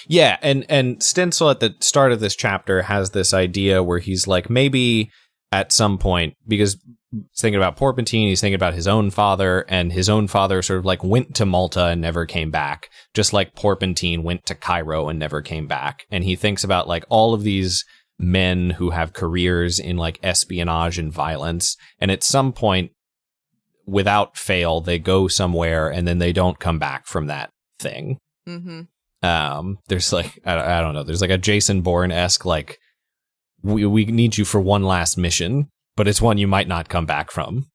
Yeah, and Stencil at the start of this chapter has this idea where he's like, maybe at some point, because he's thinking about Porpentine, he's thinking about his own father, and his own father sort of like went to Malta and never came back, just like Porpentine went to Cairo and never came back. And he thinks about like all of these men who have careers in like espionage and violence, and at some point, without fail, they go somewhere and then they don't come back from that thing. Mm-hmm. There's like, I don't know, there's like a Jason Bourne-esque, like, we need you for one last mission, but it's one you might not come back from.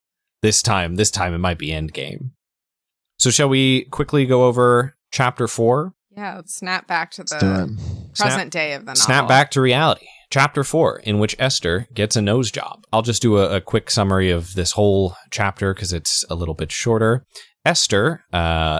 This time it might be endgame. So shall we quickly go over chapter 4? Yeah, let's snap back to the present day of the novel. Snap back to reality. Chapter 4, in which Esther gets a nose job. I'll just do a quick summary of this whole chapter because it's a little bit shorter. Esther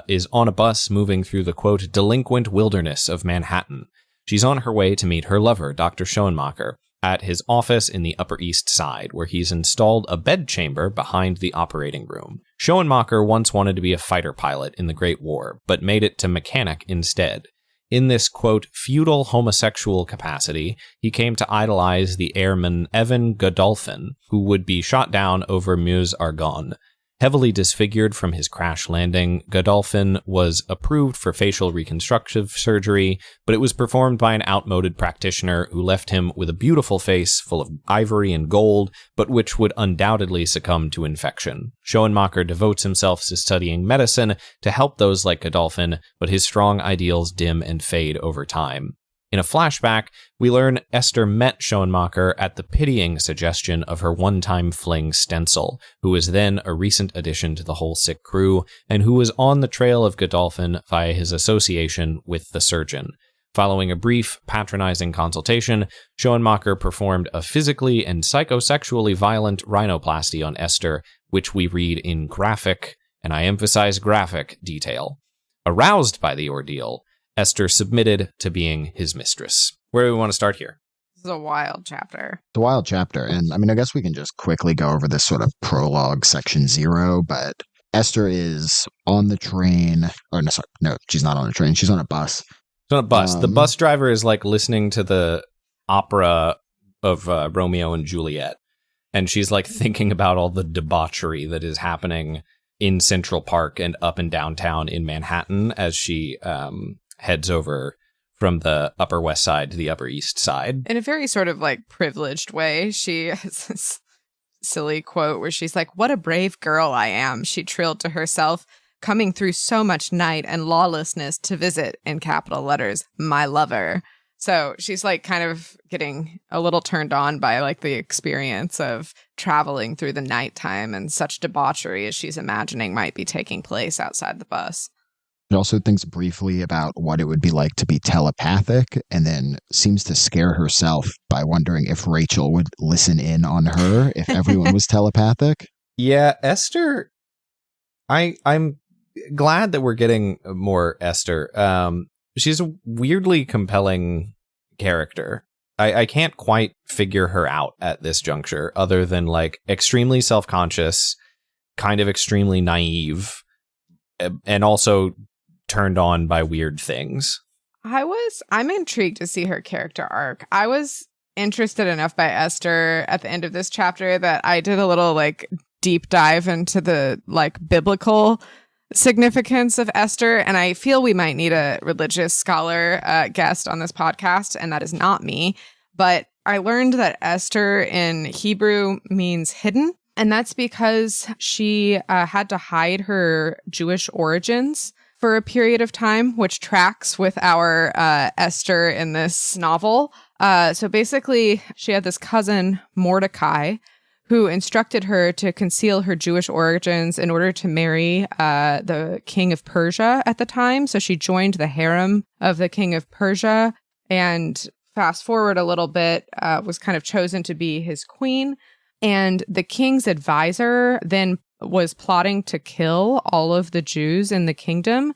is on a bus moving through the, quote, delinquent wilderness of Manhattan. She's on her way to meet her lover, Dr. Schoenmaker, at his office in the Upper East Side, where he's installed a bedchamber behind the operating room. Schoenmaker once wanted to be a fighter pilot in the Great War, but made it to mechanic instead. In this, quote, feudal homosexual capacity, he came to idolize the airman Evan Godolphin, who would be shot down over Meuse-Argonne. Heavily disfigured from his crash landing, Godolphin was approved for facial reconstructive surgery, but it was performed by an outmoded practitioner who left him with a beautiful face full of ivory and gold, but which would undoubtedly succumb to infection. Schoenmaker devotes himself to studying medicine to help those like Godolphin, but his strong ideals dim and fade over time. In a flashback, we learn Esther met Schoenmaker at the pitying suggestion of her one-time fling Stencil, who was then a recent addition to the whole sick crew, and who was on the trail of Godolphin via his association with the surgeon. Following a brief, patronizing consultation, Schoenmaker performed a physically and psychosexually violent rhinoplasty on Esther, which we read in graphic, and I emphasize graphic, detail. Aroused by the ordeal, Esther submitted to being his mistress. Where do we want to start here? This is a wild chapter. It's a wild chapter. And I mean, I guess we can just quickly go over this sort of prologue, section 0. But Esther is on the train. Oh, no, she's not on a train. She's on a bus. She's on a bus. The bus driver is like listening to the opera of Romeo and Juliet. And she's like thinking about all the debauchery that is happening in Central Park and up and downtown in Manhattan as she heads over from the Upper West Side to the Upper East Side. In a very sort of like privileged way, she has this silly quote where she's like, "What a brave girl I am," she trilled to herself, "coming through so much night and lawlessness to visit," in capital letters, "my lover." So she's like kind of getting a little turned on by like the experience of traveling through the nighttime and such debauchery as she's imagining might be taking place outside the bus. She also thinks briefly about what it would be like to be telepathic, and then seems to scare herself by wondering if Rachel would listen in on her if everyone was telepathic. Yeah, Esther, I'm glad that we're getting more Esther. She's a weirdly compelling character. I can't quite figure her out at this juncture, other than like extremely self-conscious, kind of extremely naive, and also turned on by weird things. I'm intrigued to see her character arc. I was interested enough by Esther at the end of this chapter that I did a little like deep dive into the like biblical significance of Esther, and I feel we might need a religious scholar guest on this podcast, and that is not me. But I learned that Esther in Hebrew means hidden, and that's because she had to hide her Jewish origins for a period of time, which tracks with our Esther in this novel. So basically, she had this cousin, Mordecai, who instructed her to conceal her Jewish origins in order to marry the king of Persia at the time. So she joined the harem of the king of Persia, and fast forward a little bit, was kind of chosen to be his queen. And the king's advisor then was plotting to kill all of the Jews in the kingdom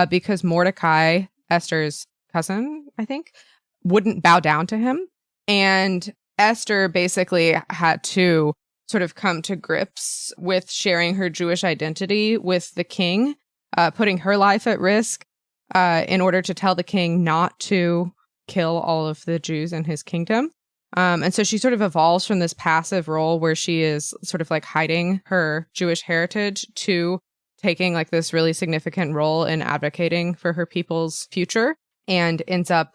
because Mordecai, Esther's cousin, I think, wouldn't bow down to him. And Esther basically had to sort of come to grips with sharing her Jewish identity with the king, putting her life at risk in order to tell the king not to kill all of the Jews in his kingdom. And so she sort of evolves from this passive role where she is sort of like hiding her Jewish heritage to taking like this really significant role in advocating for her people's future, and ends up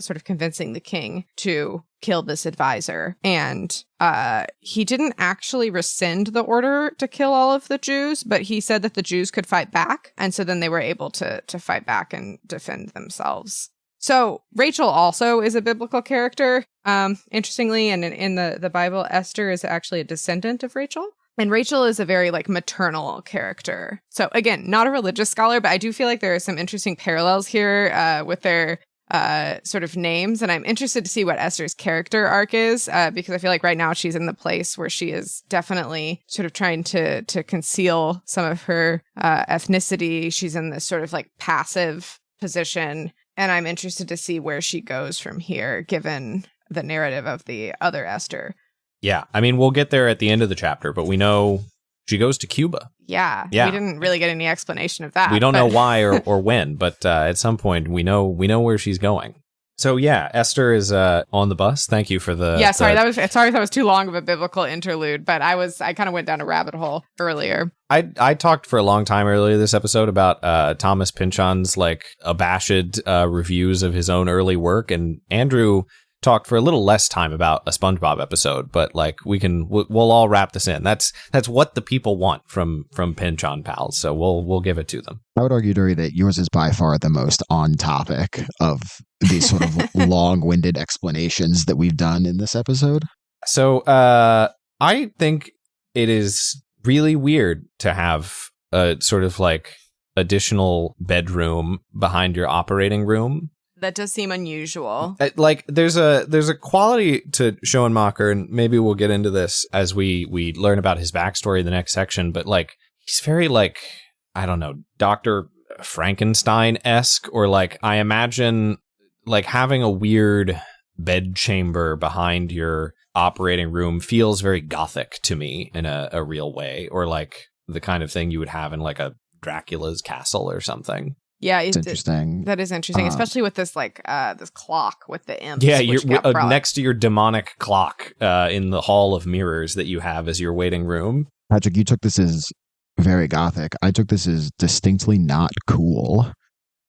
sort of convincing the king to kill this advisor. And he didn't actually rescind the order to kill all of the Jews, but he said that the Jews could fight back. And so then they were able to fight back and defend themselves. So Rachel also is a biblical character, interestingly, and in the Bible, Esther is actually a descendant of Rachel. And Rachel is a very like maternal character. So again, not a religious scholar, but I do feel like there are some interesting parallels here with their sort of names. And I'm interested to see what Esther's character arc is, because I feel like right now she's in the place where she is definitely sort of trying to conceal some of her ethnicity. She's in this sort of like passive position. And I'm interested to see where she goes from here, given the narrative of the other Esther. Yeah, I mean, we'll get there at the end of the chapter, but we know she goes to Cuba. Yeah. We didn't really get any explanation of that. We don't know why or when, but at some point we know where she's going. So yeah, Esther is on the bus. Thank you for the sorry if that was too long of a biblical interlude, but I kind of went down a rabbit hole earlier. I talked for a long time earlier this episode about Thomas Pynchon's like abashed reviews of his own early work, and Andrew talked for a little less time about a SpongeBob episode, but like we'll all wrap this in. That's what the people want from Pynchon Pals, so we'll give it to them. I would argue, Duri, that yours is by far the most on topic of these sort of long-winded explanations that we've done in this episode. So I think it is really weird to have a sort of like additional bedroom behind your operating room. That does seem unusual. Like there's a quality to Schoenmaker, and maybe we'll get into this as we learn about his backstory in the next section, but like he's very like, I don't know, Dr. Frankenstein-esque, or like I imagine like having a weird bed chamber behind your operating room feels very gothic to me in a real way, or like the kind of thing you would have in like a Dracula's castle or something. Yeah, it's interesting. That is interesting, especially with this like this clock with the imps. Yeah, you're next to your demonic clock in the hall of mirrors that you have as your waiting room. Patrick, you took this as very gothic. I took this as distinctly not cool.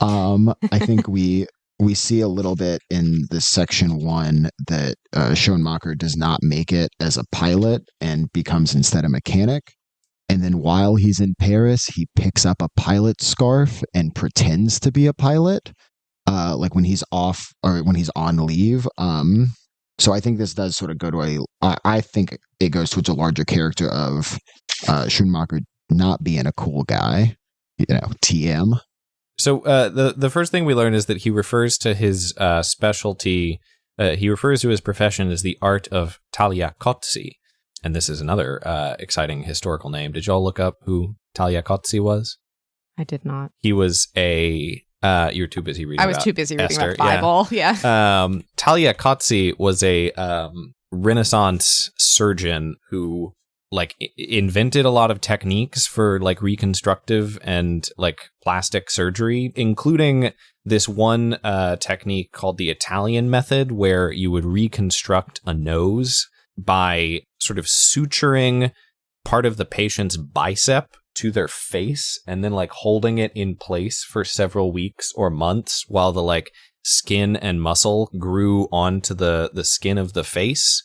I think we see a little bit in this section 1 that Schoenmaker does not make it as a pilot and becomes instead a mechanic. And then while he's in Paris, he picks up a pilot scarf and pretends to be a pilot, like when he's off or when he's on leave. So I think this does sort of go to I think it goes towards a larger character of Schoenmaker not being a cool guy, TM. So the first thing we learn is that he refers to his specialty, he refers to his profession as the art of Taliakotsi. And this is another exciting historical name. Did y'all look up who Taliakotsi was? I did not. He was you were too busy reading. I was too busy reading Esther, about the Bible. Yeah. Taliakotsi was a Renaissance surgeon who like invented a lot of techniques for like reconstructive and like plastic surgery, including this one technique called the Italian method, where you would reconstruct a nose by sort of suturing part of the patient's bicep to their face and then like holding it in place for several weeks or months while the like skin and muscle grew onto the skin of the face.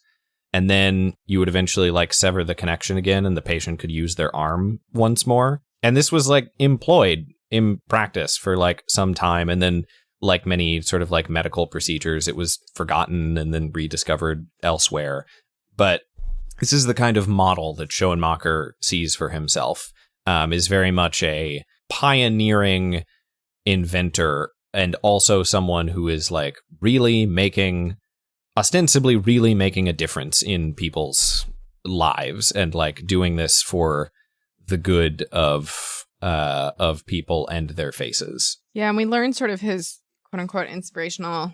And then you would eventually like sever the connection again and the patient could use their arm once more. And this was like employed in practice for like some time. And then like many sort of like medical procedures, it was forgotten and then rediscovered elsewhere. But this is the kind of model that Schoenmaker sees for himself, is very much a pioneering inventor and also someone who is like ostensibly really making a difference in people's lives and like doing this for the good of people and their faces. Yeah, and we learn sort of his quote unquote inspirational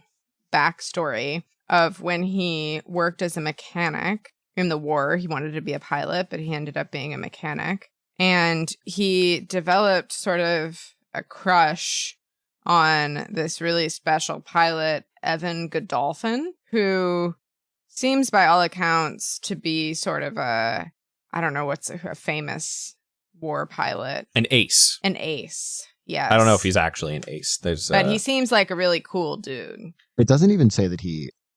backstory of when he worked as a mechanic in the war. He wanted to be a pilot, but he ended up being a mechanic. And he developed sort of a crush on this really special pilot, Evan Godolphin, who seems by all accounts to be sort of a famous war pilot. An ace. Yes. I don't know if he's actually an ace. But he seems like a really cool dude. It doesn't even say that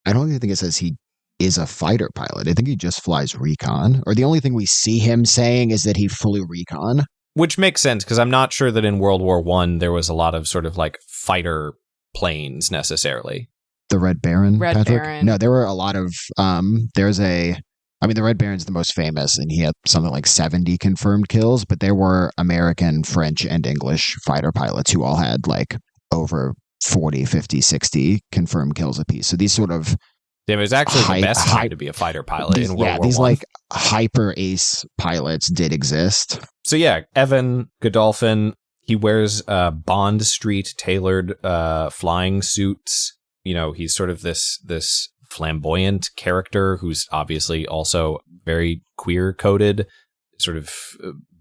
I don't even think it says he is a fighter pilot. I think he just flies recon. Or the only thing we see him saying is that he flew recon. Which makes sense, because I'm not sure that in World War I there was a lot of sort of like fighter planes necessarily. The Red Baron? Baron. No, there were a lot of, the Red Baron's the most famous, and he had something like 70 confirmed kills, but there were American, French, and English fighter pilots who all had like over 40, 50, 60 confirmed kills apiece. So these sort of... It was actually the best time to be a fighter pilot in World War I. These like hyper ace pilots did exist. So yeah, Evan Godolphin, he wears Bond Street tailored flying suits. You know, he's sort of this flamboyant character who's obviously also very queer coded, sort of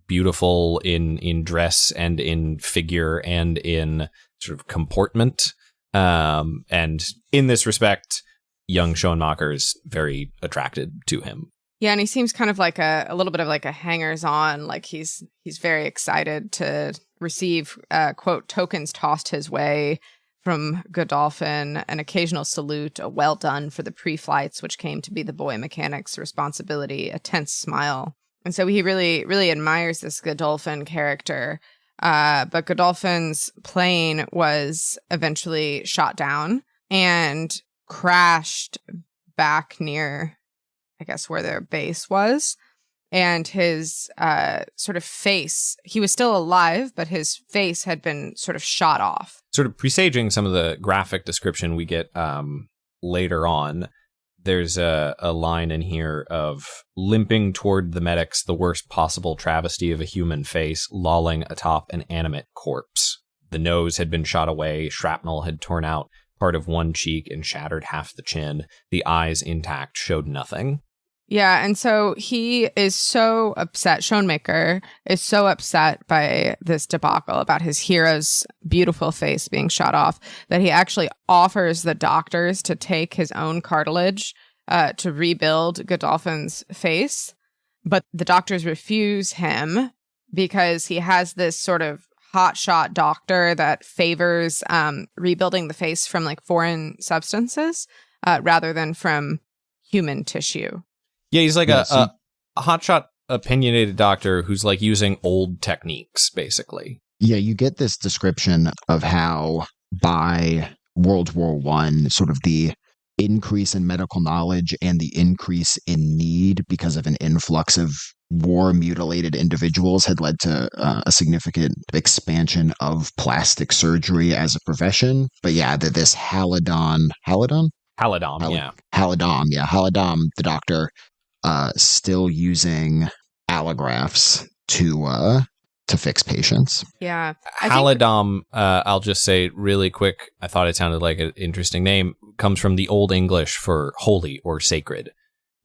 beautiful in dress and in figure and in sort of comportment. And in this respect, young Schoenmaker is very attracted to him. Yeah, and he seems kind of like a little bit of like a hangers-on, like he's very excited to receive, quote, tokens tossed his way from Godolphin, an occasional salute, a well done for the pre-flights, which came to be the boy mechanic's responsibility, a tense smile. And so he really, really admires this Godolphin character. But Godolphin's plane was eventually shot down and crashed back near, I guess, where their base was. And his sort of face, he was still alive, but his face had been sort of shot off. Sort of presaging some of the graphic description we get later on, there's a line in here of limping toward the medics, the worst possible travesty of a human face, lolling atop an animate corpse. The nose had been shot away, shrapnel had torn out part of one cheek and shattered half the chin. The eyes intact showed nothing. Yeah, and so he is so upset, Schoenmaker is so upset by this debacle about his hero's beautiful face being shot off that he actually offers the doctors to take his own cartilage to rebuild Godolphin's face. But the doctors refuse him because he has this sort of hotshot doctor that favors rebuilding the face from like foreign substances rather than from human tissue. Yeah, he's like a hotshot opinionated doctor who's like using old techniques, basically. Yeah, you get this description of how by World War I, sort of the increase in medical knowledge and the increase in need because of an influx of war-mutilated individuals had led to a significant expansion of plastic surgery as a profession. But yeah, this Halidom, the doctor, still using allografts to fix patients. Yeah. Halidom, I'll just say really quick, I thought it sounded like an interesting name, comes from the Old English for holy or sacred,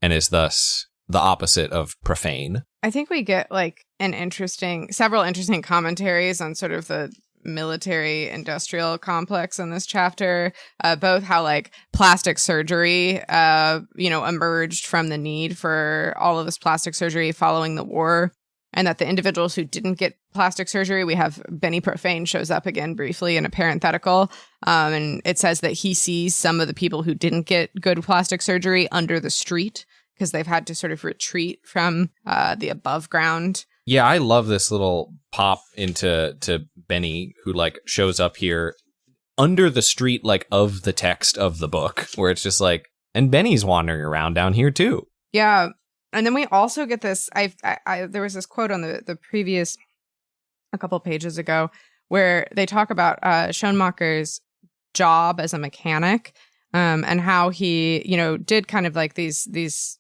and is thus the opposite of profane. I think we get like several interesting commentaries on sort of the military industrial complex in this chapter, both how like plastic surgery emerged from the need for all of this plastic surgery following the war, and that the individuals who didn't get plastic surgery, we have Benny Profane shows up again briefly in a parenthetical, and it says that he sees some of the people who didn't get good plastic surgery under the street because they've had to sort of retreat from the above ground. Yeah, I love this little pop into Benny, who like shows up here under the street, like, of the text of the book, where it's just like, and Benny's wandering around down here too. Yeah. And then we also get this, there was this quote on the previous, a couple pages ago, where they talk about Schoenmaker's job as a mechanic, and how he, did kind of like these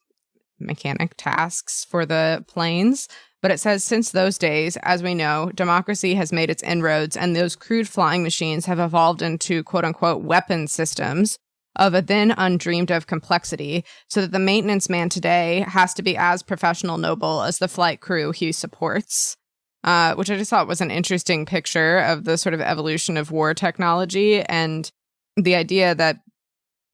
mechanic tasks for the planes. But it says, since those days, as we know, democracy has made its inroads, and those crude flying machines have evolved into quote unquote weapon systems of a then undreamed of complexity, so that the maintenance man today has to be as professional noble as the flight crew he supports. Which I just thought was an interesting picture of the sort of evolution of war technology, and the idea that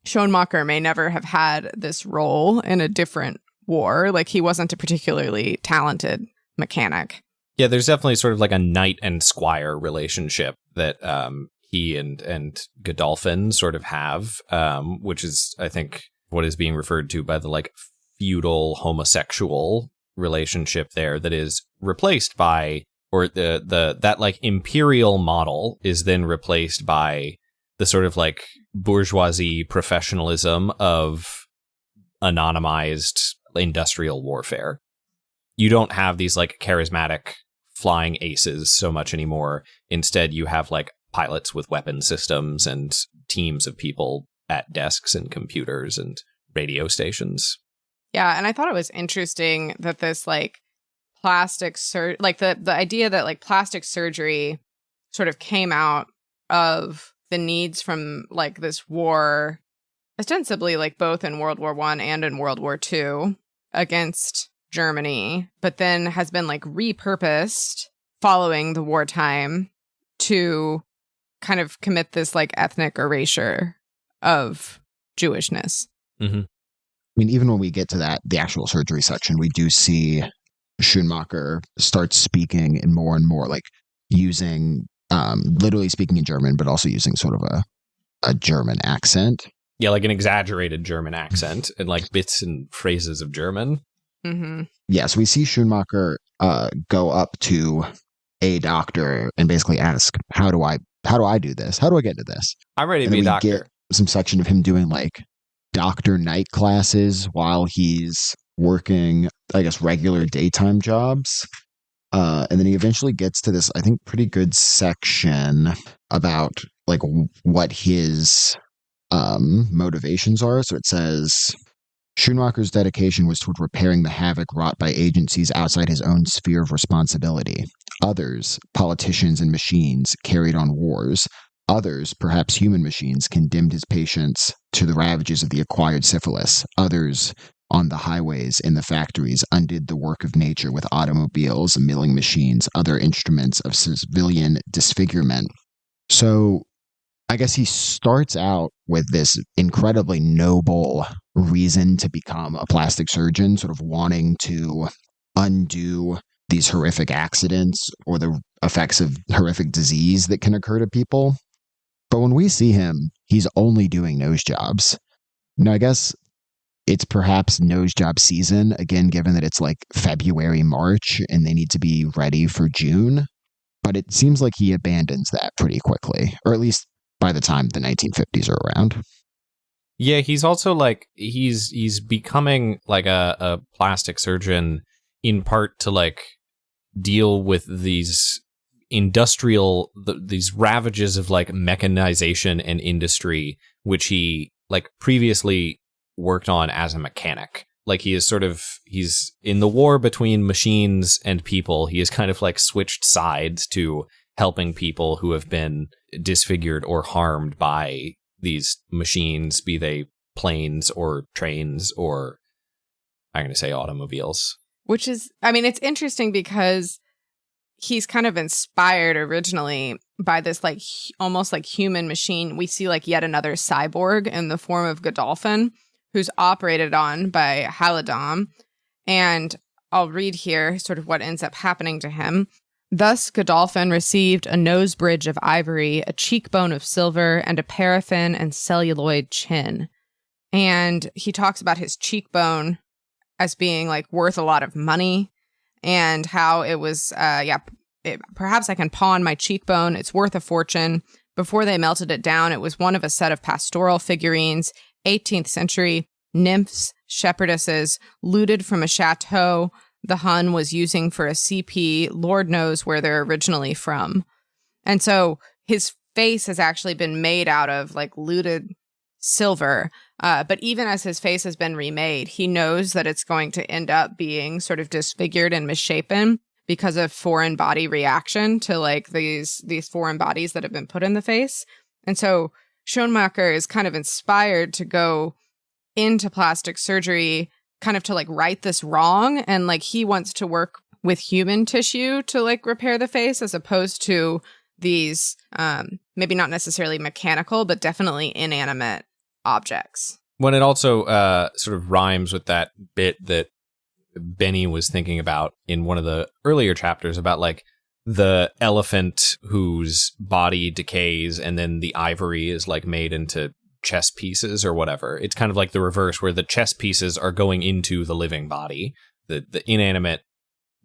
Schoenmaker may never have had this role in a different war. Like, he wasn't a particularly talented mechanic. Yeah, there's definitely sort of like a knight and squire relationship that he and Godolphin sort of have, which is, I think, what is being referred to by the like feudal homosexual relationship there, that is replaced by, or that like imperial model is then replaced by the sort of like bourgeoisie professionalism of anonymized industrial warfare. You don't have these like charismatic flying aces so much anymore. Instead, you have like pilots with weapon systems and teams of people at desks and computers and radio stations. Yeah, and I thought it was interesting that this like plastic surgery, like the idea that like plastic surgery sort of came out of the needs from like this war, ostensibly like both in World War I and in World War II against Germany, but then has been like repurposed following the wartime to kind of commit this like ethnic erasure of Jewishness. Mm-hmm. I mean, even when we get to that, the actual surgery section, we do see Schoenmaker start speaking in more and more, like using, literally speaking in German, but also using sort of a German accent. Yeah, like an exaggerated German accent and like bits and phrases of German. Mm-hmm. Yeah, so we see Schoenmaker go up to a doctor and basically ask, how do I do this? How do I get into this? I'm ready to be a doctor. Get some section of him doing like doctor night classes while he's working, I guess, regular daytime jobs. And then he eventually gets to this, I think, pretty good section about like what his motivations are. So it says, Schoenmaker's dedication was toward repairing the havoc wrought by agencies outside his own sphere of responsibility. Others, politicians and machines, carried on wars. Others, perhaps human machines, condemned his patients to the ravages of the acquired syphilis. Others, on the highways, in the factories, undid the work of nature with automobiles, milling machines, other instruments of civilian disfigurement. So I guess he starts out with this incredibly noble reason to become a plastic surgeon, sort of wanting to undo these horrific accidents or the effects of horrific disease that can occur to people. But when we see him, he's only doing nose jobs. Now, I guess it's perhaps nose job season, again, given that it's like February, March, and they need to be ready for June. But it seems like he abandons that pretty quickly, or at least by the time the 1950s are around. Yeah, he's also like, he's becoming like a plastic surgeon in part to like deal with these these ravages of like mechanization and industry, which he like previously worked on as a mechanic. Like he's in the war between machines and people. He has kind of like switched sides to helping people who have been disfigured or harmed by these machines, be they planes or trains or, I'm going to say, automobiles. Which is, I mean, it's interesting because he's kind of inspired originally by this like almost like human machine. We see like yet another cyborg in the form of Godolphin, who's operated on by Halidom. And I'll read here sort of what ends up happening to him. Thus, Godolphin received a nose bridge of ivory, a cheekbone of silver, and a paraffin and celluloid chin. And he talks about his cheekbone as being like worth a lot of money, and how it was, perhaps I can pawn my cheekbone. It's worth a fortune. Before they melted it down, it was one of a set of pastoral figurines, 18th century nymphs, shepherdesses, looted from a chateau the Hun was using for a CP. Lord knows where they're originally from. And so his face has actually been made out of like looted silver. But even as his face has been remade, he knows that it's going to end up being sort of disfigured and misshapen because of foreign body reaction to like these foreign bodies that have been put in the face. And so Schoenmaker is kind of inspired to go into plastic surgery kind of to like right this wrong. And like he wants to work with human tissue to like repair the face as opposed to these maybe not necessarily mechanical, but definitely inanimate objects. When it also sort of rhymes with that bit that Benny was thinking about in one of the earlier chapters about like the elephant whose body decays and then the ivory is like made into chess pieces or whatever. It's kind of like the reverse where the chess pieces are going into the living body. The inanimate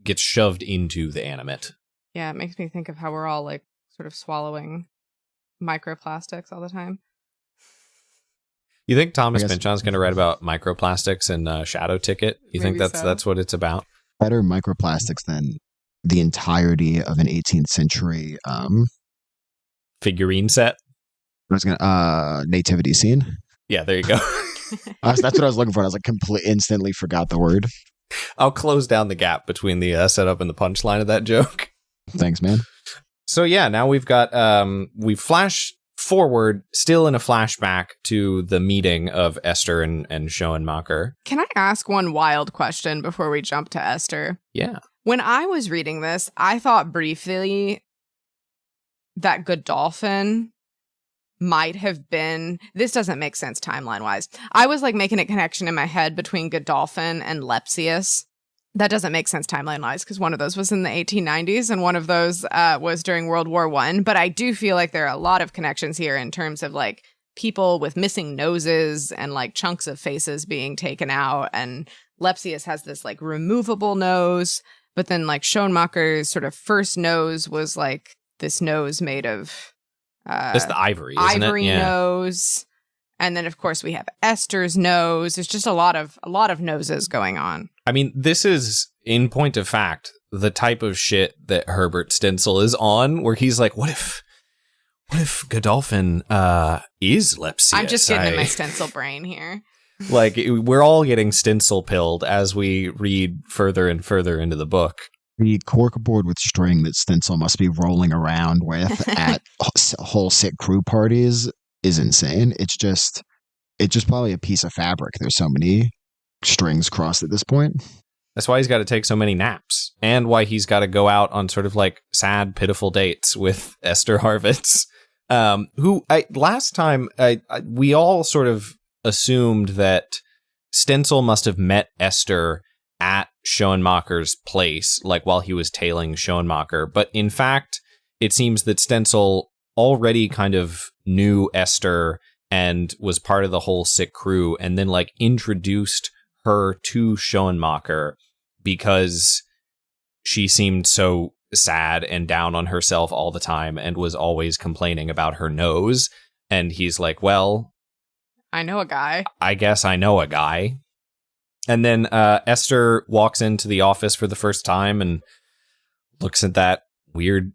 gets shoved into the animate. Yeah, it makes me think of how we're all like sort of swallowing microplastics all the time. You think Thomas Pynchon's going to write about microplastics in Shadow Ticket? You think that's what it's about? Better microplastics than the entirety of an 18th century figurine set. I was gonna nativity scene. Yeah, there you go. That's what I was looking for. I was like instantly forgot the word. I'll close down the gap between the setup and the punchline of that joke. Thanks, man. So yeah, now we've got we flash forward, still in a flashback to the meeting of Esther and Schoenmaker. Can I ask one wild question before we jump to Esther? Yeah. When I was reading this, I thought briefly that Godolphin might have been, this doesn't make sense timeline wise. I was like making a connection in my head between Godolphin and Lepsius. That doesn't make sense timeline wise because one of those was in the 1890s and one of those was during World War I. But I do feel like there are a lot of connections here in terms of like people with missing noses and like chunks of faces being taken out. And Lepsius has this like removable nose, but then like Schoenmaker's sort of first nose was like this nose made of that's the ivory, isn't ivory it? Yeah. nose. And then of course we have Esther's nose. There's just a lot of noses going on. I mean, this is, in point of fact, the type of shit that Herbert Stencil is on, where he's like, what if Godolphin is Lepsius? I'm just getting in my Stencil brain here. Like, we're all getting Stencil pilled as we read further and further into the book. The corkboard with string that Stencil must be rolling around with at whole sick crew parties is insane. It's just probably a piece of fabric. There's so many strings crossed at this point. That's why he's got to take so many naps, and why he's got to go out on sort of like sad, pitiful dates with Esther Harvitz, who last time we all sort of assumed that Stencil must have met Esther at Schoenmaker's place, like while he was tailing Schoenmaker. But in fact, it seems that Stencil already kind of knew Esther and was part of the whole sick crew, and then like introduced her to Schoenmaker because she seemed so sad and down on herself all the time and was always complaining about her nose. And he's like, well, I know a guy. I guess I know a guy. And then Esther walks into the office for the first time and looks at that weird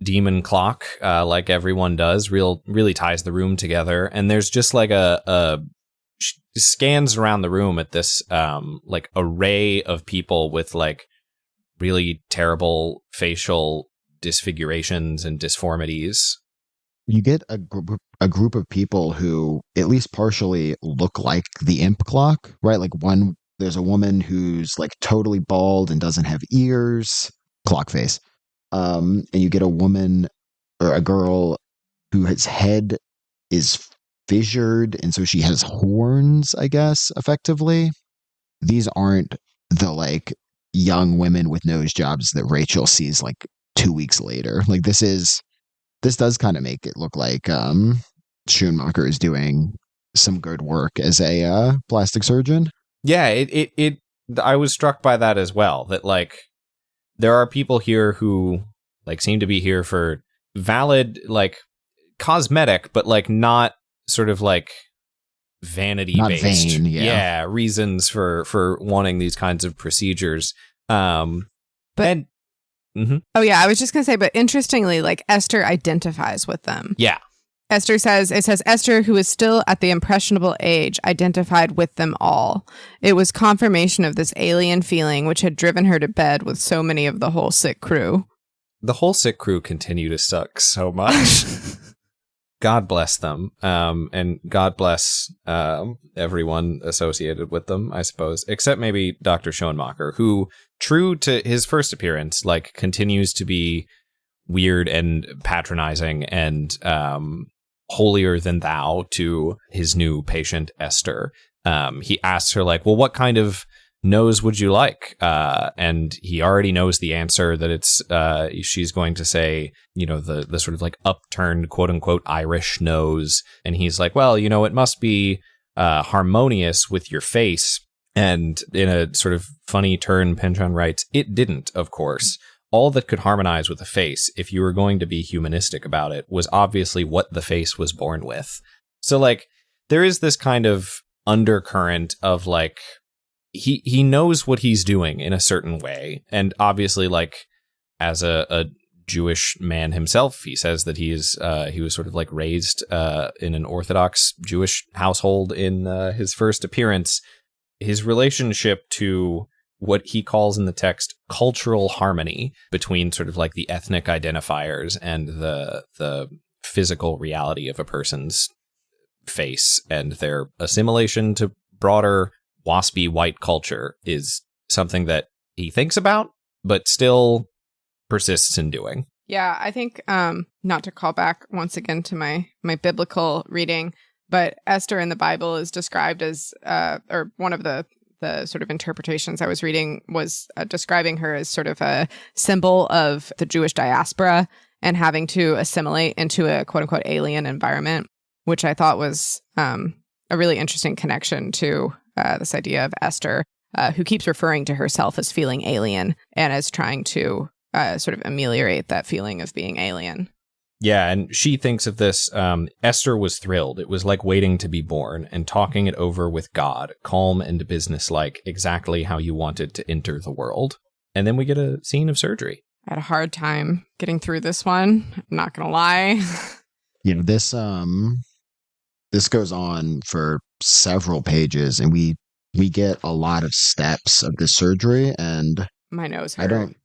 demon clock, like everyone does. Really ties the room together. And there's just like she scans around the room at this like array of people with like really terrible facial disfigurations and disformities. You get a group of people who at least partially look like the imp clock, right? Like there's a woman who's like totally bald and doesn't have ears, clock face. And you get a woman or a girl whose head is fissured, and so she has horns, I guess, effectively. These aren't the like young women with nose jobs that Rachel sees like 2 weeks later. Like this does kind of make it look like Schoenmaker is doing some good work as a plastic surgeon. Yeah, it I was struck by that as well, that like there are people here who like seem to be here for valid like cosmetic, but like not sort of like vanity Not based. vain, yeah. Reasons for wanting these kinds of procedures. Oh yeah, I was just gonna say, but interestingly, like Esther identifies with them. Yeah. Esther says, Esther, who is still at the impressionable age, identified with them all. It was confirmation of this alien feeling which had driven her to bed with so many of the whole sick crew. The whole sick crew continue to suck so much. God bless them. And God bless everyone associated with them, I suppose, except maybe Dr. Schoenmacher, who, true to his first appearance, like continues to be weird and patronizing and holier than thou to his new patient, Esther. He asks her, like, well, what kind of nose would you like? And he already knows the answer, that it's she's going to say, you know, the sort of like upturned, quote unquote, Irish nose. And he's like, well, you know, it must be harmonious with your face. And in a sort of funny turn, Pynchon writes, it didn't, of course. All that could harmonize with the face, if you were going to be humanistic about it, was obviously what the face was born with. So, like, there is this kind of undercurrent of, like, he knows what he's doing in a certain way. And obviously, like, as a Jewish man himself, he says that he was sort of, like, raised in an Orthodox Jewish household in his first appearance. His relationship to what he calls in the text cultural harmony between sort of like the ethnic identifiers and the physical reality of a person's face and their assimilation to broader waspy white culture is something that he thinks about, but still persists in doing. Yeah, I think, not to call back once again to my biblical reading, but Esther in the Bible is described as, or one of the sort of interpretations I was reading was describing her as sort of a symbol of the Jewish diaspora and having to assimilate into a quote unquote alien environment, which I thought was a really interesting connection to this idea of Esther, who keeps referring to herself as feeling alien and as trying to sort of ameliorate that feeling of being alien. Yeah, and she thinks of this, Esther was thrilled. It was like waiting to be born and talking it over with God, calm and businesslike, exactly how you wanted to enter the world. And then we get a scene of surgery. I had a hard time getting through this one, I'm not going to lie. You know, this goes on for several pages, and we get a lot of steps of the surgery, and my nose hurt. I don't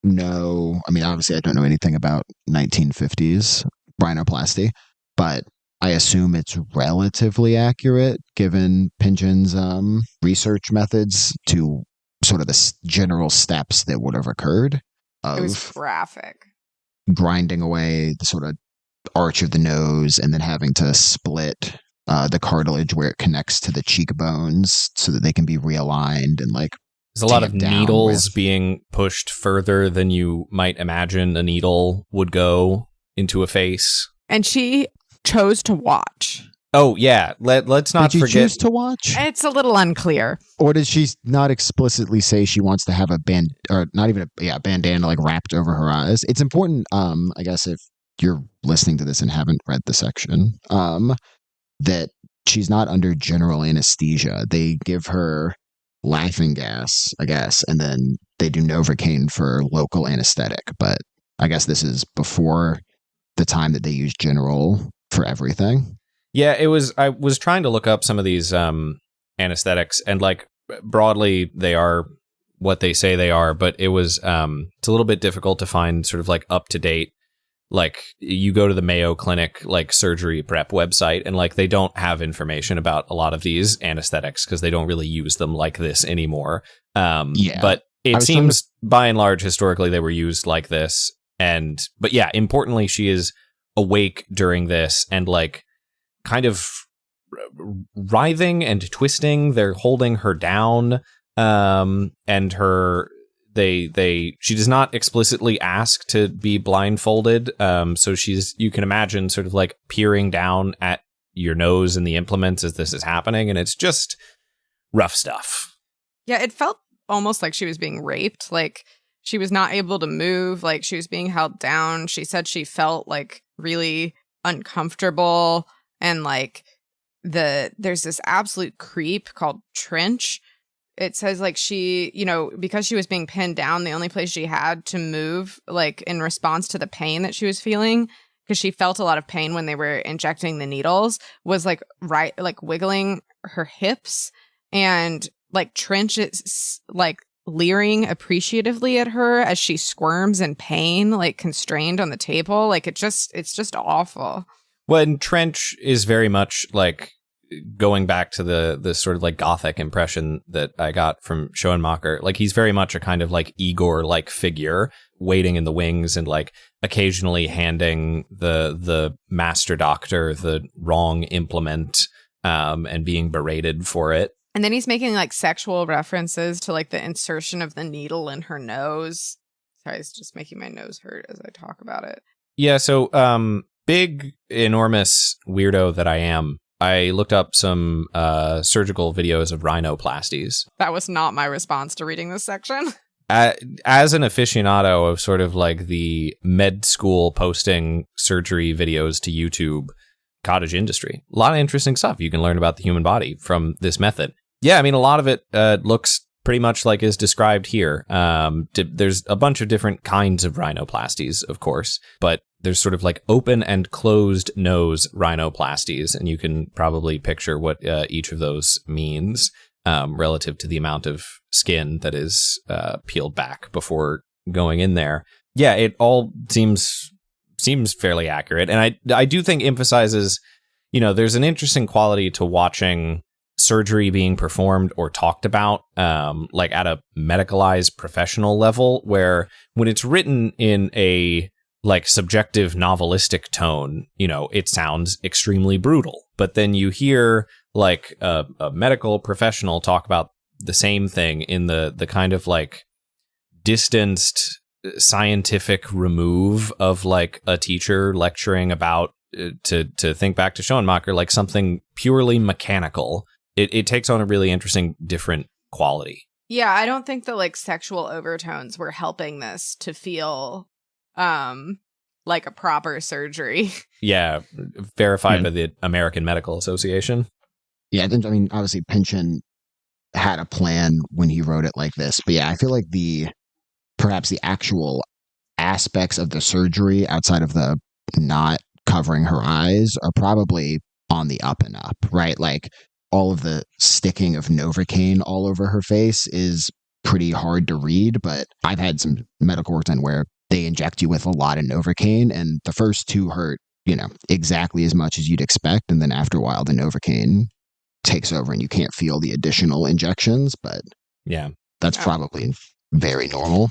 know. I mean, obviously, I don't know anything about 1950s rhinoplasty, but I assume it's relatively accurate given Pynchon's research methods to sort of the general steps that would have occurred. It was graphic. Grinding away the sort of arch of the nose and then having to split the cartilage where it connects to the cheekbones so that they can be realigned and like. There's a lot of needles being pushed further than you might imagine a needle would go into a face. And she chose to watch. Oh, yeah. Let's not forget. Did she choose to watch? It's a little unclear. Or did she not explicitly say she wants to have a bandana like wrapped over her eyes? It's important, I guess, if you're listening to this and haven't read the section, that she's not under general anesthesia. They give her laughing gas, I guess, and then they do Novocaine for local anesthetic. But I guess this is before the time that they use general for everything. Yeah, it was. I was trying to look up some of these anesthetics, and like broadly, they are what they say they are. But it was it's a little bit difficult to find sort of like up to date. Like you go to the Mayo Clinic like surgery prep website, and like they don't have information about a lot of these anesthetics because they don't really use them like this anymore. But it seems by and large historically they were used like this. But yeah, importantly, she is awake during this and like kind of writhing and twisting. They're holding her down, and her. She does not explicitly ask to be blindfolded. So you can imagine sort of like peering down at your nose and the implements as this is happening. And it's just rough stuff. Yeah, it felt almost like she was being raped. Like she was not able to move. Like she was being held down. She said she felt like really uncomfortable, and like there's this absolute creep called Trench. It says like she, because she was being pinned down, the only place she had to move, like in response to the pain that she was feeling, because she felt a lot of pain when they were injecting the needles, was like wiggling her hips, and like Trench is like leering appreciatively at her as she squirms in pain, like constrained on the table. Like it's just awful. Well, and Trench is very much like going back to the sort of like gothic impression that I got from Schoenmacher. Like he's very much a kind of like Igor-like figure waiting in the wings and like occasionally handing the master doctor the wrong implement and being berated for it. And then he's making like sexual references to like the insertion of the needle in her nose. Sorry, it's just making my nose hurt as I talk about it. Yeah, so big, enormous weirdo that I am, I looked up some surgical videos of rhinoplasties. That was not my response to reading this section. As an aficionado of sort of like the med school posting surgery videos to YouTube, cottage industry, a lot of interesting stuff you can learn about the human body from this method. Yeah, I mean, a lot of it looks pretty much like is described here. There's a bunch of different kinds of rhinoplasties, of course, but there's sort of like open and closed nose rhinoplasties, and you can probably picture what each of those means relative to the amount of skin that is peeled back before going in there. Yeah, it all seems fairly accurate, and I do think emphasizes, there's an interesting quality to watching surgery being performed or talked about, like at a medicalized professional level, where when it's written in a like subjective novelistic tone, it sounds extremely brutal. But then you hear like a medical professional talk about the same thing in the kind of like distanced scientific remove of like a teacher lecturing about to think back to Schoenmacher, like something purely mechanical. It takes on a really interesting different quality. Yeah, I don't think that like sexual overtones were helping this to feel like a proper surgery. Yeah, verified by the American Medical Association. Yeah, I mean, obviously Pynchon had a plan when he wrote it like this, but yeah, I feel like perhaps the actual aspects of the surgery outside of the not covering her eyes are probably on the up and up, right? Like all of the sticking of Novocaine all over her face is pretty hard to read, but I've had some medical work done where they inject you with a lot of Novocaine, and the first two hurt, exactly as much as you'd expect, and then after a while the Novocaine takes over and you can't feel the additional injections, but yeah, that's probably very normal.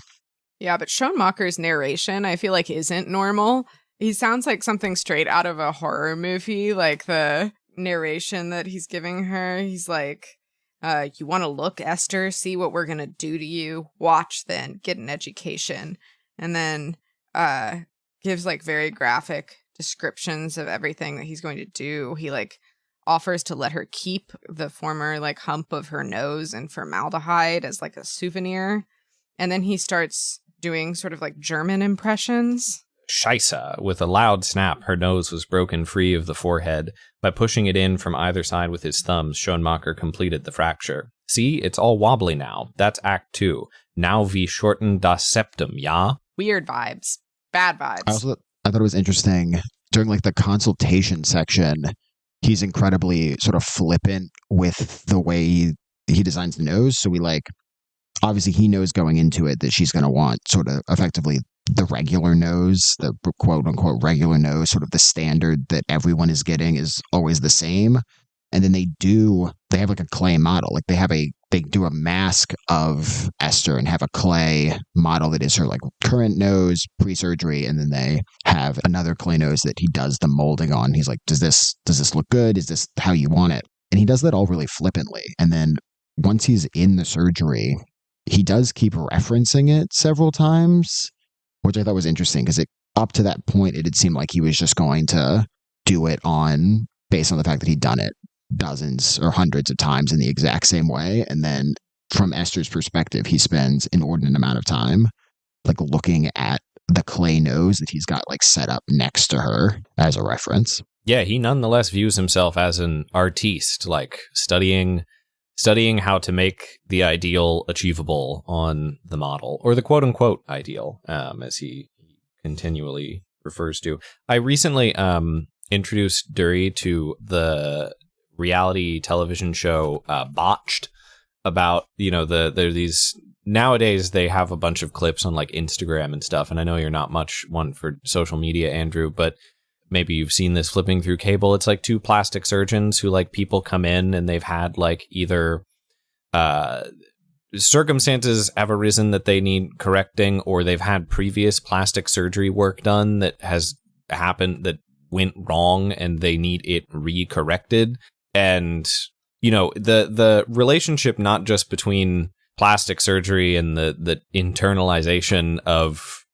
Yeah, but Schoenmacher's narration, I feel like, isn't normal. He sounds like something straight out of a horror movie, like the narration that he's giving her. He's like, you want to look, Esther, see what we're going to do to you. Watch then, get an education. And then gives like very graphic descriptions of everything that he's going to do. He like offers to let her keep the former like hump of her nose in formaldehyde as like a souvenir. And then he starts doing sort of like German impressions. Scheisse. With a loud snap, her nose was broken free of the forehead. By pushing it in from either side with his thumbs, Schoenmacher completed the fracture. See, it's all wobbly now. That's Act 2. Now we shorten das septum, ja? Weird vibes. Bad vibes. I thought it was interesting. During like the consultation section, he's incredibly sort of flippant with the way he designs the nose. So obviously he knows going into it that she's going to want sort of effectively the regular nose, the quote unquote regular nose, sort of the standard that everyone is getting is always the same. And then they have like a clay model. Like they do a mask of Esther and have a clay model that is her like current nose pre-surgery. And then they have another clay nose that he does the molding on. He's like, does this look good? Is this how you want it? And he does that all really flippantly. And then once he's in the surgery, he does keep referencing it several times, which I thought was interesting because up to that point, it had seemed like he was just going to do it based on the fact that he'd done it dozens or hundreds of times in the exact same way. And then from Esther's perspective, he spends an inordinate amount of time like looking at the clay nose that he's got like set up next to her as a reference. Yeah, he nonetheless views himself as an artiste, like studying how to make the ideal achievable on the model, or the quote-unquote ideal, as he continually refers to. I recently introduced Duri to the reality television show Botched, about, there are these, nowadays they have a bunch of clips on like Instagram and stuff, and I know you're not much one for social media, Andrew, but maybe you've seen this flipping through cable. It's like two plastic surgeons who, like, people come in and they've had like either circumstances have arisen that they need correcting, or they've had previous plastic surgery work done that has happened that went wrong and they need it re-corrected. And, the relationship not just between plastic surgery and the internalization of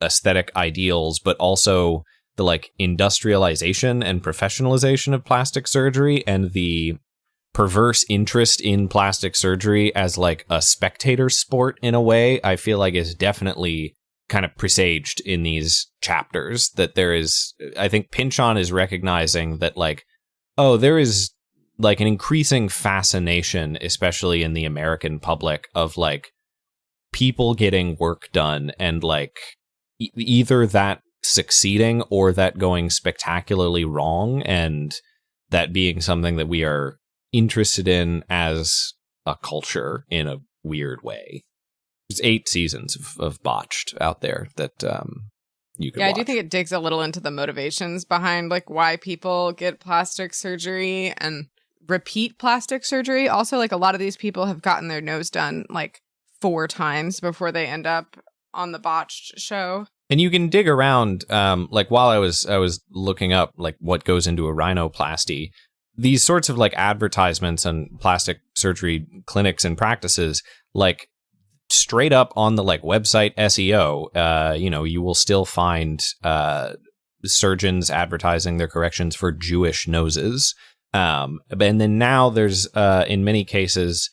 aesthetic ideals, but also the like industrialization and professionalization of plastic surgery and the perverse interest in plastic surgery as like a spectator sport in a way, I feel like is definitely kind of presaged in these chapters. That there is, I think Pynchon is recognizing that like, oh, there is like an increasing fascination, especially in the American public, of like people getting work done and like either that succeeding or that going spectacularly wrong, and that being something that we are interested in as a culture in a weird way. There's 8 seasons of Botched out there that you can watch. I do think it digs a little into the motivations behind like why people get plastic surgery and repeat plastic surgery. Also, like a lot of these people have gotten their nose done like 4 times before they end up on the Botched show. And you can dig around, like while I was looking up like what goes into a rhinoplasty, these sorts of like advertisements and plastic surgery clinics and practices, like straight up on the like website SEO, you will still find surgeons advertising their corrections for Jewish noses. And then now there's in many cases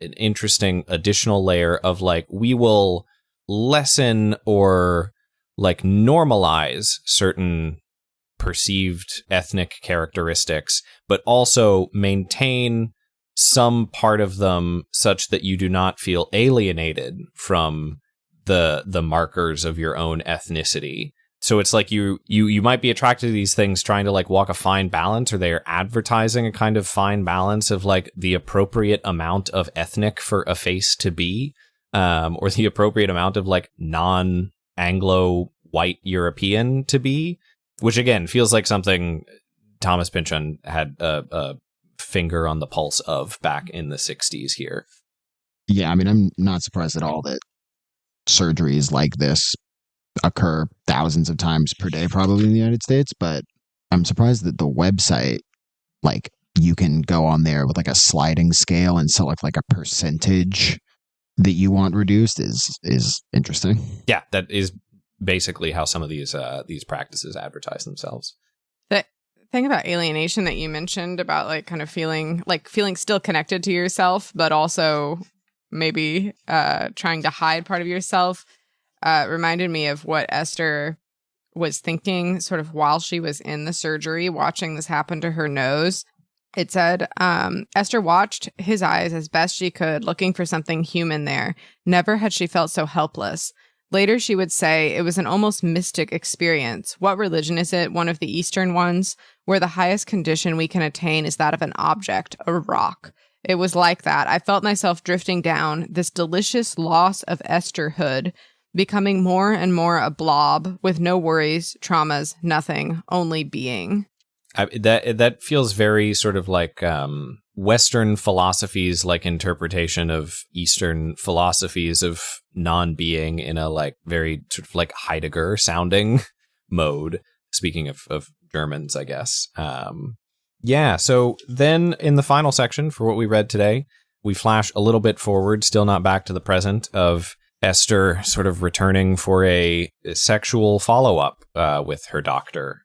an interesting additional layer of like, we will lessen or like normalize certain perceived ethnic characteristics, but also maintain some part of them such that you do not feel alienated from the markers of your own ethnicity. So it's like you might be attracted to these things trying to like walk a fine balance, or they are advertising a kind of fine balance of like the appropriate amount of ethnic for a face to be, or the appropriate amount of like non-Anglo white European to be, which again feels like something Thomas Pynchon had a finger on the pulse of back in the 60s here. Yeah, I mean, I'm not surprised at all that surgeries like this occur thousands of times per day probably in the United States, but I'm surprised that the website, like, you can go on there with like a sliding scale and select like a percentage that you want reduced is interesting. Yeah, that is basically how some of these practices advertise themselves. The thing about alienation that you mentioned about like kind of feeling still connected to yourself, but also maybe trying to hide part of yourself, reminded me of what Esther was thinking sort of while she was in the surgery, watching this happen to her nose. It said, Esther watched his eyes as best she could, looking for something human there. Never had she felt so helpless. Later, she would say it was an almost mystic experience. What religion is it? One of the Eastern ones, where the highest condition we can attain is that of an object, a rock. It was like that. I felt myself drifting down, this delicious loss of Estherhood, becoming more and more a blob with no worries, traumas, nothing, only being. That feels very sort of like Western philosophies, like interpretation of Eastern philosophies of non-being in a like very sort of like Heidegger sounding mode. Speaking of Germans, I guess. Yeah. So then in the final section for what we read today, we flash a little bit forward, still not back to the present, of Esther sort of returning for a sexual follow-up with her doctor.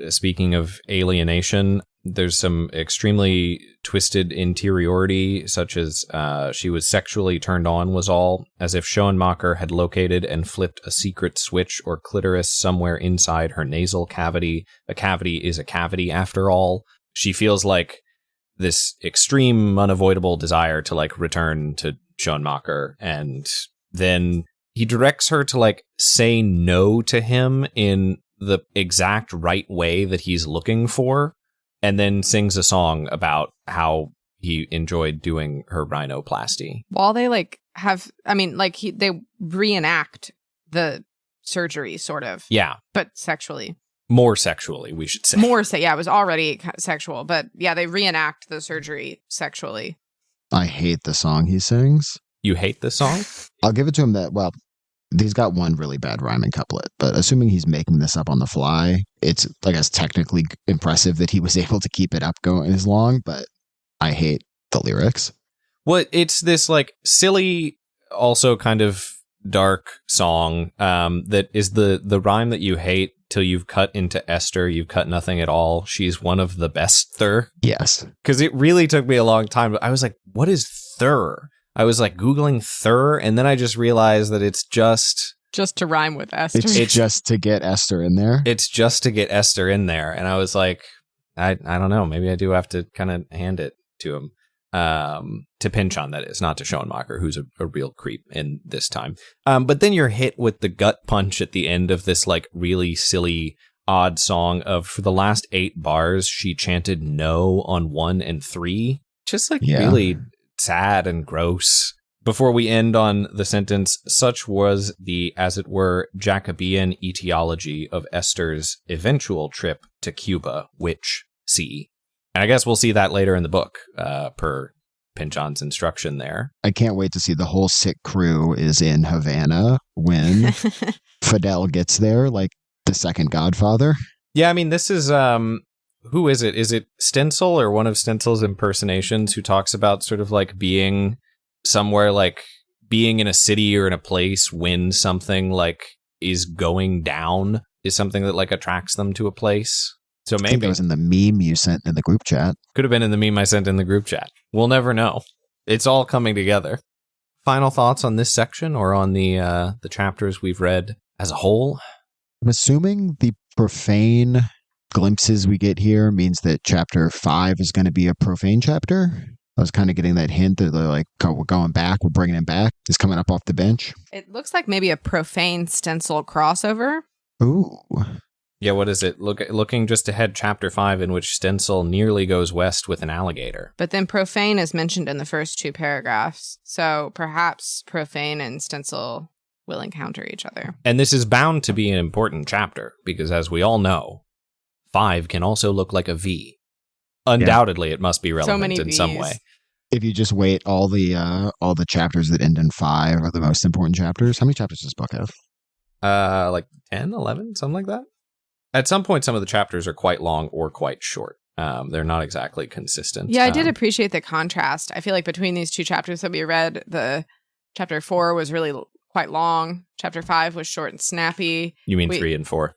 Speaking of alienation, There's some extremely twisted interiority, such as she was sexually turned on was all, as if Schoenmacher had located and flipped a secret switch or clitoris somewhere inside her nasal cavity. A cavity is a cavity after all. She feels like this extreme, unavoidable desire to like return to Schoenmacher, and then he directs her to like say no to him in the exact right way that he's looking for, and then sings a song about how he enjoyed doing her rhinoplasty. While they they reenact the surgery, sort of. Yeah. But sexually. More sexually, we should say. Yeah, it was already sexual, but yeah, they reenact the surgery sexually. I hate the song he sings. You hate the song? I'll give it to him that, well, he's got one really bad rhyming couplet, but assuming he's making this up on the fly, it's, I guess, technically impressive that he was able to keep it up going as long, but I hate the lyrics. Well, it's this, like, silly, also kind of dark song that is the rhyme that you hate till you've cut into Esther, you've cut nothing at all. She's one of the best-ther. Yes. Because it really took me a long time. I was like, what is thur? I was like Googling thur, and then I just realized that it's just to rhyme with Esther. It's just to get Esther in there. It's just to get Esther in there. And I was like, I don't know. Maybe I do have to kind of hand it to him. To Pynchon, that is, not to Schoenmacher, who's a real creep in this time. But then you're hit with the gut punch at the end of this like really silly, odd song of, for the last 8 bars, she chanted no on 1 and 3. Just like really sad and gross. Before we end on the sentence, such was the, as it were, Jacobean etiology of Esther's eventual trip to Cuba, which, see. And I guess we'll see that later in the book, per Pynchon's instruction there. I can't wait to see the whole sick crew is in Havana when Fidel gets there, like the second Godfather. Yeah, I mean, this is... who is it? Is it Stencil or one of Stencil's impersonations who talks about sort of like being somewhere, like being in a city or in a place when something like is going down is something that like attracts them to a place? So maybe I think it was in the meme you sent in the group chat. Could have been in the meme I sent in the group chat. We'll never know. It's all coming together. Final thoughts on this section or on the chapters we've read as a whole? I'm assuming the profane glimpses we get here means that chapter 5 is going to be a profane chapter. I was kind of getting that hint that they're like, oh, we're going back, we're bringing him back. He's coming up off the bench. It looks like maybe a profane Stencil crossover. Ooh. Yeah, what is it? Looking just ahead, chapter 5, in which Stencil nearly goes west with an alligator. But then profane is mentioned in the first 2 paragraphs. So perhaps profane and Stencil will encounter each other. And this is bound to be an important chapter, because as we all know, 5 can also look like a V. Undoubtedly, it must be relevant in some way. If you just wait, all the chapters that end in 5 are the most important chapters. How many chapters does this book have? Like 10, 11, something like that. At some point, some of the chapters are quite long or quite short. They're not exactly consistent. Yeah, I did appreciate the contrast. I feel like between these 2 chapters that we read, the chapter 4 was really quite long. Chapter 5 was short and snappy. You mean 3 and 4?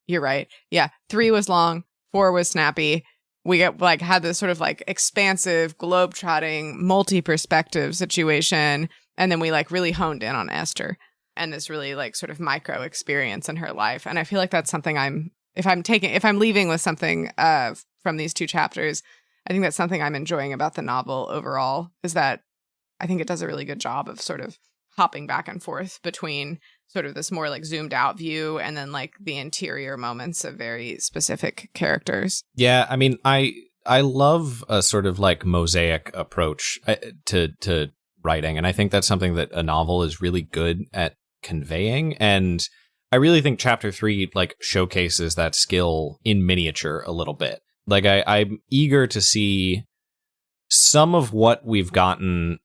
You're right. Yeah, 3 was long, 4 was snappy. We had this sort of like expansive, globe-trotting, multi-perspective situation, and then we like really honed in on Esther and this really like sort of micro experience in her life. And I feel like that's something if I'm leaving with something from these 2 chapters, I think that's something I'm enjoying about the novel overall, is that I think it does a really good job of sort of hopping back and forth between sort of this more like zoomed out view and then like the interior moments of very specific characters. Yeah, I mean, I love a sort of like mosaic approach to writing, and I think that's something that a novel is really good at conveying, and I really think chapter 3 like showcases that skill in miniature a little bit. Like I'm eager to see some of what we've gotten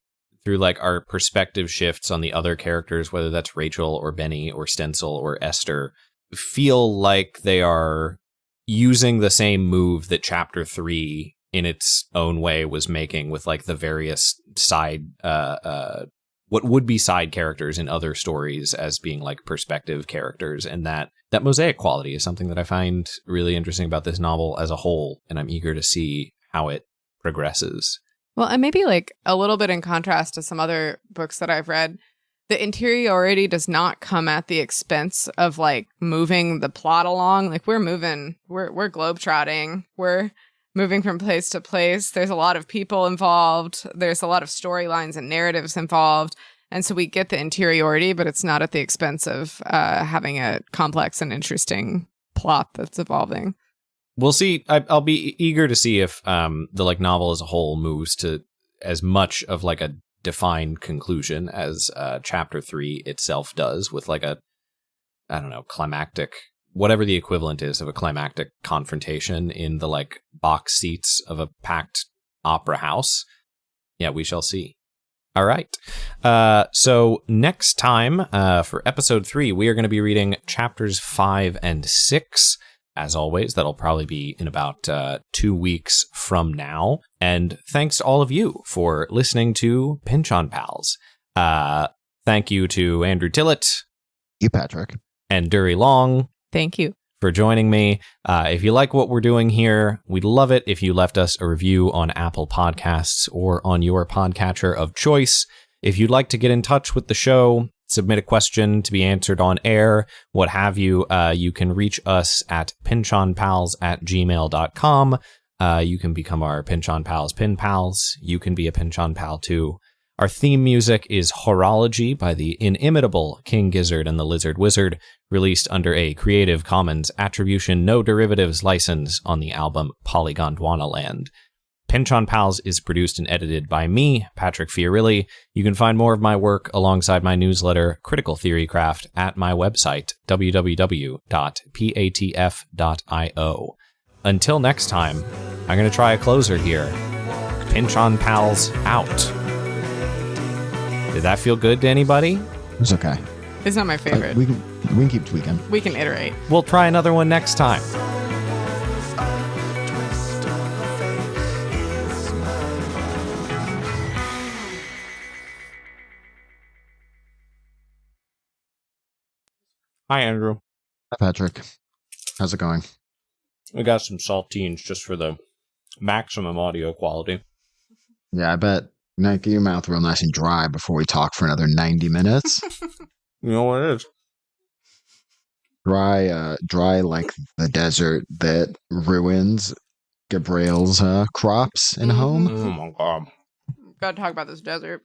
through like our perspective shifts on the other characters, whether that's Rachel or Benny or Stencil or Esther, feel like they are using the same move that chapter 3 in its own way was making with like the various side what would be side characters in other stories as being like perspective characters, and that that mosaic quality is something that I find really interesting about this novel as a whole, and I'm eager to see how it progresses. Well, and maybe like a little bit in contrast to some other books that I've read, the interiority does not come at the expense of like moving the plot along. Like we're globetrotting. We're moving from place to place. There's a lot of people involved. There's a lot of storylines and narratives involved. And so we get the interiority, but it's not at the expense of having a complex and interesting plot that's evolving. We'll see. I'll be eager to see if the like novel as a whole moves to as much of like a defined conclusion as chapter 3 itself does, with like a, I don't know, climactic, whatever the equivalent is of a climactic confrontation in the like box seats of a packed opera house. Yeah, we shall see. All right. So next time for episode 3, we are going to be reading chapters 5 and 6. As always, that'll probably be in about 2 weeks from now. And thanks to all of you for listening to Pynchon Pals. Thank you to Andrew Tillett. You, Patrick. And Duri Long. Thank you for joining me. If you like what we're doing here, we'd love it if you left us a review on Apple Podcasts or on your podcatcher of choice. If you'd like to get in touch with the show, submit a question to be answered on air, what have you, you can reach us at pynchonpals@gmail.com. You can become our Pynchon Pals Pin Pals. You can be a Pynchon Pal too. Our theme music is Horology by the inimitable King Gizzard and the Lizard Wizard, released under a Creative Commons Attribution No Derivatives license on the album Polygondwana Land. Pynchon Pals is produced and edited by me, Patrick Fiorilli. You can find more of my work alongside my newsletter, Critical Theory Craft, at my website, www.patf.io. Until next time, I'm going to try a closer here. Pynchon Pals out. Did that feel good to anybody? It's okay. It's not my favorite. We can keep tweaking. We can iterate. We'll try another one next time. Hi, Andrew. Hi, Patrick. How's it going? We got some saltines just for the maximum audio quality. Yeah, I bet. Now get your mouth real nice and dry before we talk for another 90 minutes. You know what it is? Dry like the desert that ruins Gabriel's crops and home. Oh my God. Gotta talk about this desert.